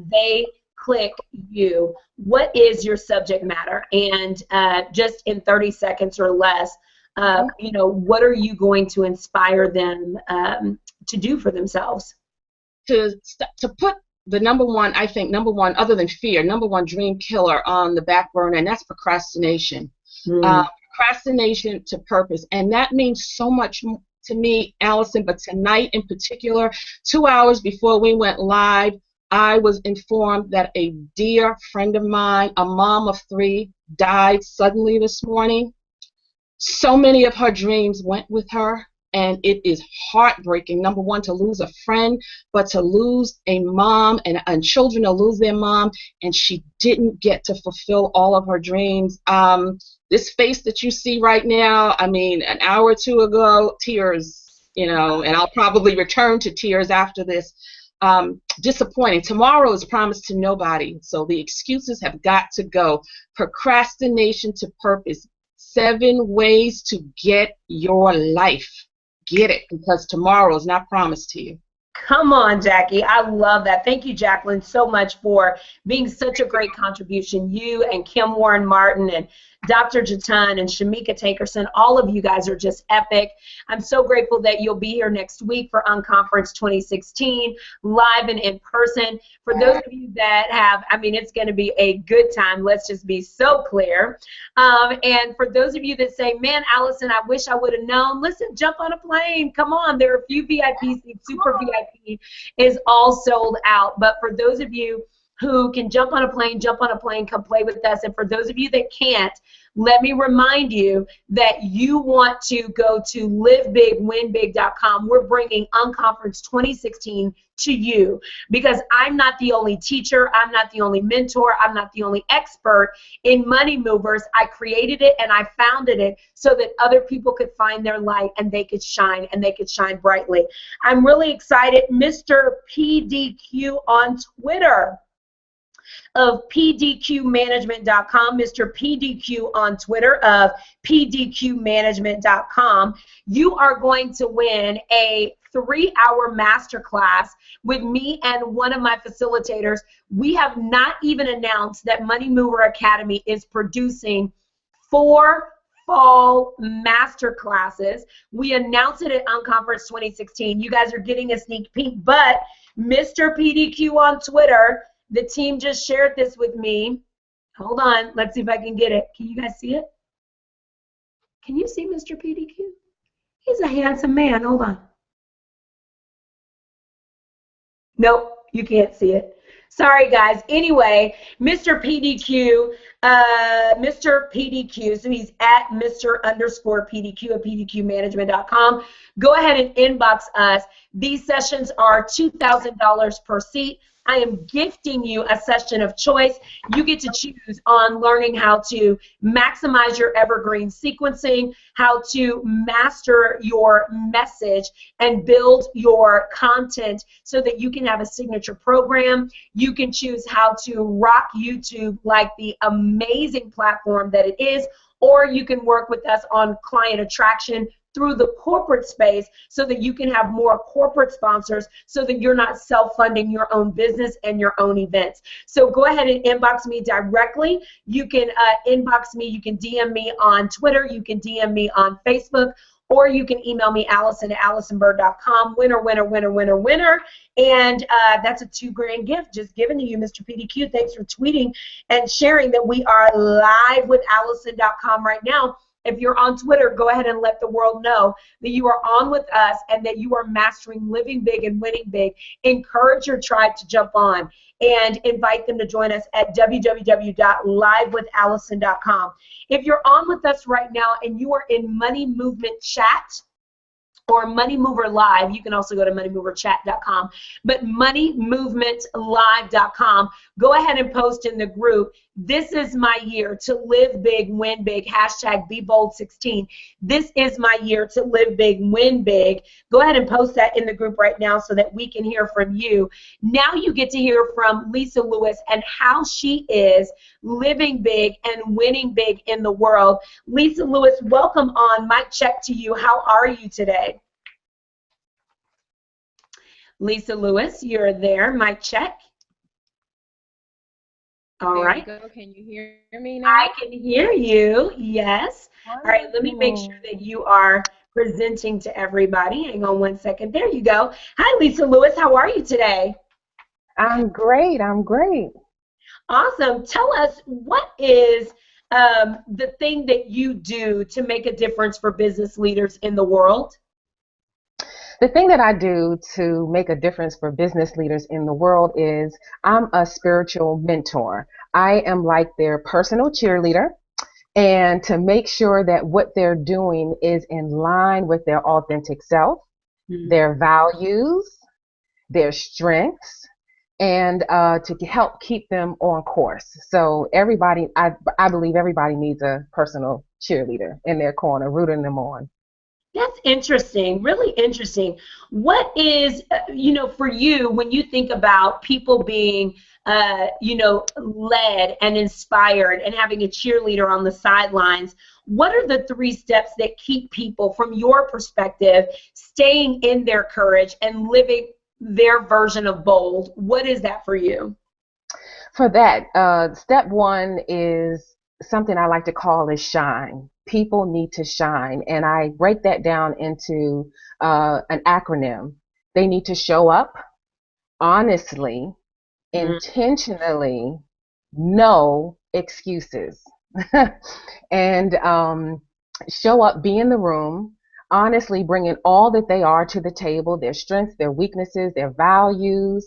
they click you, what is your subject matter? And just in 30 seconds or less, what are you going to inspire them to do for themselves? To put the number one, other than fear, number one dream killer on the back burner, and that's procrastination. Procrastination to purpose. And that means so much to me, Allyson, but tonight in particular, 2 hours before we went live, I was informed that a dear friend of mine, a mom of 3, died suddenly this morning. So many of her dreams went with her, and it is heartbreaking, number one, to lose a friend, but to lose a mom, and children to lose their mom, and she didn't get to fulfill all of her dreams. This face that you see right now, I mean, an hour or two ago, tears, and I'll probably return to tears after this. Disappointing. Tomorrow is promised to nobody, so the excuses have got to go. Procrastination to purpose. 7 ways to get your life. Get it, because tomorrow is not promised to you. Come on, Jackie. I love that. Thank you, Jacqueline, so much for being such a great contribution. You and Kim Warren Martin and Dr. Jatan and Shamika Tankerson, all of you guys are just epic. I'm so grateful that you'll be here next week for Unconference 2016, live and in person. For those of you that have, it's going to be a good time. Let's just be so clear. And for those of you that say, man, Allyson, I wish I would have known, listen, jump on a plane. Come on. There are a few VIP seats. Super VIP is all sold out. But for those of you who can jump on a plane, come play with us. And for those of you that can't, let me remind you that you want to go to livebigwinbig.com. We're bringing Unconference 2016 to you, because I'm not the only teacher, I'm not the only mentor, I'm not the only expert in money movers. I created it and I founded it so that other people could find their light and they could shine, and they could shine brightly. I'm really excited. Mr. PDQ on Twitter of pdqmanagement.com, Mr. PDQ on Twitter of pdqmanagement.com. You are going to win a 3-hour masterclass with me and one of my facilitators. We have not even announced that Money Mover Academy is producing 4 fall master classes. We announced it at Unconference 2016. You guys are getting a sneak peek, but Mr. PDQ on Twitter, the team just shared this with me. Hold on. Let's see if I can get it. Can you guys see it? Can you see Mr. PDQ? He's a handsome man. Hold on. Nope, you can't see it. Sorry, guys. Anyway, Mr. PDQ, so he's at Mr._PDQ at pdqmanagement.com. Go ahead and inbox us. These sessions are $2,000 per seat. I am gifting you a session of choice. You get to choose on learning how to maximize your evergreen sequencing, how to master your message, and build your content so that you can have a signature program. You can choose how to rock YouTube like the amazing platform that it is, or you can work with us on client attraction through the corporate space so that you can have more corporate sponsors so that you're not self-funding your own business and your own events. So go ahead and inbox me directly. You can inbox me, you can DM me on Twitter, you can DM me on Facebook, or you can email me, Allyson at AllysonByrd.com. Winner, winner, winner, winner, winner. And that's a $2,000 gift just given to you, Mr. PDQ. Thanks for tweeting and sharing that we are live with Allyson.com right now. If you're on Twitter, go ahead and let the world know that you are on with us and that you are mastering living big and winning big. Encourage your tribe to jump on and invite them to join us at www.livewithallyson.com. If you're on with us right now and you are in Money Movement Chat or Money Mover Live. You can also go to moneymoverchat.com, but moneymovementslive.com. Go ahead and post in the group. This is my year to live big, win big. Hashtag BeBold16. This is my year to live big, win big. Go ahead and post that in the group right now so that we can hear from you. Now you get to hear from Lisa Lewis and how she is living big and winning big in the world. Lisa Lewis, welcome on. Mic check to you. How are you today? Lisa Lewis, you're there. Mic check. All right. There you go. Can you hear me now? I can hear you. Yes. All right. Let me make sure that you are presenting to everybody. Hang on one second. There you go. Hi, Lisa Lewis. How are you today? I'm great. I'm great. Awesome. Tell us, what is the thing that you do to make a difference for business leaders in the world? The thing that I do to make a difference for business leaders in the world is I'm a spiritual mentor. I am like their personal cheerleader, and to make sure that what they're doing is in line with their authentic self, their values, their strengths, and to help keep them on course. So everybody, I believe everybody needs a personal cheerleader in their corner, rooting them on. That's interesting, really interesting. What is, for you, when you think about people being, led and inspired and having a cheerleader on the sidelines, what are the 3 steps that keep people, from your perspective, staying in their courage and living their version of bold? What is that for you? For that, step 1 is something I like to call is shine. People need to shine, and I break that down into an acronym. They need to show up honestly, intentionally, no excuses, and show up, be in the room, honestly bringing all that they are to the table, their strengths, their weaknesses, their values.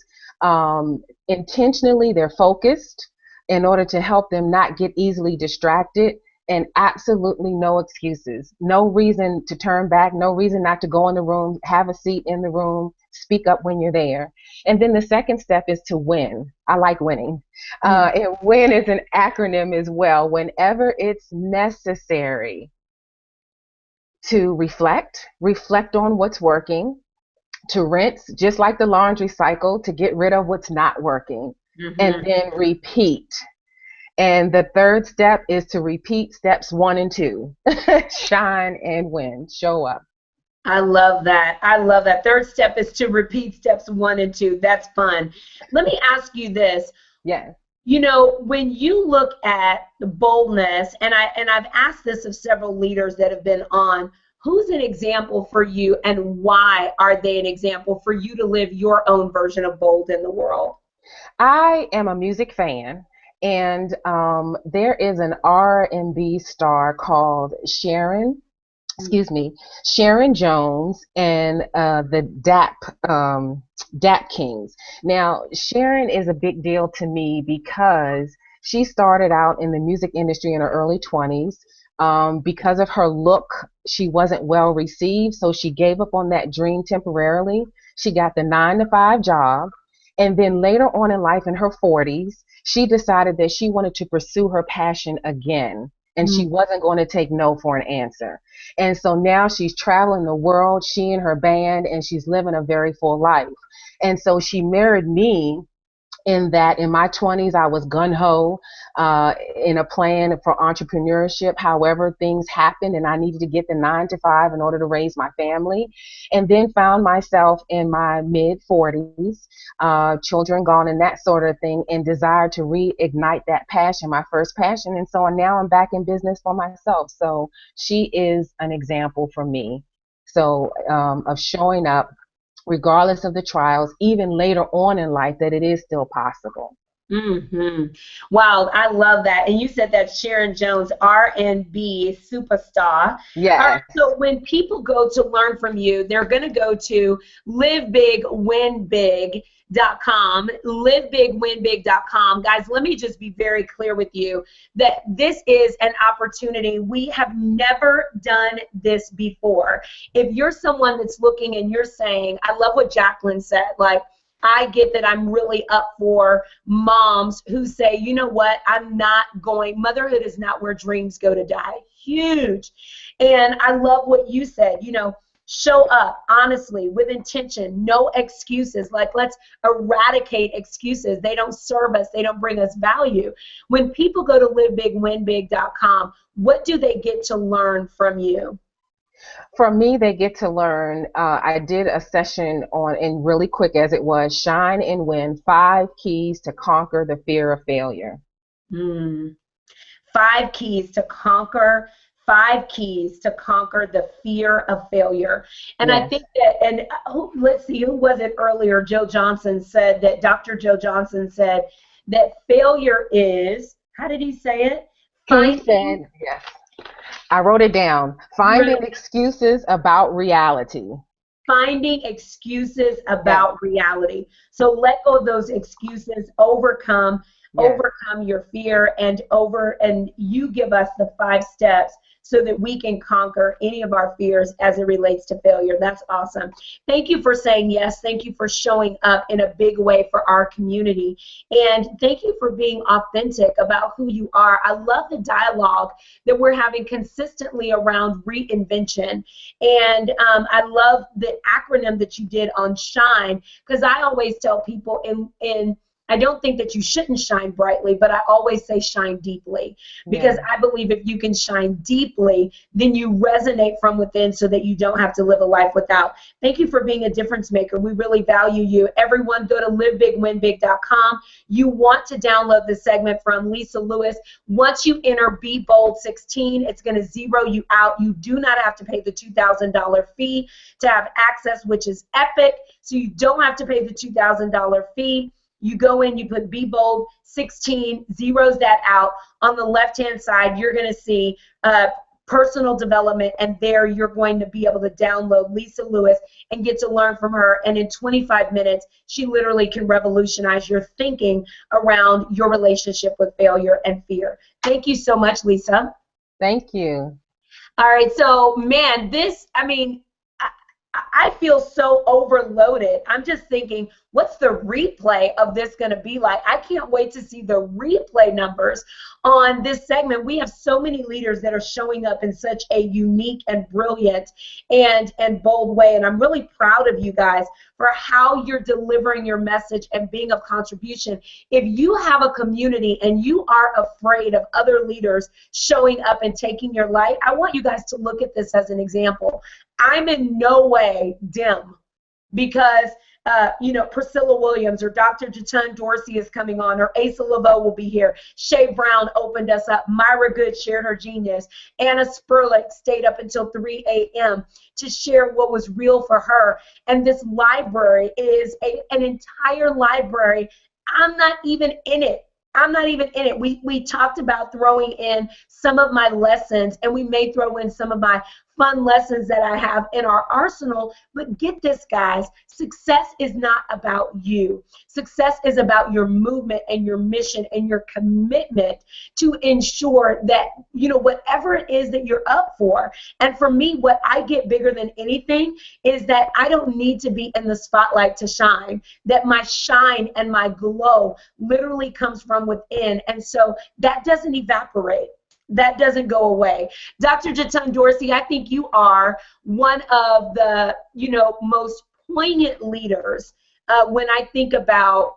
Intentionally, they're focused in order to help them not get easily distracted, and absolutely no excuses. No reason to turn back, no reason not to go in the room, have a seat in the room, speak up when you're there. And then the second step is to win. I like winning. And win is an acronym as well. Whenever it's necessary to reflect on what's working, to rinse, just like the laundry cycle, to get rid of what's not working, and then repeat. And the third step is to repeat steps 1 and 2. Shine and win. Show up. I love that. I love that. Third step is to repeat steps 1 and 2. That's fun. Let me ask you this. Yes. When you look at the boldness, and I've asked this of several leaders that have been on, who's an example for you, and why are they an example for you to live your own version of bold in the world? I am a music fan. And there is an R&B star called Sharon Jones, and the Dap Kings. Now, Sharon is a big deal to me because she started out in the music industry in her early 20s. Because of her look, she wasn't well received, so she gave up on that dream temporarily. She got the 9-to-5 job, and then later on in life, in her 40s, she decided that she wanted to pursue her passion again, and she wasn't going to take no for an answer. And so now she's traveling the world, she and her band, and she's living a very full life. And so she married me, in that in my 20s, I was gung-ho in a plan for entrepreneurship. However, things happened, and I needed to get the 9-to-5 in order to raise my family. And then found myself in my mid-40s, children gone and that sort of thing, and desired to reignite that passion, my first passion. And so now I'm back in business for myself. So she is an example for me. So of showing up, regardless of the trials, even later on in life, that it is still possible. Wow, I love that. And you said that Sharon Jones, R&B superstar. Yeah. All right, so when people go to learn from you, they're going to go to Live Big, Win Big. livebigwinbig.com, livebigwinbig.com. Guys, let me just be very clear with you that this is an opportunity. We have never done this before. If you're someone that's looking and you're saying, I love what Jacqueline said, like, I get that I'm really up for moms who say, you know what, I'm not going, motherhood is not where dreams go to die. Huge. And I love what you said, you know, show up honestly with intention, no excuses. Like, let's eradicate excuses. They don't serve us. They don't bring us value. When people go to livebigwinbig.com, what do they get to learn from you? For me, they get to learn. I did a session on, and really quick as it was, Shine and Win, 5 keys to conquer the fear of failure. 5 keys to conquer. 5 keys to conquer the fear of failure. And Yes. I think that, and let's see, who was it earlier? Joe Johnson said that, Dr. Joe Johnson said that failure is, how did he say it? He said, yes. I wrote it down. Finding excuses about reality. Finding excuses about reality. So let go of those excuses, overcome your fear, and you give us the 5 steps so that we can conquer any of our fears as it relates to failure. That's awesome. Thank you for saying yes. Thank you for showing up in a big way for our community. And thank you for being authentic about who you are. I love the dialogue that we're having consistently around reinvention. And I love the acronym that you did on SHINE, because I always tell people I don't think that you shouldn't shine brightly, but I always say shine deeply, because I believe if you can shine deeply, then you resonate from within so that you don't have to live a life without. Thank you for being a difference maker. We really value you. Everyone, go to livebigwinbig.com. You want to download the segment from Lisa Lewis. Once you enter Be Bold 16, it's going to zero you out. You do not have to pay the $2,000 fee to have access, which is epic. So you don't have to pay the $2,000 fee. You go in, you put Be Bold 16, zeros that out. On the left-hand side, you're going to see personal development, and there you're going to be able to download Lisa Lewis and get to learn from her. And in 25 minutes, she literally can revolutionize your thinking around your relationship with failure and fear. Thank you so much, Lisa. Thank you. All right, so, man, I feel so overloaded. I'm just thinking, what's the replay of this going to be like? I can't wait to see the replay numbers on this segment. We have so many leaders that are showing up in such a unique and brilliant and bold way, and I'm really proud of you guys for how you're delivering your message and being of contribution. If you have a community and you are afraid of other leaders showing up and taking your light, I want you guys to look at this as an example. I'm in no way dim because Priscilla Williams or Dr. Jatun Dorsey is coming on, or Asa Laveau will be here. Shay Brown opened us up. Myra Good shared her genius. Anna Spurlick stayed up until 3 a.m. to share what was real for her. And this library is an entire library. I'm not even in it. We talked about throwing in some of my lessons, and we may throw in some of my fun lessons that I have in our arsenal. But get this, guys, success is not about you. Success is about your movement and your mission and your commitment to ensure that, whatever it is that you're up for. And for me, what I get bigger than anything is that I don't need to be in the spotlight to shine, that my shine and my glow literally comes from within. And so that doesn't evaporate. That doesn't go away. Dr. Jatun Dorsey, I think you are one of the, most poignant leaders when I think about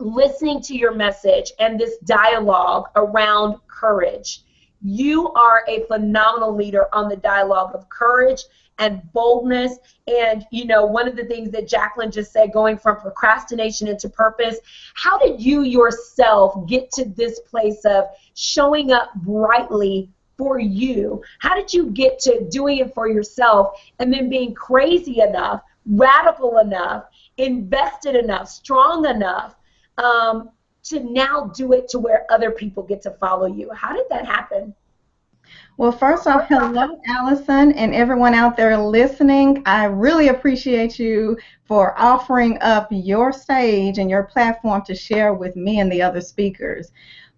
listening to your message and this dialogue around courage. You are a phenomenal leader on the dialogue of courage and boldness. And, one of the things that Jacqueline just said, going from procrastination into purpose, how did you yourself get to this place of showing up brightly for you? How did you get to doing it for yourself and then being crazy enough, radical enough, invested enough, strong enough to now do it to where other people get to follow you? How did that happen? Well, first off, hello, Allison, and everyone out there listening. I really appreciate you for offering up your stage and your platform to share with me and the other speakers.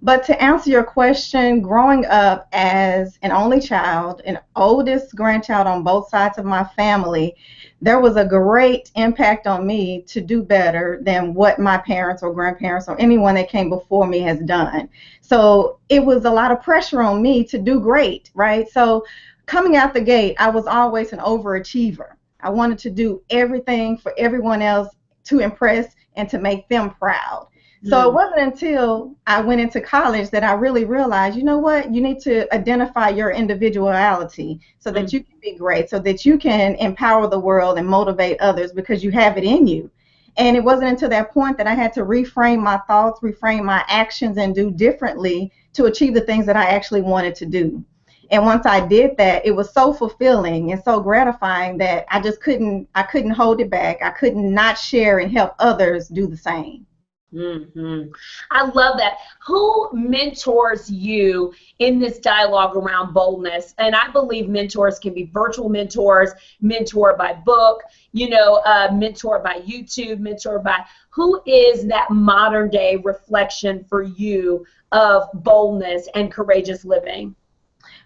But to answer your question, growing up as an only child, an oldest grandchild on both sides of my family, there was a great impact on me to do better than what my parents or grandparents or anyone that came before me has done. So it was a lot of pressure on me to do great, right? So coming out the gate, I was always an overachiever. I wanted to do everything for everyone else to impress and to make them proud. So it wasn't until I went into college that I really realized, you know what, you need to identify your individuality so that you can be great, so that you can empower the world and motivate others because you have it in you. And it wasn't until that point that I had to reframe my thoughts, reframe my actions, and do differently to achieve the things that I actually wanted to do. And once I did that, it was so fulfilling and so gratifying that I couldn't hold it back. I couldn't not share and help others do the same. I love that. Who mentors you in this dialogue around boldness? And I believe mentors can be virtual mentors, mentor by book, mentor by YouTube, mentor by, who is that modern day reflection for you of boldness and courageous living?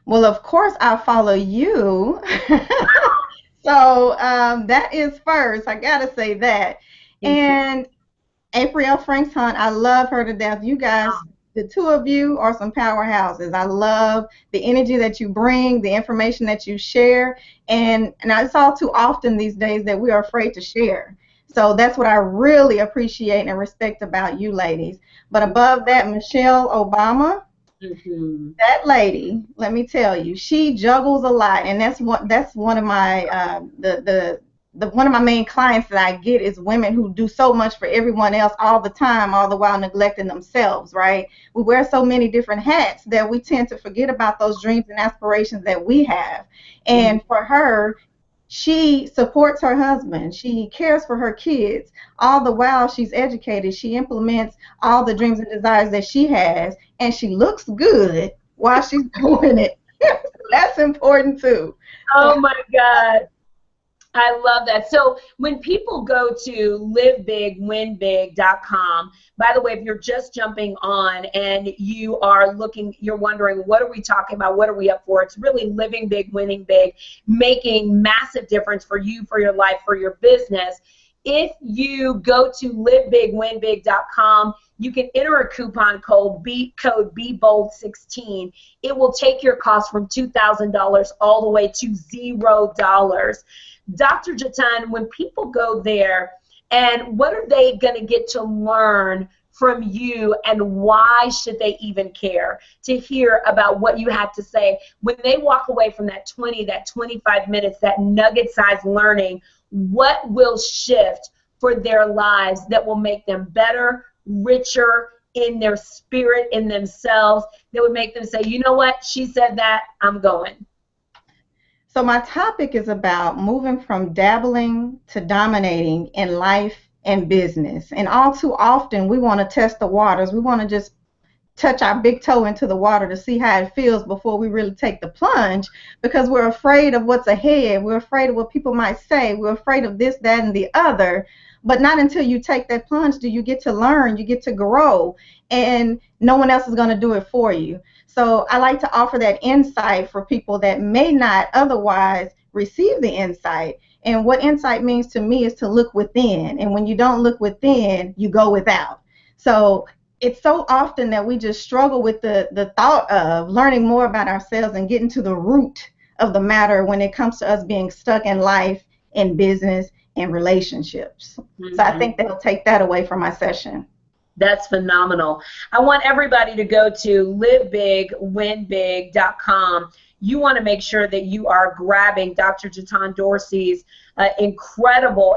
Well, of course, I follow you. So that is first. I got to say that. And April Franks Hunt, I love her to death. You guys, the two of you are some powerhouses. I love the energy that you bring, the information that you share, and it's all too often these days that we are afraid to share. So that's what I really appreciate and respect about you ladies. But above that, Michelle Obama, that lady, let me tell you, she juggles a lot, and that's one of my one of my main clients that I get is women who do so much for everyone else all the time, all the while neglecting themselves, right? We wear so many different hats that we tend to forget about those dreams and aspirations that we have. And for her, she supports her husband. She cares for her kids. All the while she's educated, she implements all the dreams and desires that she has, and she looks good while she's doing it. That's important too. Oh my God. I love that. So when people go to livebigwinbig.com, by the way, if you're just jumping on and you're wondering, what are we talking about? What are we up for? It's really living big, winning big, making massive difference for you, for your life, for your business. If you go to livebigwinbig.com, you can enter a coupon code BEBOLD16. It will take your cost from $2,000 all the way to $0. Dr. Jatan, when people go there, and what are they going to get to learn from you, and why should they even care to hear about what you have to say when they walk away from that 25 minutes, that nugget-sized learning? What will shift for their lives that will make them better, richer in their spirit, in themselves, that would make them say, you know what, she said that, I'm going? So my topic is about moving from dabbling to dominating in life and business. And all too often, we want to test the waters. We want to just touch our big toe into the water to see how it feels before we really take the plunge, because we're afraid of what's ahead. We're afraid of what people might say. We're afraid of this, that, and the other. But not until you take that plunge do you get to learn, you get to grow, and no one else is going to do it for you. So I like to offer that insight for people that may not otherwise receive the insight. And what insight means to me is to look within. And when you don't look within, you go without. So it's so often that we just struggle with the thought of learning more about ourselves and getting to the root of the matter when it comes to us being stuck in life, in business, and relationships. So I think they'll take that away from my session. That's phenomenal. I want everybody to go to livebigwinbig.com. You want to make sure that you are grabbing Dr. Jatan Dorsey's incredible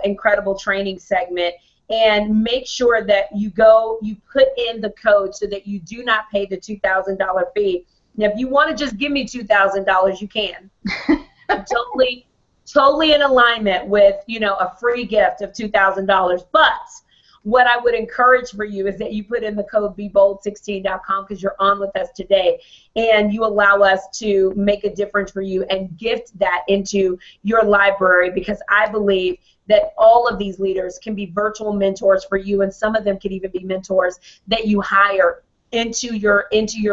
training segment, and make sure that you put in the code so that you do not pay the $2,000 fee. Now, if you want to just give me $2,000, you can. Totally in alignment with, a free gift of $2,000. But what I would encourage for you is that you put in the code BeBold16.com because you're on with us today, and you allow us to make a difference for you and gift that into your library, because I believe that all of these leaders can be virtual mentors for you, and some of them can even be mentors that you hire into your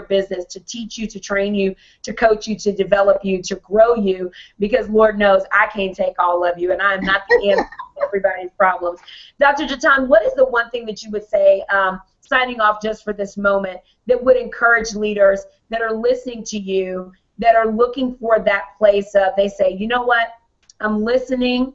business to teach you, to train you, to coach you, to develop you, to grow you, because Lord knows I can't take all of you, and I'm not the answer to everybody's problems. Dr. Jatan, what is the one thing that you would say, signing off just for this moment, that would encourage leaders that are listening to you, that are looking for that place of, they say, you know what, I'm listening,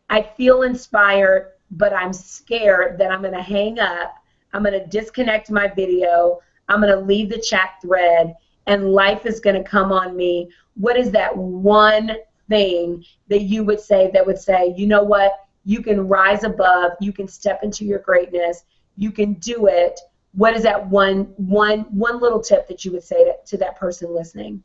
I feel inspired, but I'm scared that I'm going to hang up, I'm going to disconnect my video, I'm going to leave the chat thread, and life is going to come on me. What is that one thing that you would say that would say, you know what, you can rise above, you can step into your greatness, you can do it? What is that one little tip that you would say to that person listening?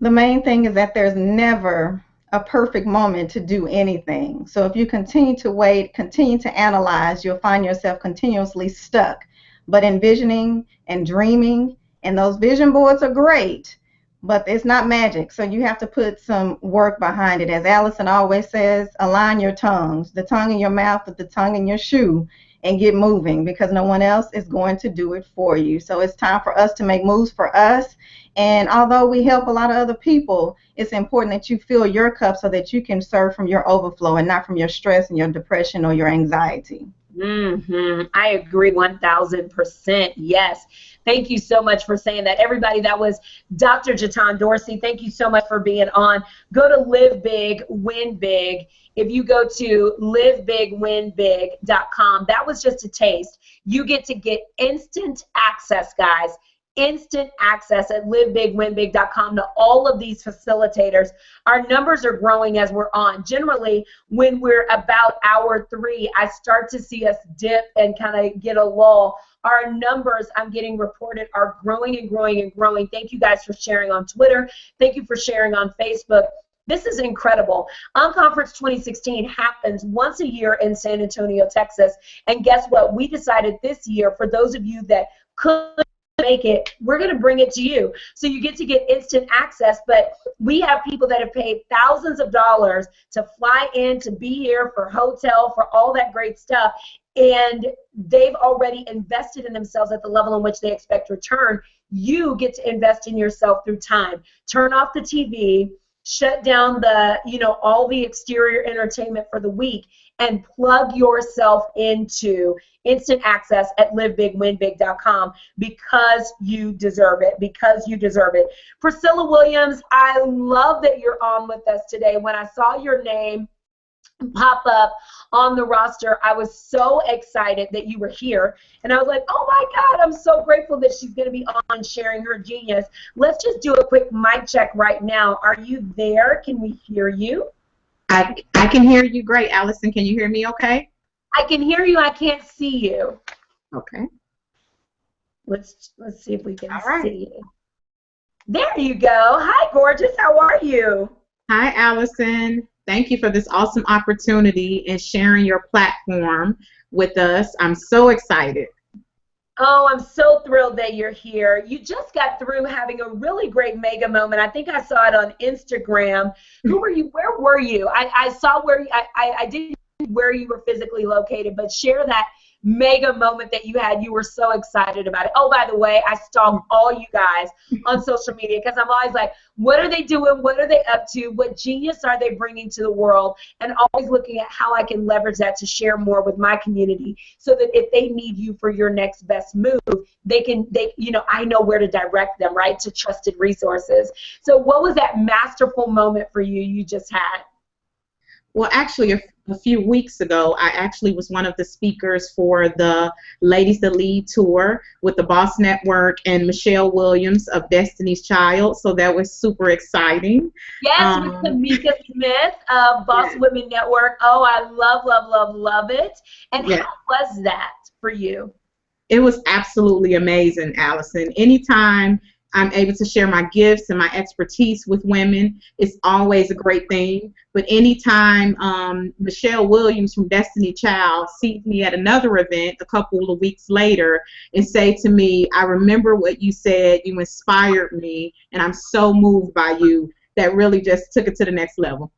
The main thing is that there's never a perfect moment to do anything. So if you continue to wait, continue to analyze, you'll find yourself continuously stuck. But envisioning and dreaming, and those vision boards are great, but it's not magic. So you have to put some work behind it. As Allyson always says, align your tongues, the tongue in your mouth with the tongue in your shoe, and get moving, because no one else is going to do it for you. So it's time for us to make moves for us. And although we help a lot of other people, it's important that you fill your cup so that you can serve from your overflow and not from your stress and your depression or your anxiety. I agree 1,000%. Yes. Thank you so much for saying that. Everybody, that was Dr. Jatan Dorsey. Thank you so much for being on. Go to Live Big, Win Big. If you go to livebigwinbig.com, that was just a taste. You get to get instant access, guys. Instant access at livebigwinbig.com to all of these facilitators. Our numbers are growing as we're on. Generally, when we're about hour 3, I start to see us dip and kind of get a lull. Our numbers, I'm getting reported, are growing and growing and growing. Thank you guys for sharing on Twitter. Thank you for sharing on Facebook. This is incredible. Unconference 2016 happens once a year in San Antonio, Texas. And guess what? We decided this year, for those of you that could make it, we're going to bring it to you. So you get to get instant access, but we have people that have paid thousands of dollars to fly in, to be here, for hotel, for all that great stuff, and they've already invested in themselves at the level in which they expect return. You get to invest in yourself through time. Turn off the TV, shut down the, all the exterior entertainment for the week, and plug yourself into instant access at livebigwinbig.com, because you deserve it, Priscilla Williams, I love that you're on with us today. When I saw your name pop up on the roster, I was so excited that you were here, and I was like, oh my God, I'm so grateful that she's going to be on sharing her genius. Let's just do a quick mic check right now. Are you there? Can we hear you? I can hear you great, Allyson. Can you hear me okay? I can hear you. I can't see you. Okay. Let's see if we can see you. There you go. Hi, gorgeous. How are you? Hi, Allyson. Thank you for this awesome opportunity and sharing your platform with us. I'm so excited. Oh, I'm so thrilled that you're here. You just got through having a really great mega moment. I think I saw it on Instagram. Who were you? Where were you? I saw where I didn't know where you were physically located, but share that mega moment that you had. You were so excited about it. Oh, by the way, I stalk all you guys on social media, because I'm always like, what are they doing? What are they up to? What genius are they bringing to the world? And always looking at how I can leverage that to share more with my community, so that if they need you for your next best move, I know where to direct them, right, to trusted resources. So what was that masterful moment for you just had? Well, actually, a few weeks ago, I actually was one of the speakers for the Ladies That Lead tour with the Boss Network and Michelle Williams of Destiny's Child. So that was super exciting. Yes, with Tamika Smith of Boss Women Network. Oh, I love it. And how was that for you? It was absolutely amazing, Allyson. Anytime I'm able to share my gifts and my expertise with women. It's always a great thing. But anytime Michelle Williams from Destiny Child sees me at another event a couple of weeks later and say to me, I remember what you said, you inspired me, and I'm so moved by you, that really just took it to the next level.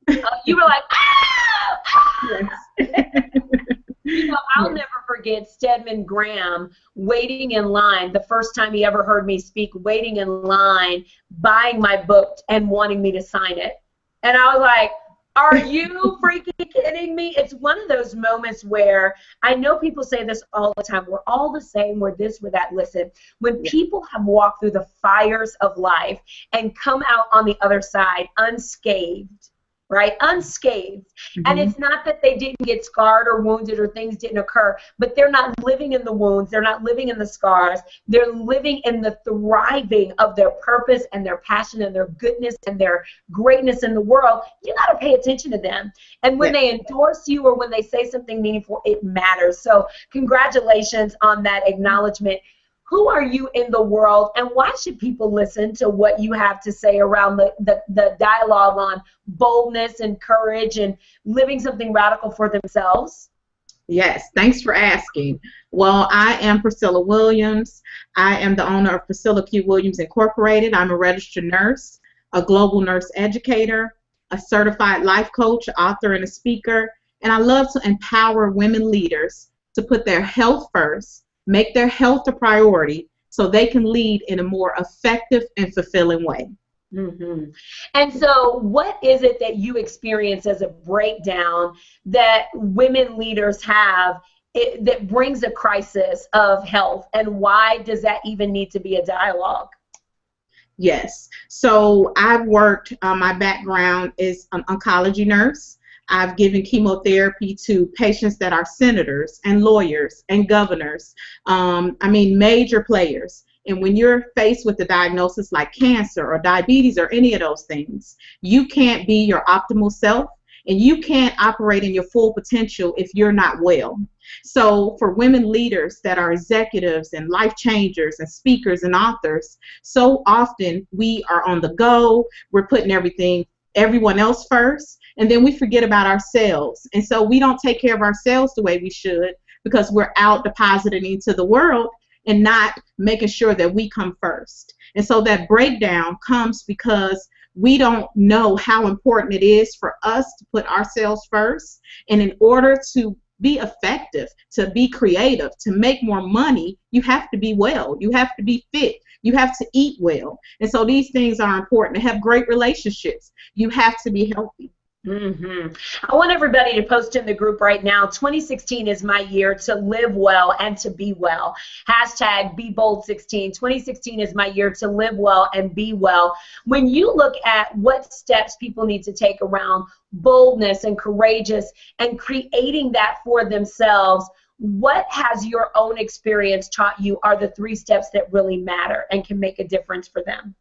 You were like, ah! Yes. You know, I'll never forget Stedman Graham waiting in line, the first time he ever heard me speak, waiting in line, buying my book and wanting me to sign it. And I was like, are you freaking kidding me? It's one of those moments where I know people say this all the time. We're all the same. We're this, we're that. Listen, when people have walked through the fires of life and come out on the other side unscathed, right? Unscathed. And it's not that they didn't get scarred or wounded or things didn't occur, but they're not living in the wounds. They're not living in the scars. They're living in the thriving of their purpose and their passion and their goodness and their greatness in the world. You got to pay attention to them. And when they endorse you or when they say something meaningful, it matters. So congratulations on that acknowledgement. Who are you in the world, and why should people listen to what you have to say around the dialogue on boldness and courage and living something radical for themselves? Yes, thanks for asking. Well, I am Priscilla Williams. I am the owner of Priscilla Q. Williams Incorporated. I'm a registered nurse, a global nurse educator, a certified life coach, author, and a speaker. And I love to empower women leaders to put their health first, make their health a priority so they can lead in a more effective and fulfilling way. And so what is it that you experience as a breakdown that women leaders have that brings a crisis of health, and why does that even need to be a dialogue? Yes. So I've worked, my background is an oncology nurse. I've given chemotherapy to patients that are senators and lawyers and governors, major players. And when you're faced with a diagnosis like cancer or diabetes or any of those things, you can't be your optimal self, and you can't operate in your full potential if you're not well. So for women leaders that are executives and life changers and speakers and authors, so often we are on the go, we're putting everyone else first, and then we forget about ourselves. And so we don't take care of ourselves the way we should because we're out depositing into the world and not making sure that we come first. And so that breakdown comes because we don't know how important it is for us to put ourselves first. And in order to be effective, to be creative, to make more money, you have to be well. You have to be fit. You have to eat well. And so these things are important. To have great relationships, you have to be healthy. I want everybody to post in the group right now, 2016 is my year to live well and to be well. Hashtag BeBold16. 2016 is my year to live well and be well. When you look at what steps people need to take around boldness and courageous and creating that for themselves, what has your own experience taught you are the 3 steps that really matter and can make a difference for them?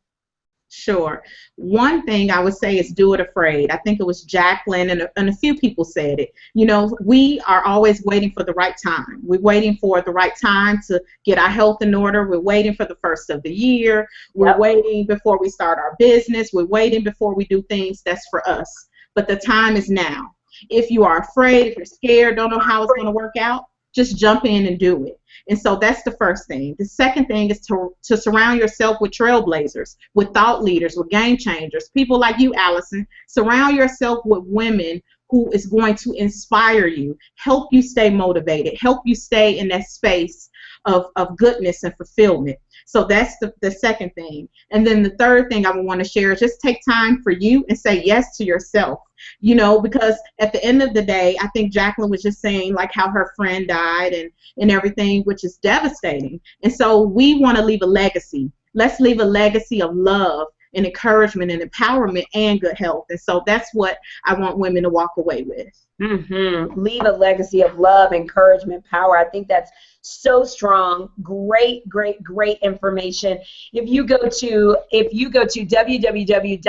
Sure. One thing I would say is do it afraid. I think it was Jacqueline and a few people said it. You know, we are always waiting for the right time. We're waiting for the right time to get our health in order. We're waiting for the first of the year. We're waiting before we start our business. We're waiting before we do things that's for us. But the time is now. If you are afraid, if you're scared, don't know how it's going to work out, just jump in and do it. And so that's the first thing. The second thing is to surround yourself with trailblazers, with thought leaders, with game changers, people like you, Allyson. Surround yourself with women who is going to inspire you, help you stay motivated, help you stay in that space of goodness and fulfillment. So that's the second thing. And then the third thing I would want to share is just take time for you and say yes to yourself. You know, because at the end of the day, I think Jacqueline was just saying like how her friend died and everything, which is devastating. And so we want to leave a legacy. Let's leave a legacy of love and encouragement and empowerment and good health. And so that's what I want women to walk away with. Leave a legacy of love, encouragement, power. I think that's so strong. Great, great, great information. If you go to www.livebig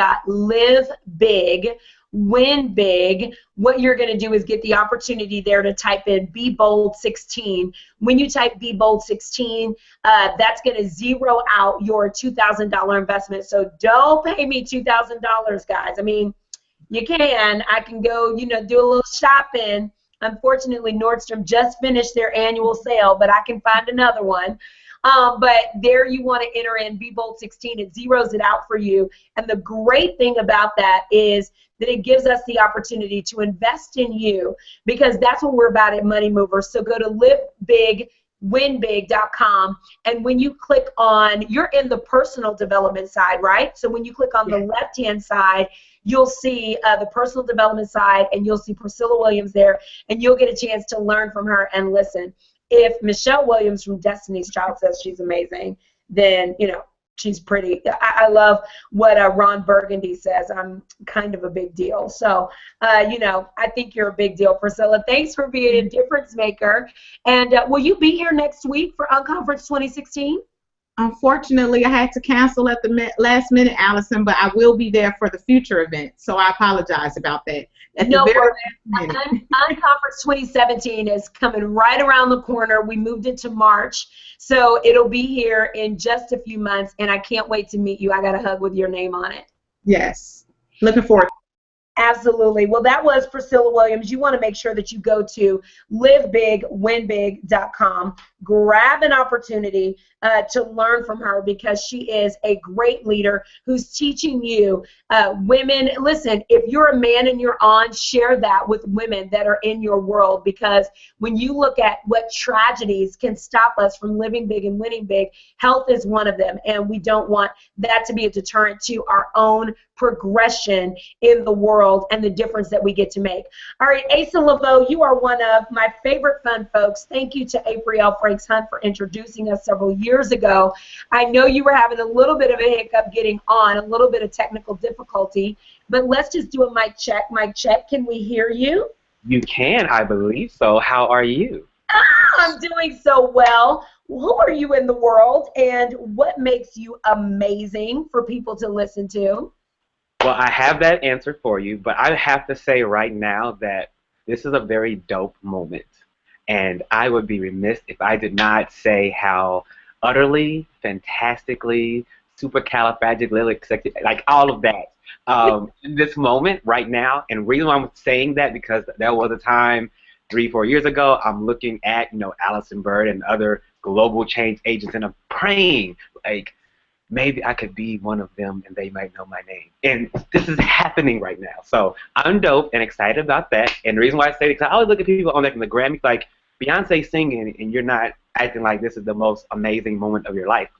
Win Big, what you're going to do is get the opportunity there to type in Be Bold 16. When you type Be Bold 16, that's going to zero out your $2,000 investment. So don't pay me $2,000, guys. I mean, you can. I can go, do a little shopping. Unfortunately, Nordstrom just finished their annual sale, but I can find another one. But there you want to enter in Be Bold 16. It zeroes it out for you. And the great thing about that is that it gives us the opportunity to invest in you, because that's what we're about at Money Movers. So go to livebigwinbig.com, and when you click on, you're in the personal development side, right? So when you click on the left-hand side, you'll see the personal development side, and you'll see Priscilla Williams there, and you'll get a chance to learn from her and listen. If Michelle Williams from Destiny's Child says she's amazing, then, she's pretty. I love what Ron Burgundy says. I'm kind of a big deal. So, I think you're a big deal, Priscilla. Thanks for being a difference maker. And will you be here next week for Unconference 2016? Unfortunately, I had to cancel at the last minute, Allyson, but I will be there for the future event, so I apologize about that. No worries. Unconference 2017 is coming right around the corner. We moved it to March, so it'll be here in just a few months, and I can't wait to meet you. I got a hug with your name on it. Yes. Looking forward. Absolutely. Well, that was Priscilla Williams. You want to make sure that you go to livebigwinbig.com, grab an opportunity to learn from her, because she is a great leader who's teaching you women. Listen, if you're a man and you're on, share that with women that are in your world, because when you look at what tragedies can stop us from living big and winning big, health is one of them, and we don't want that to be a deterrent to our own progression in the world and the difference that we get to make. All right, Asa Laveau, you are one of my favorite fun folks. Thank you to April Franks Hunt for introducing us several years ago. I know you were having a little bit of a hiccup getting on, a little bit of technical difficulty, but let's just do a mic check. Mic check. Can we hear you? You can, I believe so. How are you? I'm doing so well. Who are you in the world, and what makes you amazing for people to listen to? Well, I have that answer for you, but I have to say right now that this is a very dope moment, and I would be remiss if I did not say how utterly, fantastically, supercalifragilistic, like all of that, in this moment right now. And the reason why I'm saying that, because there was a time 3-4 years ago, I'm looking at, Allyson Byrd and other global change agents, and I'm praying, like, maybe I could be one of them and they might know my name. And this is happening right now. So I'm dope and excited about that. And the reason why I say it is because I always look at people on the Grammys like, Beyonce singing and you're not acting like this is the most amazing moment of your life.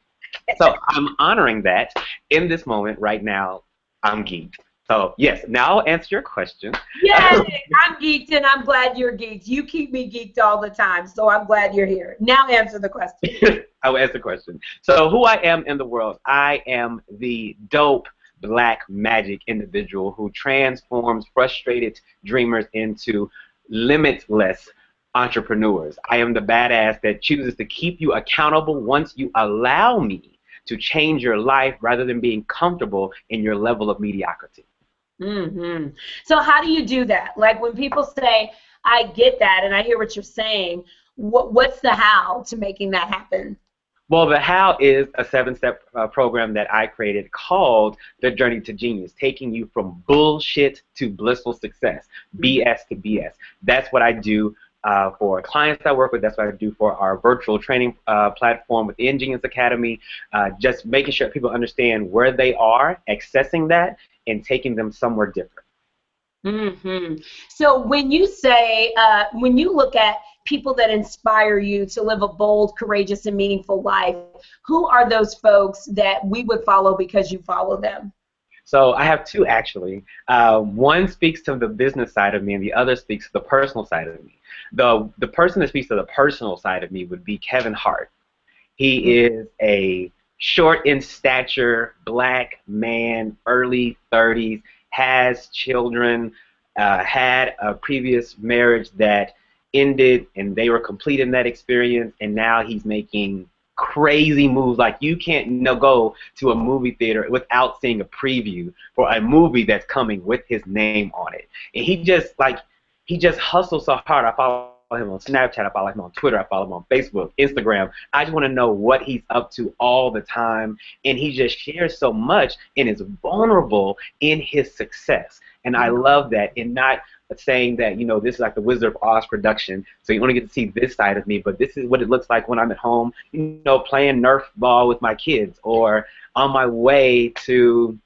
So I'm honoring that in this moment right now. I'm geeked. So yes, now I'll answer your question. Yes, I'm geeked, and I'm glad you're geeked. You keep me geeked all the time, so I'm glad you're here. Now answer the question. I will answer the question. So who I am in the world, I am the dope black magic individual who transforms frustrated dreamers into limitless entrepreneurs. I am the badass that chooses to keep you accountable once you allow me to change your life rather than being comfortable in your level of mediocrity. Mm-hmm. So how do you do that? Like when people say, I get that, and I hear what you're saying, what's the how to making that happen? Well, the how is a 7-step program that I created called The Journey to Genius, taking you from bullshit to blissful success, BS to BS. That's what I do for clients I work with. That's what I do for our virtual training platform within Genius Academy, just making sure people understand where they are, accessing that, and taking them somewhere different. Mm-hmm. So when you say, when you look at people that inspire you to live a bold, courageous, and meaningful life, who are those folks that we would follow because you follow them? So I have two, actually. One speaks to the business side of me, and the other speaks to the personal side of me. The person that speaks to the personal side of me would be Kevin Hart. He is a short in stature, black man, early 30s, has children, had a previous marriage that ended, and they were complete in that experience, and now he's making crazy moves. Like you can't go to a movie theater without seeing a preview for a movie that's coming with his name on it. And he just hustles so hard. I follow him on Snapchat, I follow him on Twitter, I follow him on Facebook, Instagram. I just want to know what he's up to all the time. And he just shares so much and is vulnerable in his success. And I love that, and not saying that, this is like the Wizard of Oz production, so you only get to see this side of me, but this is what it looks like when I'm at home, playing Nerf ball with my kids or on my way to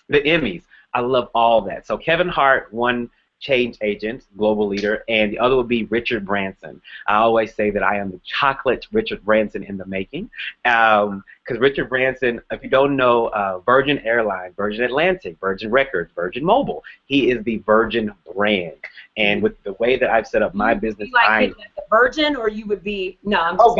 the Emmys. I love all that. So Kevin Hart, one change agent, global leader, and the other would be Richard Branson. I always say that I am the chocolate Richard Branson in the making, because Richard Branson, if you don't know, Virgin Airlines, Virgin Atlantic, Virgin Records, Virgin Mobile, he is the Virgin brand. And with the way that I've set up my business, like the Virgin, or you would be God, no.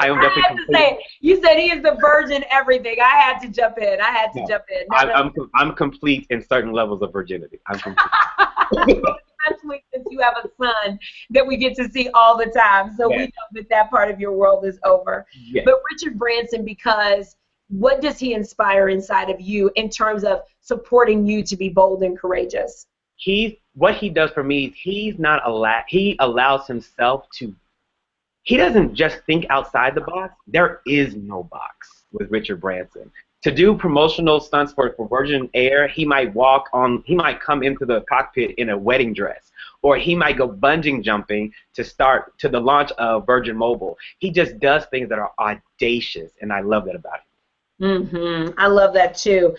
I am definitely. I had to say, you said he is the virgin everything. I had to jump in. I'm complete in certain levels of virginity. I'm complete. Especially since you have a son that we get to see all the time. So we know that part of your world is over. Yes. But Richard Branson, because what does he inspire inside of you in terms of supporting you to be bold and courageous? What he does for me is he allows himself to. He doesn't just think outside the box. There is no box with Richard Branson. To do promotional stunts for Virgin Air, he might come into the cockpit in a wedding dress, or he might go bungee jumping to the launch of Virgin Mobile. He just does things that are audacious, and I love that about him. I love that too.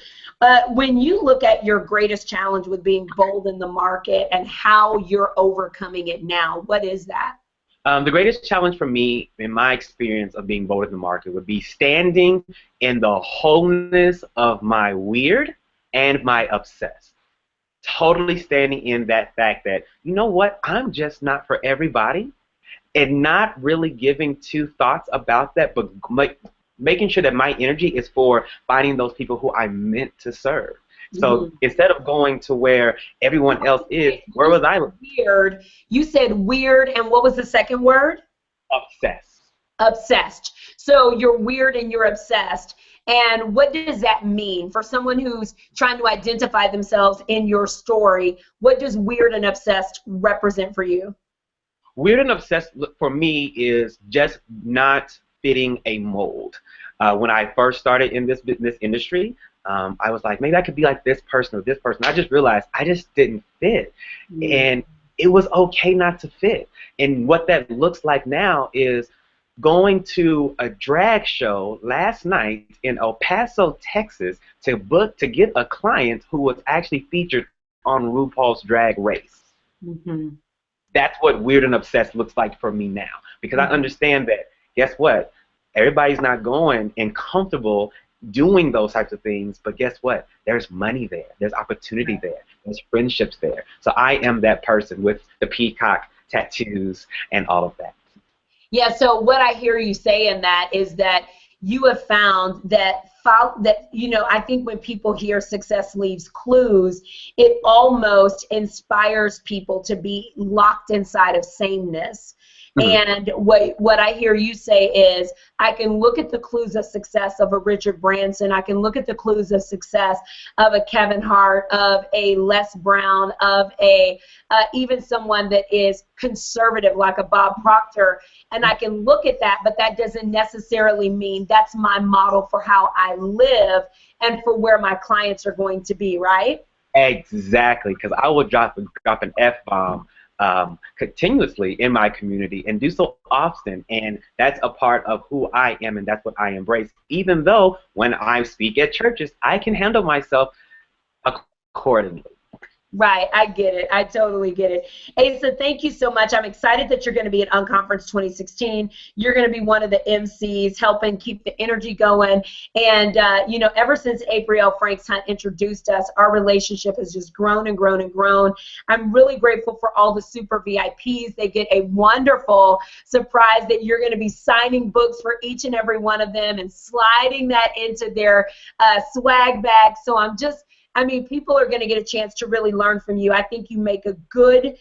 When you look at your greatest challenge with being bold in the market and how you're overcoming it now, what is that? The greatest challenge for me, in my experience of being bold in the market, would be standing in the wholeness of my weird and my obsessed. Totally standing in that fact that, you know what, I'm just not for everybody, and not really giving two thoughts about that, but making sure that my energy is for finding those people who I'm meant to serve. So instead of going to where everyone else is, where was I? Weird. You said weird, and what was the second word? Obsessed. Obsessed. So you're weird and you're obsessed. And what does that mean for someone who's trying to identify themselves in your story? What does weird and obsessed represent for you? Weird and obsessed for me is just not fitting a mold. When I first started in this industry, I was like, maybe I could be like this person or this person. I just realized I just didn't fit. And it was okay not to fit. And what that looks like now is going to a drag show last night in El Paso, Texas, to get a client who was actually featured on RuPaul's Drag Race. That's what weird and obsessed looks like for me now, because I understand that, guess what? Everybody's not going and comfortable doing those types of things, but guess what? There's money there. There's opportunity there. There's friendships there. So I am that person with the peacock tattoos and all of that. Yeah, so what I hear you say in that is that you have found that, I think when people hear success leaves clues, it almost inspires people to be locked inside of sameness. And what I hear you say is, I can look at the clues of success of a Richard Branson, I can look at the clues of success of a Kevin Hart, of a Les Brown, of a even someone that is conservative like a Bob Proctor, and I can look at that, but that doesn't necessarily mean that's my model for how I live and for where my clients are going to be, right? Exactly, because I will drop an F-bomb continuously in my community, and do so often, and that's a part of who I am, and that's what I embrace, even though when I speak at churches, I can handle myself accordingly. Right, I get it. I totally get it. Asa, thank you so much. I'm excited that you're going to be at Unconference 2016. You're going to be one of the MCs helping keep the energy going. And, ever since April Franks Hunt introduced us, our relationship has just grown and grown and grown. I'm really grateful for all the super VIPs. They get a wonderful surprise that you're going to be signing books for each and every one of them and sliding that into their swag bag. So people are going to get a chance to really learn from you. I think you make a good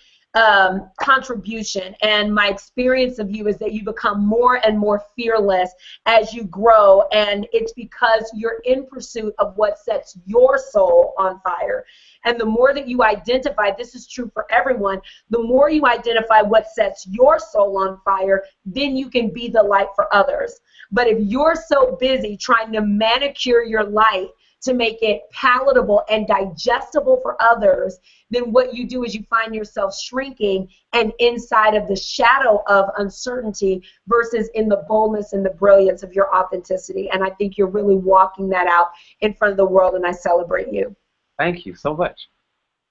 contribution, and my experience of you is that you become more and more fearless as you grow, and it's because you're in pursuit of what sets your soul on fire. And the more that you identify, this is true for everyone, the more you identify what sets your soul on fire, then you can be the light for others. But if you're so busy trying to manicure your light to make it palatable and digestible for others, then what you do is you find yourself shrinking and inside of the shadow of uncertainty versus in the boldness and the brilliance of your authenticity. And I think you're really walking that out in front of the world, and I celebrate you. Thank you so much.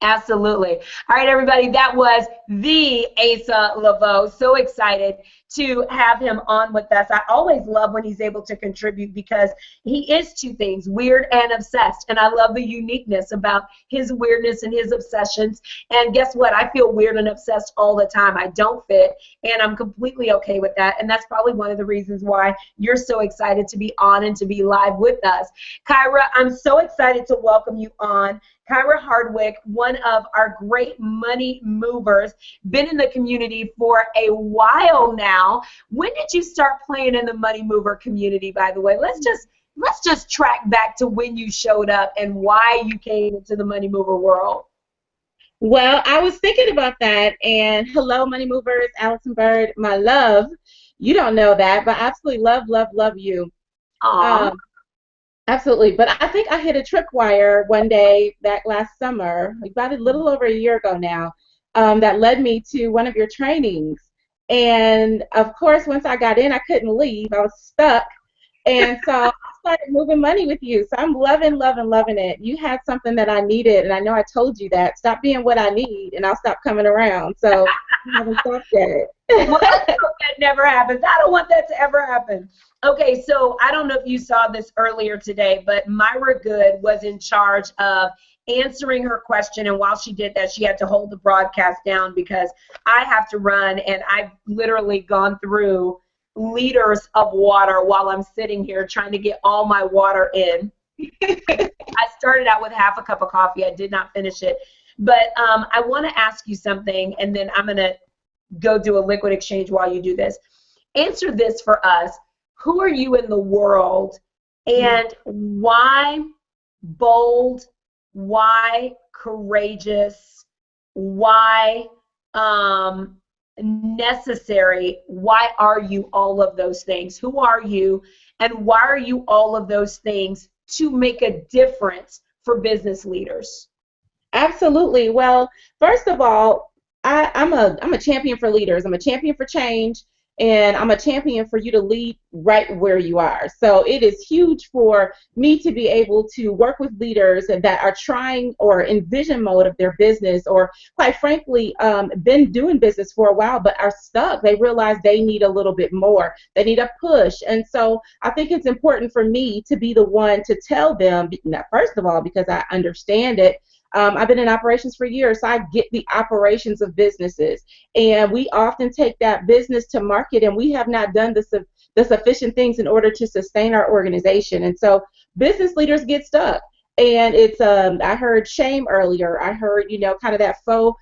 Absolutely. All right, everybody, that was the Asa Laveau. So excited to have him on with us. I always love when he's able to contribute because he is two things, weird and obsessed. And I love the uniqueness about his weirdness and his obsessions. And guess what? I feel weird and obsessed all the time. I don't fit, and I'm completely okay with that. And that's probably one of the reasons why you're so excited to be on and to be live with us. Kyra, I'm so excited to welcome you on. Kyra Hardwick, one of our great money movers, been in the community for a while now. When did you start playing in the money mover community, by the way? Let's just track back to when you showed up and why you came into the money mover world. Well, I was thinking about that, and hello, money movers, Allyson Byrd, my love. You don't know that, but I absolutely love you. Absolutely, but I think I hit a tripwire one day that last summer, about a little over a year ago now, that led me to one of your trainings. And of course, once I got in, I couldn't leave. I was stuck. And so I started moving money with you. So I'm loving it. You had something that I needed, and I know I told you that. Stop being what I need, and I'll stop coming around. So I haven't stopped yet. Well, I hope that never happens. I don't want that to ever happen. Okay, so I don't know if you saw this earlier today, but Myra Good was in charge of answering her question, and while she did that, she had to hold the broadcast down because I have to run, and I've literally gone through liters of water while I'm sitting here trying to get all my water in. I started out with half a cup of coffee. I did not finish it. But I want to ask you something, and then I'm going to go do a liquid exchange while you do this. Answer this for us. Who are you in the world, and why bold, why courageous, why necessary, why are you all of those things? Who are you, and why are you all of those things to make a difference for business leaders? Absolutely. Well, first of all, I'm a champion for leaders. I'm a champion for change, and I'm a champion for you to lead right where you are. So it is huge for me to be able to work with leaders that are trying or in vision mode of their business, or quite frankly, been doing business for a while but are stuck. They realize they need a little bit more. They need a push. And so I think it's important for me to be the one to tell them, first of all, because I understand it. I've been in operations for years, so I get the operations of businesses. And we often take that business to market, and we have not done the sufficient things in order to sustain our organization. And so business leaders get stuck. And it's, I heard shame earlier. I heard, kind of that faux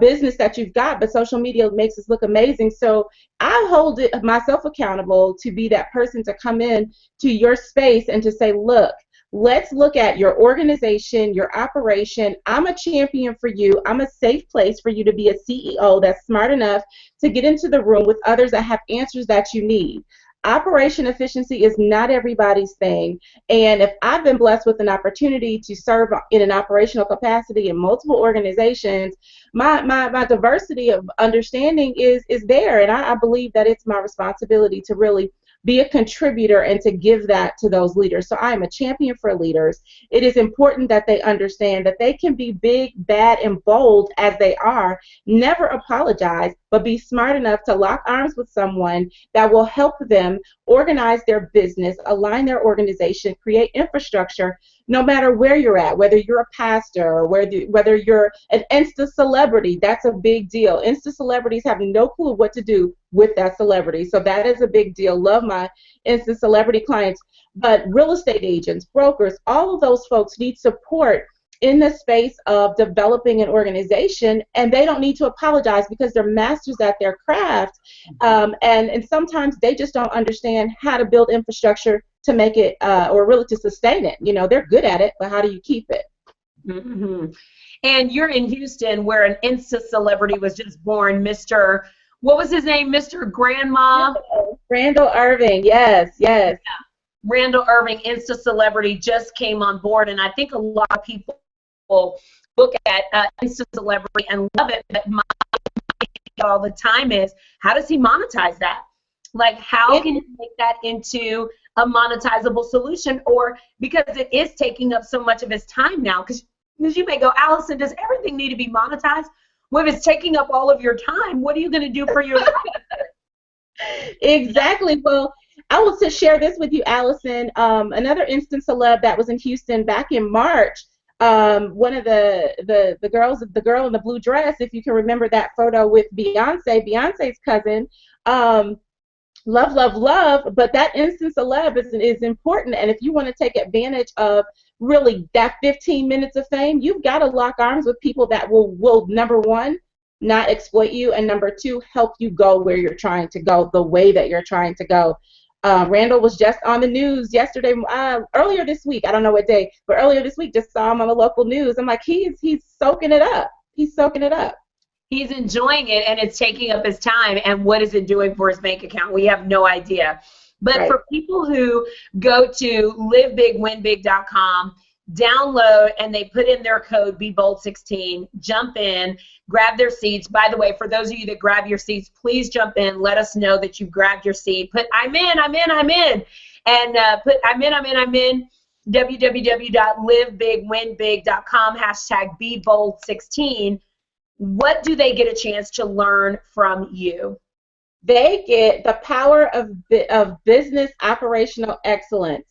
business that you've got, but social media makes us look amazing. So I hold myself accountable to be that person to come in to your space and to say, look, let's look at your organization, your operation. I'm a champion for you. I'm a safe place for you to be a CEO that's smart enough to get into the room with others that have answers that you need. Operation efficiency is not everybody's thing. And if I've been blessed with an opportunity to serve in an operational capacity in multiple organizations, my diversity of understanding is there. And I believe that it's my responsibility to really be a contributor and to give that to those leaders. So I am a champion for leaders. It is important that they understand that they can be big, bad, and bold as they are, never apologize, but be smart enough to lock arms with someone that will help them organize their business, align their organization, create infrastructure, no matter where you're at, whether you're a pastor or whether you're an Insta celebrity. That's a big deal. Insta celebrities have no clue what to do with that celebrity. So that is a big deal. Love my Insta celebrity clients. But real estate agents, brokers, all of those folks need support in the space of developing an organization, and they don't need to apologize because they're masters at their craft. And sometimes they just don't understand how to build infrastructure to make it or really to sustain it. They're good at it, but how do you keep it? Mm-hmm. And you're in Houston, where an Insta celebrity was just born, Mr. What was his name? Mr. Grandma? Randall Irving, yes. Yeah. Randall Irving, Insta celebrity, just came on board, and I think a lot of people look at Insta celebrity and love it, but my all the time is, how does he monetize that? Like, how can you make that into a monetizable solution? Or because it is taking up so much of his time now, because you may go, Allyson, does everything need to be monetized? Well, if it's taking up all of your time, what are you going to do for your life? Exactly. Well, I will share this with you, Allyson. Another instant celeb that was in Houston back in March. One of the girls, the girl in the blue dress, if you can remember that photo with Beyonce's cousin. Love, but that instant celeb is important. And if you want to take advantage of really that 15 minutes of fame, you've got to lock arms with people that will number one, not exploit you, and number two, help you go where you're trying to go, the way that you're trying to go. Randall was just on the news yesterday, earlier this week. I don't know what day, but earlier this week, just saw him on the local news. I'm like, he's soaking it up. He's soaking it up. He's enjoying it, and it's taking up his time. And what is it doing for his bank account? We have no idea. But Right. For people who go to livebigwinbig.com, download, and they put in their code BeBold16, jump in, grab their seats. By the way, for those of you that grab your seats, please jump in. Let us know that you've grabbed your seat. Put I'm in, and put I'm in. www.livebigwinbig.com, #BeBold16. What do they get a chance to learn from you? They get the power of business operational excellence,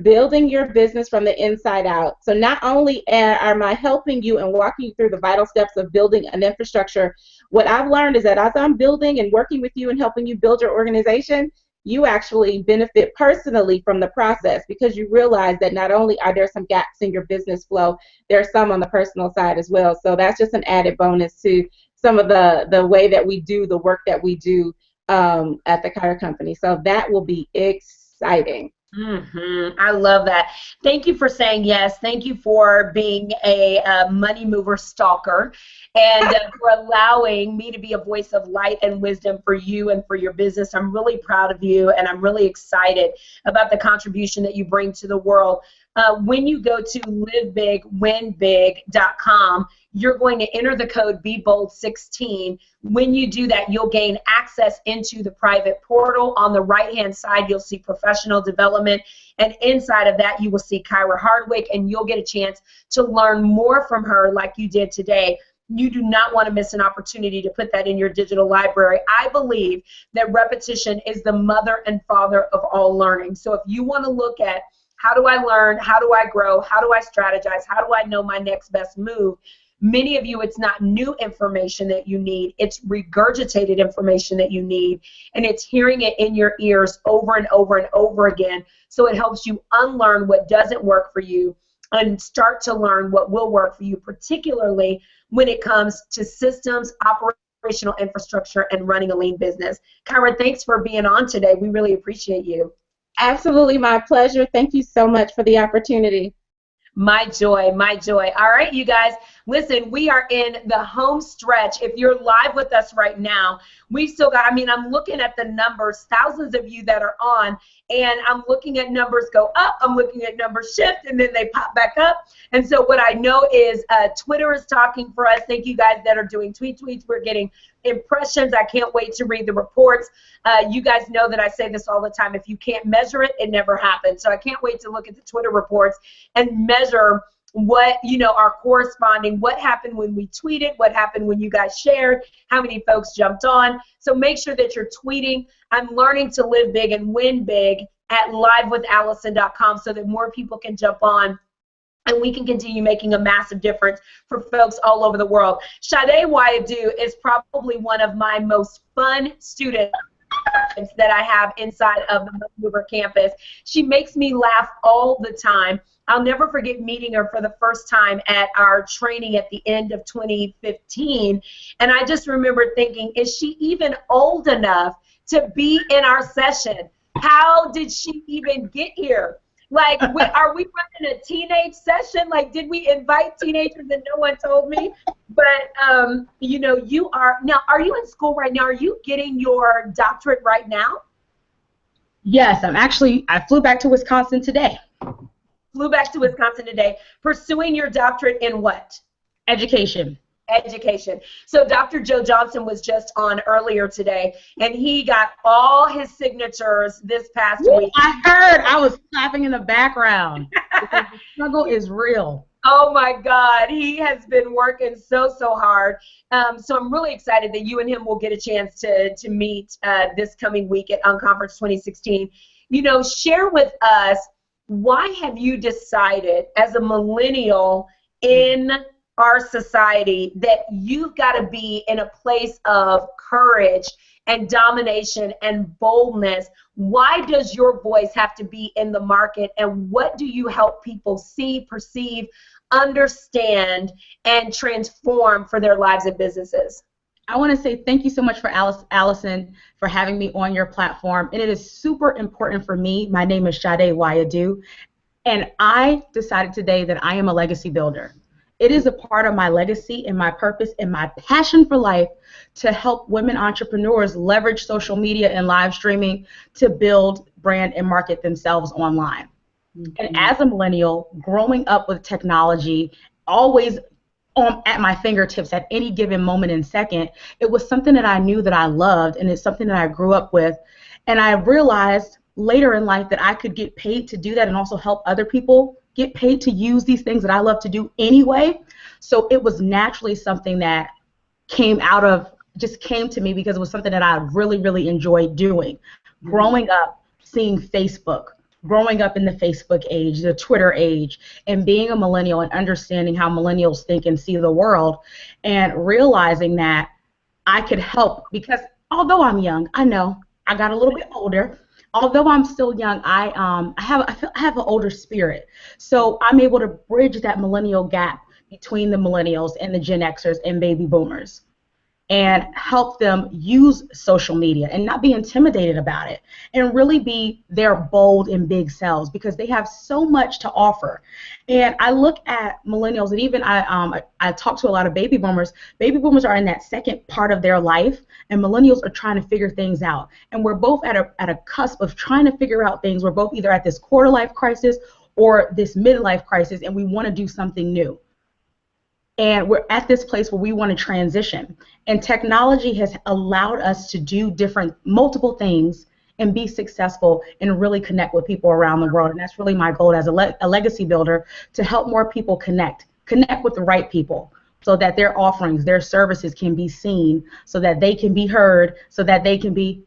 building your business from the inside out. So not only am I helping you and walking you through the vital steps of building an infrastructure, what I've learned is that as I'm building and working with you and helping you build your organization, you actually benefit personally from the process, because you realize that not only are there some gaps in your business flow, there's some on the personal side as well. So that's just an added bonus to some of the way that we do the work that we do at the Car Company. So that will be exciting. I love that. Thank you for saying yes. Thank you for being a money mover stalker, and for allowing me to be a voice of light and wisdom for you and for your business. I'm really proud of you, and I'm really excited about the contribution that you bring to the world. When you go to livebigwinbig.com, you're going to enter the code BeBold16. When you do that, you'll gain access into the private portal. On the right-hand side, you'll see professional development, and inside of that, you will see Kyra Hardwick, and you'll get a chance to learn more from her like you did today. You do not want to miss an opportunity to put that in your digital library. I believe that repetition is the mother and father of all learning. So if you want to look at how do I learn, how do I grow, how do I strategize, how do I know my next best move, many of you, it's not new information that you need, it's regurgitated information that you need, and it's hearing it in your ears over and over and over again, so it helps you unlearn what doesn't work for you and start to learn what will work for you, particularly when it comes to systems, operational infrastructure, and running a lean business. Kyra, thanks for being on today. We really appreciate you. Absolutely, my pleasure. Thank you so much for the opportunity. My joy, my joy. All right, you guys, listen, we are in the home stretch. If you're live with us right now, we've still got, I'm looking at the numbers, thousands of you that are on, and I'm looking at numbers go up, I'm looking at numbers shift, and then they pop back up. And so what I know is Twitter is talking for us. Thank you guys that are doing tweets. We're getting impressions. I can't wait to read the reports. You guys know that I say this all the time. If you can't measure it, it never happens. So I can't wait to look at the Twitter reports and measure what, are corresponding, what happened when we tweeted, what happened when you guys shared, how many folks jumped on. So make sure that you're tweeting. I'm learning to live big and win big at livewithallyson.com so that more people can jump on and we can continue making a massive difference for folks all over the world. Sade Wayadu is probably one of my most fun students that I have inside of the Mother Mover campus. She makes me laugh all the time. I'll never forget meeting her for the first time at our training at the end of 2015. And I just remember thinking, is she even old enough to be in our session? How did she even get here? Like, are we running a teenage session? Like, did we invite teenagers and no one told me? But, you know, are you in school right now? Are you getting your doctorate right now? Yes, I flew back to Wisconsin today. Flew back to Wisconsin today. Pursuing your doctorate in what? Education. Education. So Dr. Joe Johnson was just on earlier today, and he got all his signatures this past week. I heard. I was clapping in the background. Because the struggle is real. Oh my God, he has been working so hard. So I'm really excited that you and him will get a chance to meet this coming week at Unconference 2016. You know, share with us, why have you decided as a millennial in our society that you've got to be in a place of courage and domination and boldness? Why does your voice have to be in the market, and what do you help people see, perceive, understand, and transform for their lives and businesses? I want to say thank you so much for Allyson for having me on your platform, and it is super important for me. My name is Sade Wayadu, and I decided today that I am a legacy builder. It is a part of my legacy and my purpose and my passion for life to help women entrepreneurs leverage social media and live streaming to build, brand, and market themselves online. And as a millennial, growing up with technology, always at my fingertips at any given moment and second, it was something that I knew that I loved, and it's something that I grew up with. And I realized later in life that I could get paid to do that and also help other people get paid to use these things that I love to do anyway. So it was naturally something that came to me because it was something that I really enjoyed doing. Growing up, seeing Facebook, growing up in the Facebook age, the Twitter age, and being a millennial and understanding how millennials think and see the world, and realizing that I could help, because although I'm young, I know I got a little bit older. Although I'm still young, I have an older spirit. So I'm able to bridge that millennial gap between the millennials and the Gen Xers and baby boomers, and help them use social media and not be intimidated about it, and really be their bold and big selves, because they have so much to offer. And I look at millennials, and even I talk to a lot of baby boomers. Baby boomers are in that second part of their life, and millennials are trying to figure things out. And we're both at a cusp of trying to figure out things. We're both either at this quarter life crisis or this midlife crisis, and we want to do something new. And we're at this place where we want to transition. And technology has allowed us to do multiple things and be successful and really connect with people around the world. And that's really my goal as a legacy builder, to help more people connect with the right people, so that their offerings, their services can be seen, so that they can be heard, so that they can be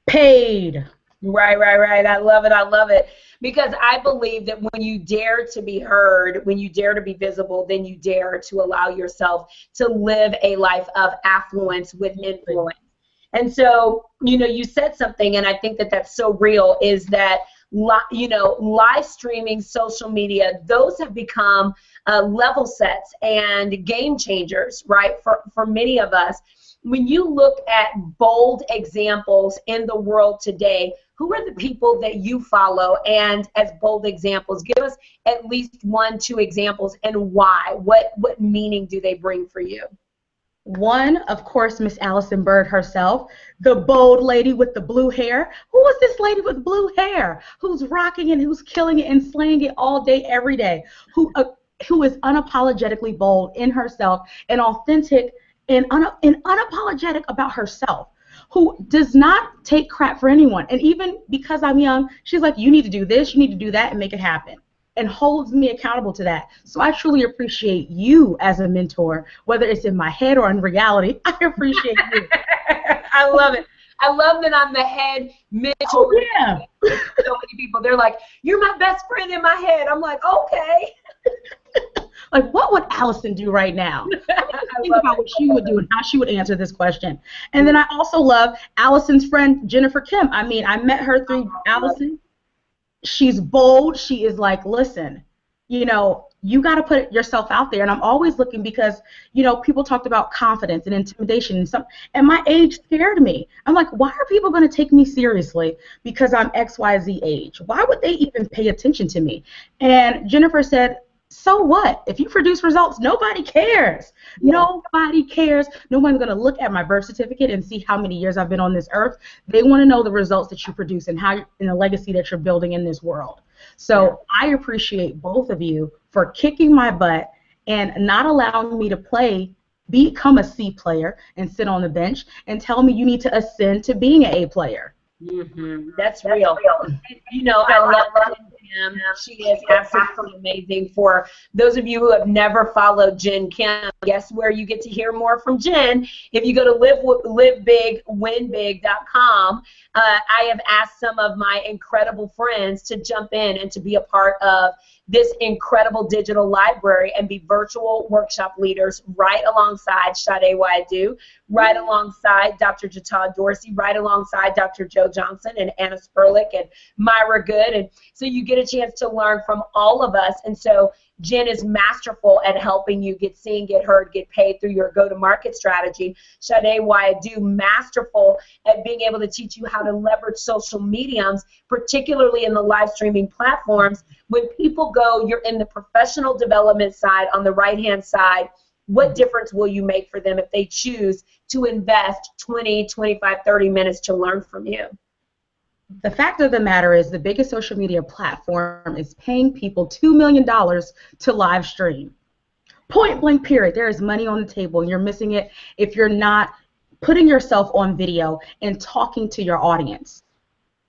paid. Right. I love it. Because I believe that when you dare to be heard, when you dare to be visible, then you dare to allow yourself to live a life of affluence with influence. And so, you know, you said something, and I think that that's so real, is that, you know, live streaming, social media, those have become level sets and game changers, right, for many of us. When you look at bold examples in the world today, who are the people that you follow and as bold examples? Give us at least 1-2 examples, and why. What meaning do they bring for you? One, of course, Miss Allyson Byrd herself, the bold lady with the blue hair. Who is this lady with blue hair who's rocking and who's killing it and slaying it all day, every day, who is unapologetically bold in herself and authentic and unapologetic about herself, who does not take crap for anyone. And even because I'm young, she's like, you need to do this, you need to do that, and make it happen, and holds me accountable to that. So I truly appreciate you as a mentor, whether it's in my head or in reality. I appreciate you. I love it. I love that I'm the head mentor. Oh, yeah. So many people, they're like, you're my best friend in my head. I'm like, okay. Like, what would Allyson do right now? Think about what she would do and how she would answer this question. And then I also love Allyson's friend, Jennifer Kim. I mean, I met her through Allyson. She's bold. She is like, listen, you know, you got to put yourself out there. And I'm always looking because, you know, people talked about confidence and intimidation and my age scared me. I'm like, why are people going to take me seriously because I'm XYZ age? Why would they even pay attention to me? And Jennifer said, so what? If you produce results, nobody cares. Yeah. Nobody cares. Nobody's going to look at my birth certificate and see how many years I've been on this earth. They want to know the results that you produce and how and the legacy that you're building in this world. So I appreciate both of you for kicking my butt and not allowing me to become a C player and sit on the bench and tell me you need to ascend to being an A player. Mm-hmm. That's real. You know, I love Jen. She is absolutely amazing. For those of you who have never followed Jen Kim, guess where you get to hear more from Jen? If you go to livebigwinbig.com, I have asked some of my incredible friends to jump in and to be a part of this incredible digital library and be virtual workshop leaders right alongside Sade Waidu, right alongside Dr. Jatad Dorsey, right alongside Dr. Joe Johnson and Anna Sperlich and Myra Good. And so you get a chance to learn from all of us. And so Jen is masterful at helping you get seen, get heard, get paid through your go-to-market strategy. Sade Waidu, masterful at being able to teach you how to leverage social mediums, particularly in the live streaming platforms. When people go, you're in the professional development side, on the right-hand side, what difference will you make for them if they choose to invest 20, 25, 30 minutes to learn from you? The fact of the matter is the biggest social media platform is paying people $2 million to live stream. Point blank period. There is money on the table and you're missing it if you're not putting yourself on video and talking to your audience.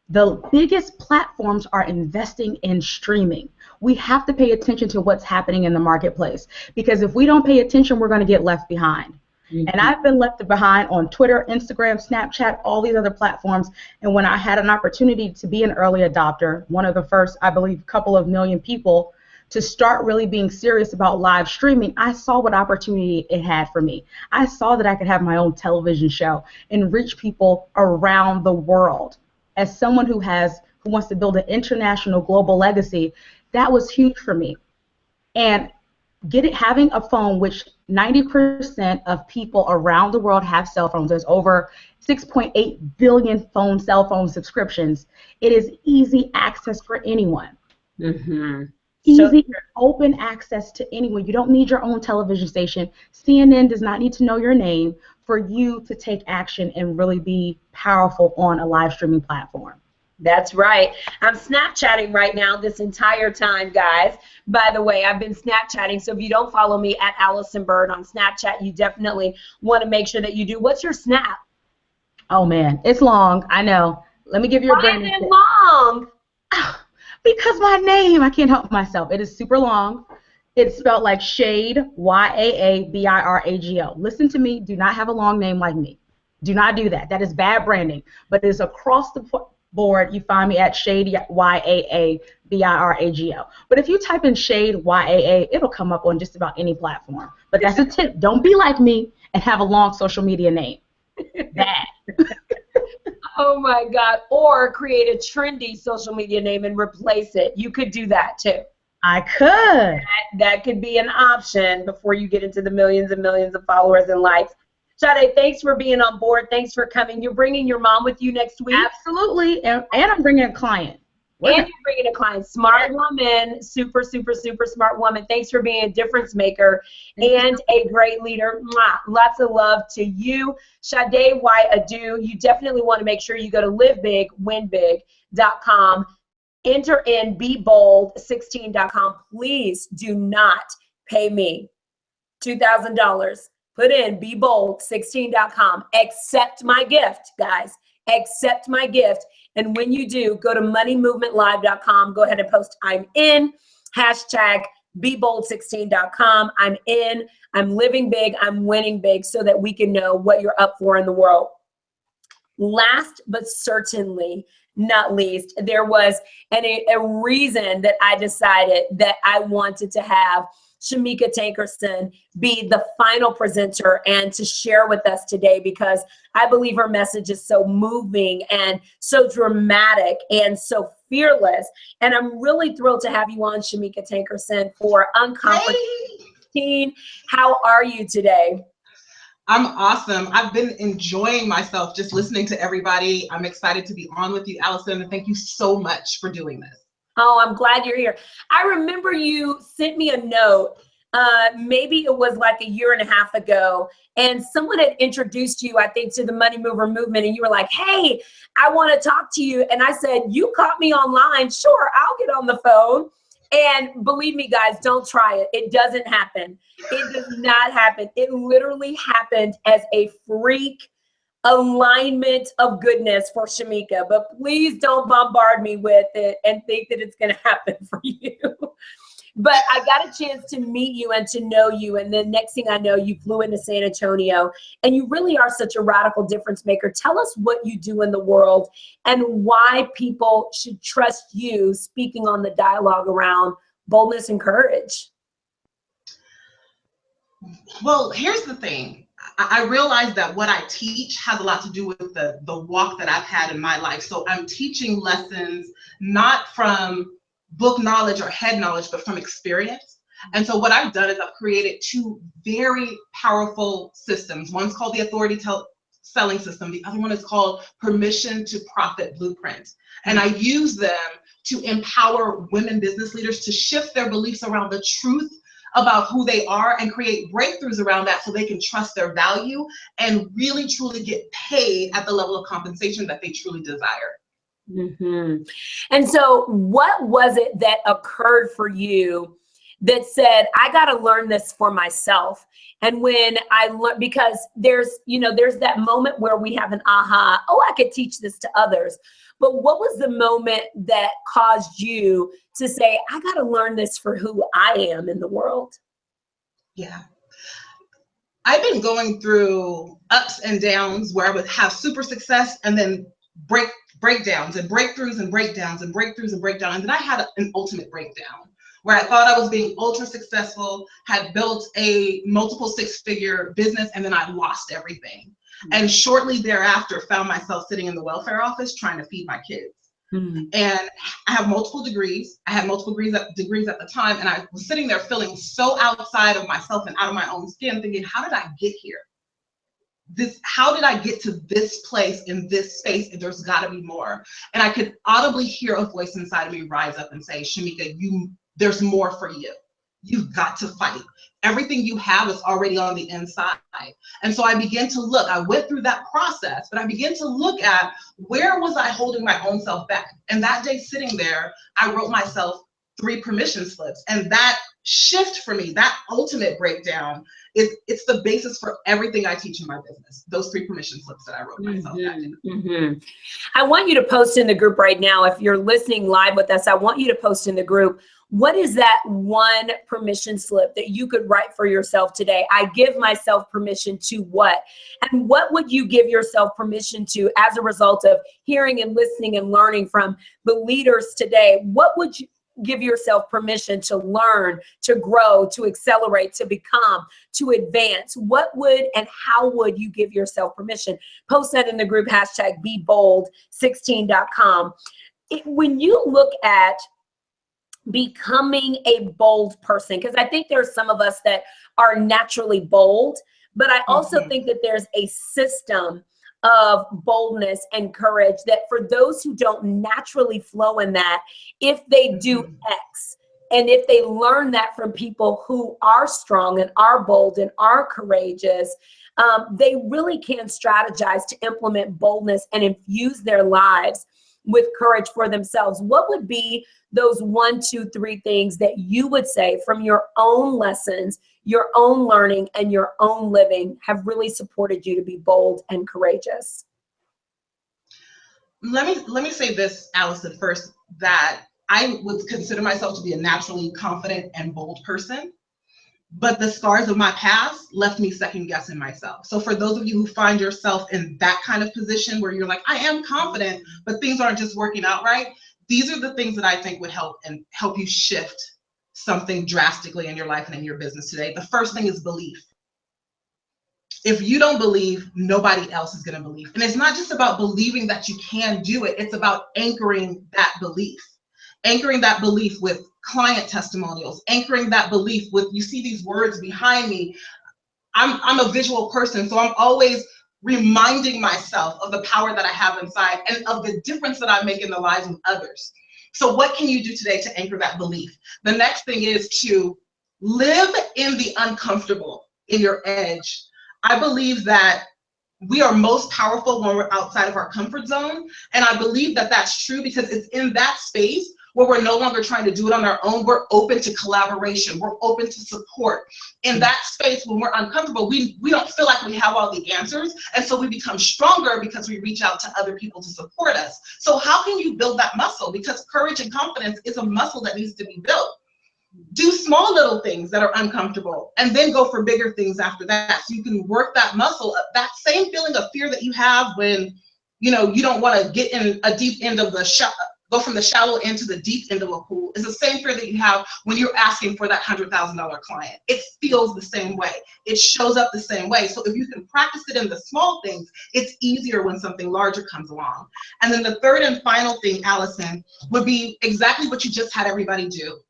The biggest platforms are investing in streaming. We have to pay attention to what's happening in the marketplace because if we don't pay attention, we're going to get left behind. And I've been left behind on Twitter, Instagram, Snapchat, all these other platforms. And when I had an opportunity to be an early adopter, one of the first, I believe, couple of million people to start really being serious about live streaming, I saw what opportunity it had for me. I saw that I could have my own television show and reach people around the world. As someone who wants to build an international global legacy, that was huge for me. And having a phone, which 90% of people around the world have cell phones. There's over 6.8 billion cell phone subscriptions. It is easy access for anyone. Easy, open access to anyone. You don't need your own television station. CNN does not need to know your name for you to take action and really be powerful on a live streaming platform. That's right. I'm Snapchatting right now this entire time, guys. By the way, I've been Snapchatting, so if you don't follow me at Allyson Byrd on Snapchat, you definitely want to make sure that you do. What's your Snap? Oh, man, it's long. I know. Let me give you a brand. Why is it long? Because my name, I can't help myself. It is super long. It's spelled like Shade, Yaabirago. Listen to me. Do not have a long name like me. Do not do that. That is bad branding. But it's across the board. You find me at Shade, Yaabirago. But if you type in Shade, Yaa, it'll come up on just about any platform. But that's a tip. Don't be like me and have a long social media name. Bad. Oh my God. Or create a trendy social media name and replace it. You could do that too. I could. That could be an option before you get into the millions and millions of followers and likes. Sade, thanks for being on board. Thanks for coming. You're bringing your mom with you next week? Absolutely. And I'm bringing a client. And you're bringing a client. Smart woman. Super, super, super smart woman. Thanks for being a difference maker and a great leader. Mwah. Lots of love to you. Sade Waidu. You definitely want to make sure you go to livebigwinbig.com. Enter in bebold16.com. Please do not pay me $2,000. Put in bebold16.com. Accept my gift, guys. Accept my gift. And when you do, go to moneymovementlive.com. Go ahead and post I'm in, hashtag bebold16.com. I'm in, I'm living big, I'm winning big, so that we can know what you're up for in the world. Last but certainly not least, there was a reason that I decided that I wanted to have Shamika Tankerson be the final presenter and to share with us today, because I believe her message is so moving and so dramatic and so fearless. And I'm really thrilled to have you on, Shamika Tankerson, for Unconference. Hey. How are you today? I'm awesome. I've been enjoying myself just listening to everybody. I'm excited to be on with you, Allyson, and thank you so much for doing this. Oh, I'm glad you're here. I remember you sent me a note, maybe it was like a year and a half ago, and someone had introduced you, I think, to the Money Mover movement, and you were like, hey, I want to talk to you. And I said, you caught me online. Sure, I'll get on the phone. And believe me, guys, don't try it. It doesn't happen. It does not happen. It literally happened as a freak alignment of goodness for Shamika. But please don't bombard me with it and think that it's going to happen for you. But I got a chance to meet you and to know you. And then next thing I know, you flew into San Antonio. And you really are such a radical difference maker. Tell us what you do in the world and why people should trust you speaking on the dialogue around boldness and courage. Well, here's the thing. I realize that what I teach has a lot to do with the walk that I've had in my life. So I'm teaching lessons not from book knowledge or head knowledge, but from experience. And so what I've done is I've created two very powerful systems. One's called the authority selling system. The other one is called Permission to Profit Blueprint. And I use them to empower women business leaders to shift their beliefs around the truth about who they are and create breakthroughs around that so they can trust their value and really truly get paid at the level of compensation that they truly desire. Mm-hmm. And so what was it that occurred for you that said, I got to learn this for myself? And when I learned, because there's that moment where we have an aha, oh, I could teach this to others. But what was the moment that caused you to say, I got to learn this for who I am in the world? Yeah. I've been going through ups and downs where I would have super success and then breakdowns and breakthroughs and breakdowns and breakthroughs and breakdowns. And then I had an ultimate breakdown where I thought I was being ultra successful, had built a multiple six-figure business, and then I lost everything. And shortly thereafter, found myself sitting in the welfare office trying to feed my kids. And I have multiple degrees. I had multiple degrees at the time, and I was sitting there feeling so outside of myself and out of my own skin, thinking, how did I get here? How did I get to this place in this space? And there's got to be more. And I could audibly hear a voice inside of me rise up and say, Shamika, there's more for you. You've got to fight. Everything you have is already on the inside. And so I began to look. I went through that process, but I began to look at where was I holding my own self back? And that day sitting there, I wrote myself 3 permission slips. And that shift for me, that ultimate breakdown, it's the basis for everything I teach in my business. Those 3 permission slips that I wrote myself that day. I want you to post in the group right now. If you're listening live with us, I want you to post in the group, what is that one permission slip that you could write for yourself today? I give myself permission to what? And what would you give yourself permission to as a result of hearing and listening and learning from the leaders today? What would you give yourself permission to learn, to grow, to accelerate, to become, to advance? What would and how would you give yourself permission? Post that in the group, #BeBold16.com. When you look at becoming a bold person, because I think there's some of us that are naturally bold, but I also think that there's a system of boldness and courage that for those who don't naturally flow in that, if they do X, and if they learn that from people who are strong and are bold and are courageous, they really can strategize to implement boldness and infuse their lives with courage for themselves. What would be those 1, 2, 3 things that you would say from your own lessons, your own learning, and your own living have really supported you to be bold and courageous? Let me say this, Allyson, first, that I would consider myself to be a naturally confident and bold person, but the scars of my past left me second guessing myself. So for those of you who find yourself in that kind of position where you're like, I am confident, but things aren't just working out right, these are the things that I think would help you shift something drastically in your life and in your business today, the first thing is belief. If you don't believe, nobody else is going to believe. And it's not just about believing that you can do it. It's about anchoring that belief. Anchoring that belief with client testimonials, anchoring that belief with, you see these words behind me. I'm a visual person, so I'm always reminding myself of the power that I have inside and of the difference that I make in the lives of others. So what can you do today to anchor that belief? The next thing is to live in the uncomfortable, in your edge. I believe that we are most powerful when we're outside of our comfort zone. And I believe that that's true because it's in that space where we're no longer trying to do it on our own. We're open to collaboration. We're open to support. In that space, when we're uncomfortable, we don't feel like we have all the answers. And so we become stronger because we reach out to other people to support us. So how can you build that muscle? Because courage and confidence is a muscle that needs to be built. Do small little things that are uncomfortable and then go for bigger things after that. So you can work that muscle up. That same feeling of fear that you have when, you don't want to get in a deep end of the go from the shallow end to the deep end of a pool is the same fear that you have when you're asking for that $100,000 client. It feels the same way. It shows up the same way. So if you can practice it in the small things, it's easier when something larger comes along. And then the third and final thing, Allyson, would be exactly what you just had everybody do.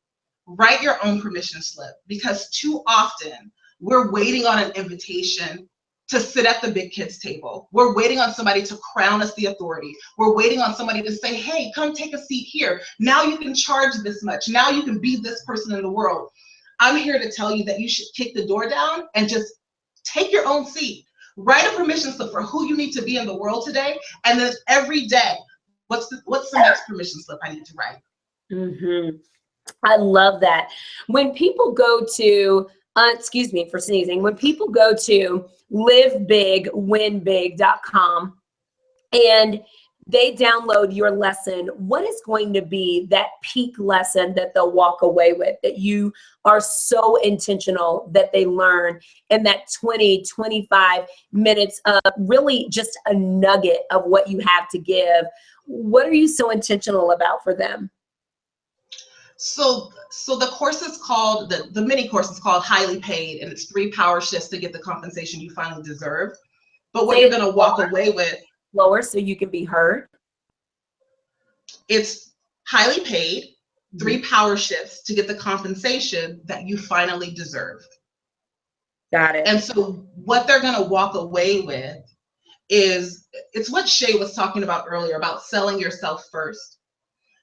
Write your own permission slip, because too often we're waiting on an invitation to sit at the big kids table. We're waiting on somebody to crown us the authority. We're waiting on somebody to say, hey, come take a seat here. Now you can charge this much. Now you can be this person in the world. I'm here to tell you that you should kick the door down and just take your own seat. Write a permission slip for who you need to be in the world today. And then every day, what's the next permission slip I need to write? Mm-hmm. I love that. When people go to, excuse me for sneezing, when people go to livebigwinbig.com and they download your lesson, what is going to be that peak lesson that they'll walk away with, that you are so intentional that they learn in that 20, 25 minutes of really just a nugget of what you have to give? What are you so intentional about for them? So the course is called, the mini course is called Highly Paid, and it's 3 power shifts to get the compensation you finally deserve. But what you're going to walk away with, lower so you can be heard. It's highly paid, 3 power shifts to get the compensation that you finally deserve. Got it. And so what they're going to walk away with is, it's what Shay was talking about earlier about selling yourself first.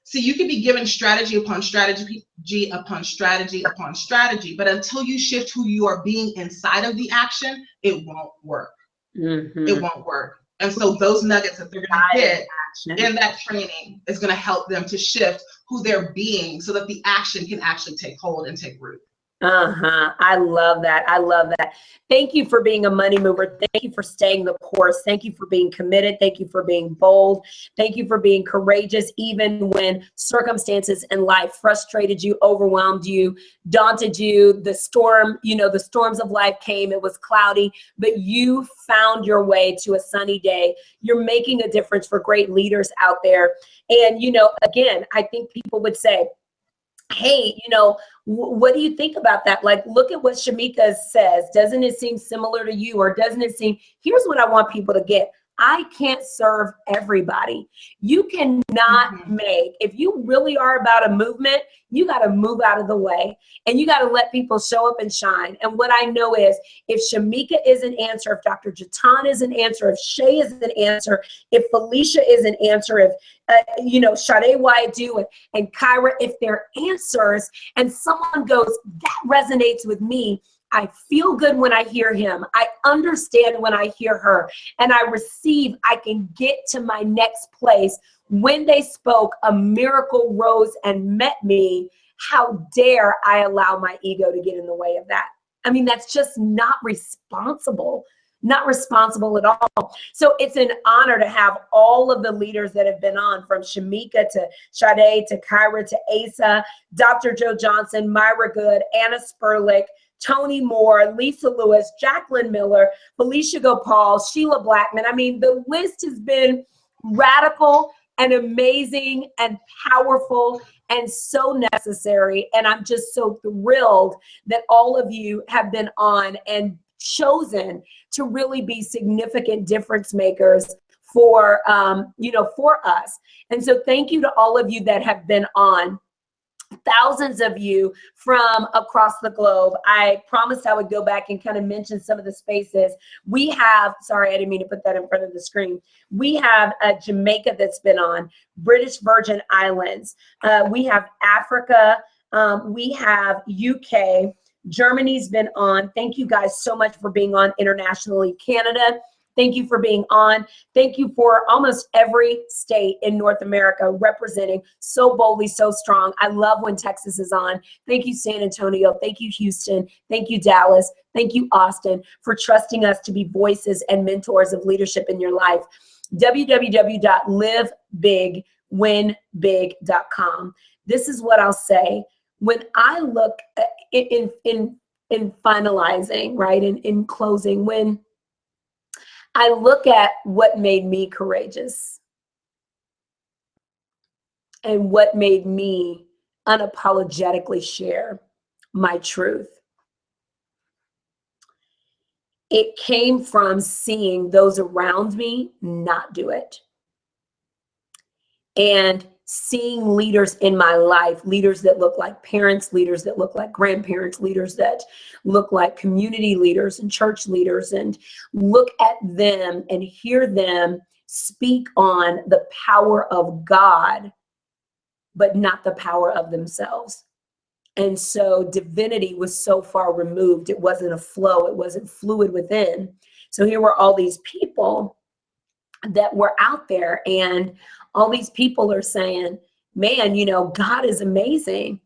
So you could be given strategy upon strategy upon strategy upon strategy, but until you shift who you are being inside of the action, it won't work. Mm-hmm. It won't work. And so those nuggets that they're going to get in that training is going to help them to shift who they're being so that the action can actually take hold and take root. I love that. I love that. Thank you for being a money mover. Thank you for staying the course. Thank you for being committed. Thank you for being bold. Thank you for being courageous, even when circumstances in life frustrated you, overwhelmed you, daunted you. The storm, the storms of life came. It was cloudy, but you found your way to a sunny day. You're making a difference for great leaders out there. And, again, I think people would say, hey, what do you think about that? Like, look at what Shamika says. Doesn't it seem similar to you? Or doesn't it seem, here's what I want people to get. I can't serve everybody. You cannot make, if you really are about a movement, you got to move out of the way and you got to let people show up and shine. And what I know is if Shamika is an answer, if Dr. Jatan is an answer, if Shay is an answer, if Felicia is an answer, if, Sade Wayadu and Kyra, if they're answers and someone goes, that resonates with me, I feel good when I hear him. I understand when I hear her. And I receive, I can get to my next place. When they spoke, a miracle rose and met me. How dare I allow my ego to get in the way of that? I mean, that's just not responsible. Not responsible at all. So it's an honor to have all of the leaders that have been on, from Shamika to Sade to Kyra to Asa, Dr. Joe Johnson, Myra Good, Anna Spurlick, Tony Moore, Lisa Lewis, Jacqueline Miller, Felicia Gopal, Sheila Blackman. I mean, the list has been radical and amazing and powerful and so necessary. And I'm just so thrilled that all of you have been on and chosen to really be significant difference makers for, for us. And so thank you to all of you that have been on. Thousands of you from across the globe. I promised I would go back and kind of mention some of the spaces. We have, sorry, I didn't mean to put that in front of the screen. We have Jamaica that's been on, British Virgin Islands. We have Africa. We have UK. Germany's been on. Thank you guys so much for being on internationally. Canada, thank you for being on. Thank you for almost every state in North America representing so boldly, so strong. I love when Texas is on. Thank you, San Antonio. Thank you, Houston. Thank you, Dallas. Thank you, Austin, for trusting us to be voices and mentors of leadership in your life. www.livebigwinbig.com. This is what I'll say. When I look in finalizing, right, in closing, when I look at what made me courageous and what made me unapologetically share my truth, it came from seeing those around me not do it. And seeing leaders in my life, leaders that look like parents, leaders that look like grandparents, leaders that look like community leaders and church leaders, and look at them and hear them speak on the power of God, but not the power of themselves. And so divinity was so far removed. It wasn't a flow. It wasn't fluid within. So here were all these people that were out there, and all these people are saying, man, God is amazing,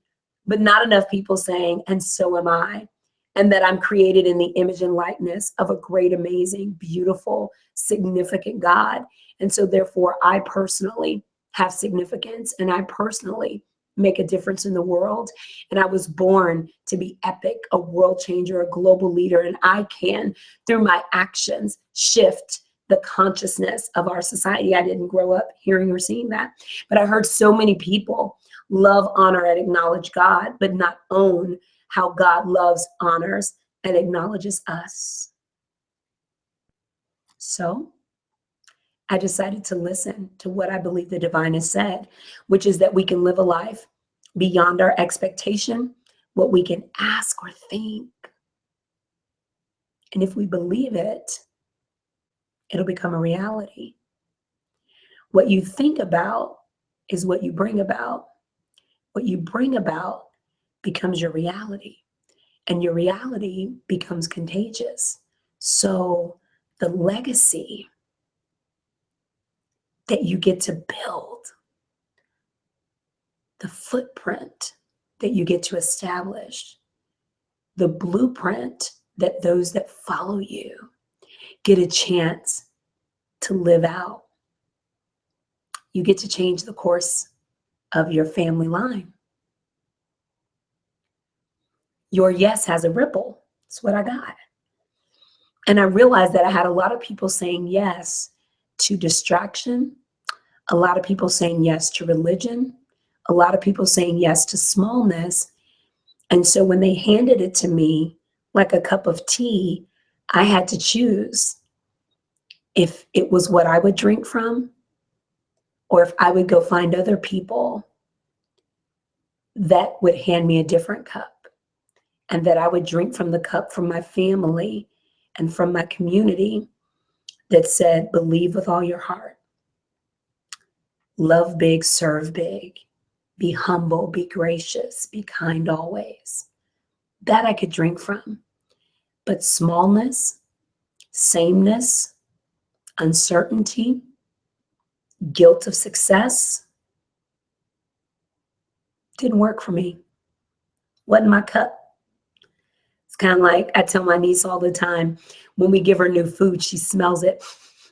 but not enough people saying, and so am I, and that I'm created in the image and likeness of a great, amazing, beautiful, significant God. And so therefore, I personally have significance, and I personally make a difference in the world. And I was born to be epic, a world changer, a global leader, and I can, through my actions, shift the consciousness of our society. I didn't grow up hearing or seeing that, but I heard so many people love, honor, and acknowledge God, but not own how God loves, honors, and acknowledges us. So I decided to listen to what I believe the divine has said, which is that we can live a life beyond our expectation, what we can ask or think. And if we believe it, it'll become a reality. What you think about is what you bring about. What you bring about becomes your reality, and your reality becomes contagious. So the legacy that you get to build, the footprint that you get to establish, the blueprint that those that follow you get a chance to live out. You get to change the course of your family line. Your yes has a ripple. That's what I got. And I realized that I had a lot of people saying yes to distraction, a lot of people saying yes to religion, a lot of people saying yes to smallness. And so when they handed it to me like a cup of tea, I had to choose if it was what I would drink from, or if I would go find other people that would hand me a different cup, and that I would drink from the cup from my family and from my community that said, believe with all your heart, love big, serve big, be humble, be gracious, be kind always. That I could drink from. But smallness, sameness, uncertainty, guilt of success didn't work for me. Wasn't my cup. It's kind of like I tell my niece all the time, when we give her new food, she smells it.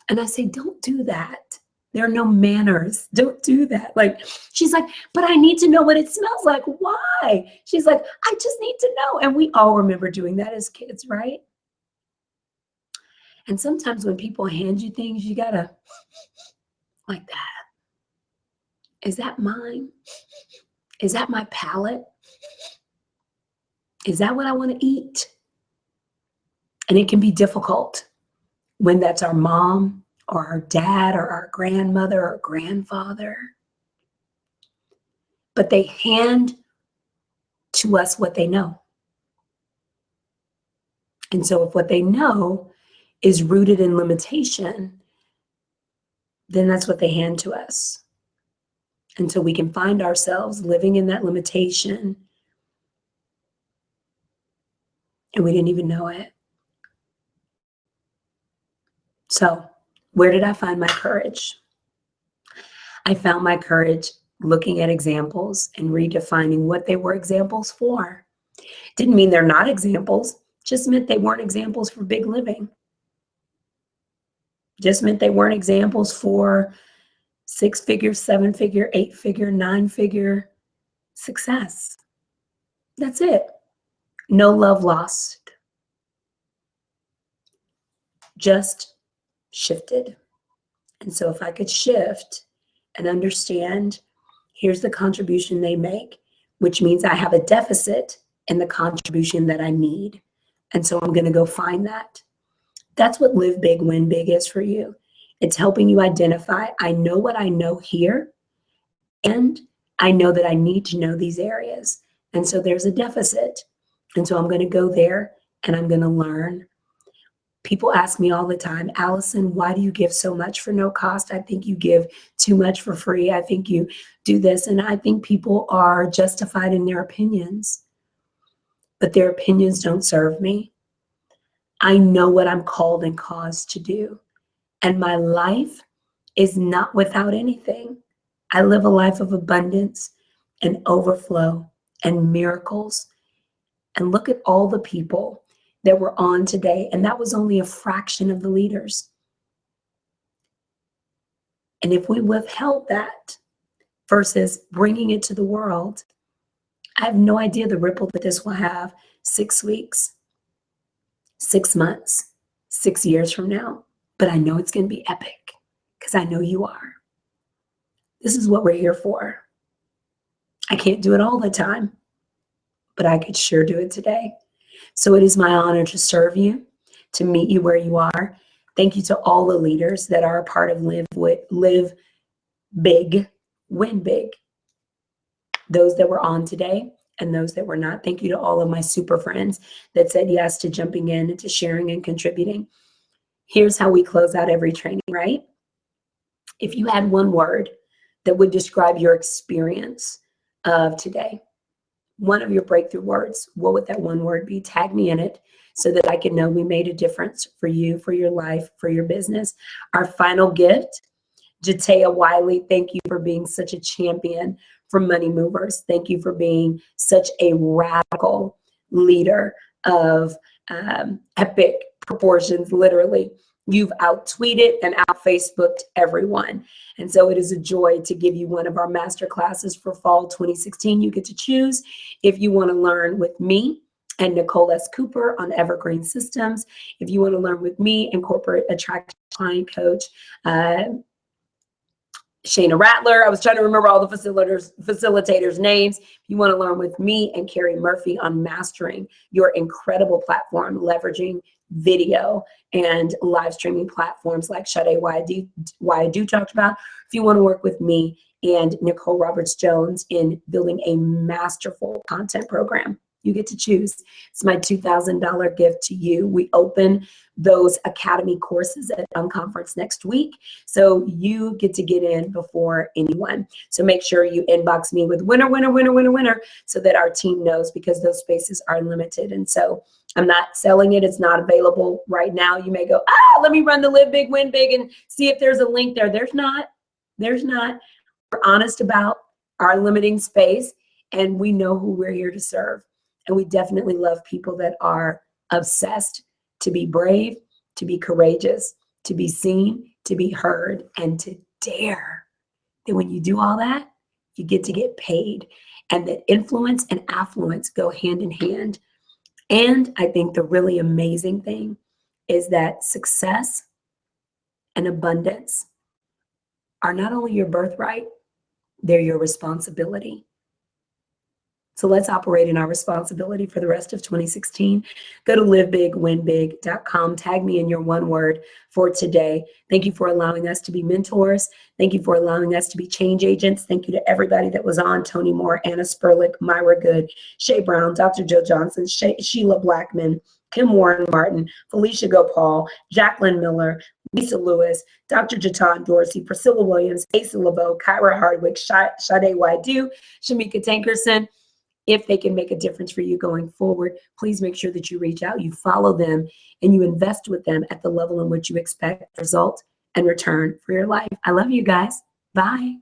And I say, don't do that. There are no manners. Don't do that. Like, she's like, but I need to know what it smells like. Why? She's like, I just need to know. And we all remember doing that as kids, right? And sometimes when people hand you things, you gotta like that. Is that mine? Is that my palate? Is that what I want to eat? And it can be difficult when that's our mom or our dad or our grandmother or grandfather. But they hand to us what they know. And so if what they know is rooted in limitation, then that's what they hand to us. Until we can find ourselves living in that limitation and we didn't even know it. So where did I find my courage? I found my courage looking at examples and redefining what they were examples for. Didn't mean they're not examples, just meant they weren't examples for big living. Just meant they weren't examples for 6-figure, 7-figure, 8-figure, 9-figure success. That's it. No love lost. Just shifted. And so if I could shift and understand, here's the contribution they make, which means I have a deficit in the contribution that I need. And so I'm going to go find that. That's what Live Big, Win Big is for you. It's helping you identify, I know what I know here, and I know that I need to know these areas. And so there's a deficit. And so I'm going to go there and I'm going to learn. People ask me all the time, Allyson, why do you give so much for no cost? I think you give too much for free. I think you do this. And I think people are justified in their opinions, but their opinions don't serve me. I know what I'm called and caused to do. And my life is not without anything. I live a life of abundance and overflow and miracles. And look at all the people that were on today. And that was only a fraction of the leaders. And if we withheld that versus bringing it to the world, I have no idea the ripple that this will have 6 weeks, 6 months, 6 years from now. But I know it's going to be epic because I know you are. This is what we're here for. I can't do it all the time, but I could sure do it today. So it is my honor to serve you, to meet you where you are. Thank you to all the leaders that are a part of Live Big, Win Big. Those that were on today and those that were not. Thank you to all of my super friends that said yes to jumping in and to sharing and contributing. Here's how we close out every training, right? If you had one word that would describe your experience of today, one of your breakthrough words, what would that one word be? Tag me in it so that I can know we made a difference for you, for your life, for your business. Our final gift, Jatea Wiley, thank you for being such a champion for Money Movers. Thank you for being such a radical leader of epic proportions, literally. You've out-tweeted and out-Facebooked everyone. And so it is a joy to give you one of our master classes for fall 2016. You get to choose if you want to learn with me and Nicole S. Cooper on Evergreen Systems. If you want to learn with me and Corporate Attraction Client Coach, Shayna Rattler. I was trying to remember all the facilitators' names. If you want to learn with me and Carrie Murphy on mastering your incredible platform, leveraging video and live streaming platforms like Sade Wayadu talked about. If you want to work with me and Nicole Roberts-Jones in building a masterful content program, you get to choose. It's my $2,000 gift to you. We open those academy courses at Unconference next week, so you get to get in before anyone. So make sure you inbox me with winner, winner, winner, winner, winner, so that our team knows, because those spaces are limited. And so I'm not selling it. It's not available right now. You may go, let me run the Live Big, Win Big and see if there's a link there. There's not. There's not. We're honest about our limiting space, and we know who we're here to serve. And we definitely love people that are obsessed to be brave, to be courageous, to be seen, to be heard, and to dare that when you do all that, you get to get paid, and that influence and affluence go hand in hand. And I think the really amazing thing is that success and abundance are not only your birthright, they're your responsibility. So let's operate in our responsibility for the rest of 2016. Go to livebigwinbig.com. Tag me in your one word for today. Thank you for allowing us to be mentors. Thank you for allowing us to be change agents. Thank you to everybody that was on: Tony Moore, Anna Spurlick, Myra Good, Shay Brown, Dr. Jill Johnson, Sheila Blackman, Kim Warren Martin, Felicia Gopal, Jacqueline Miller, Lisa Lewis, Dr. Jatan Dorsey, Priscilla Williams, Asa Laveau, Kyra Hardwick, Sade Waidu, Shamika Tankerson. If they can make a difference for you going forward, please make sure that you reach out, you follow them, and you invest with them at the level in which you expect result and return for your life. I love you guys. Bye.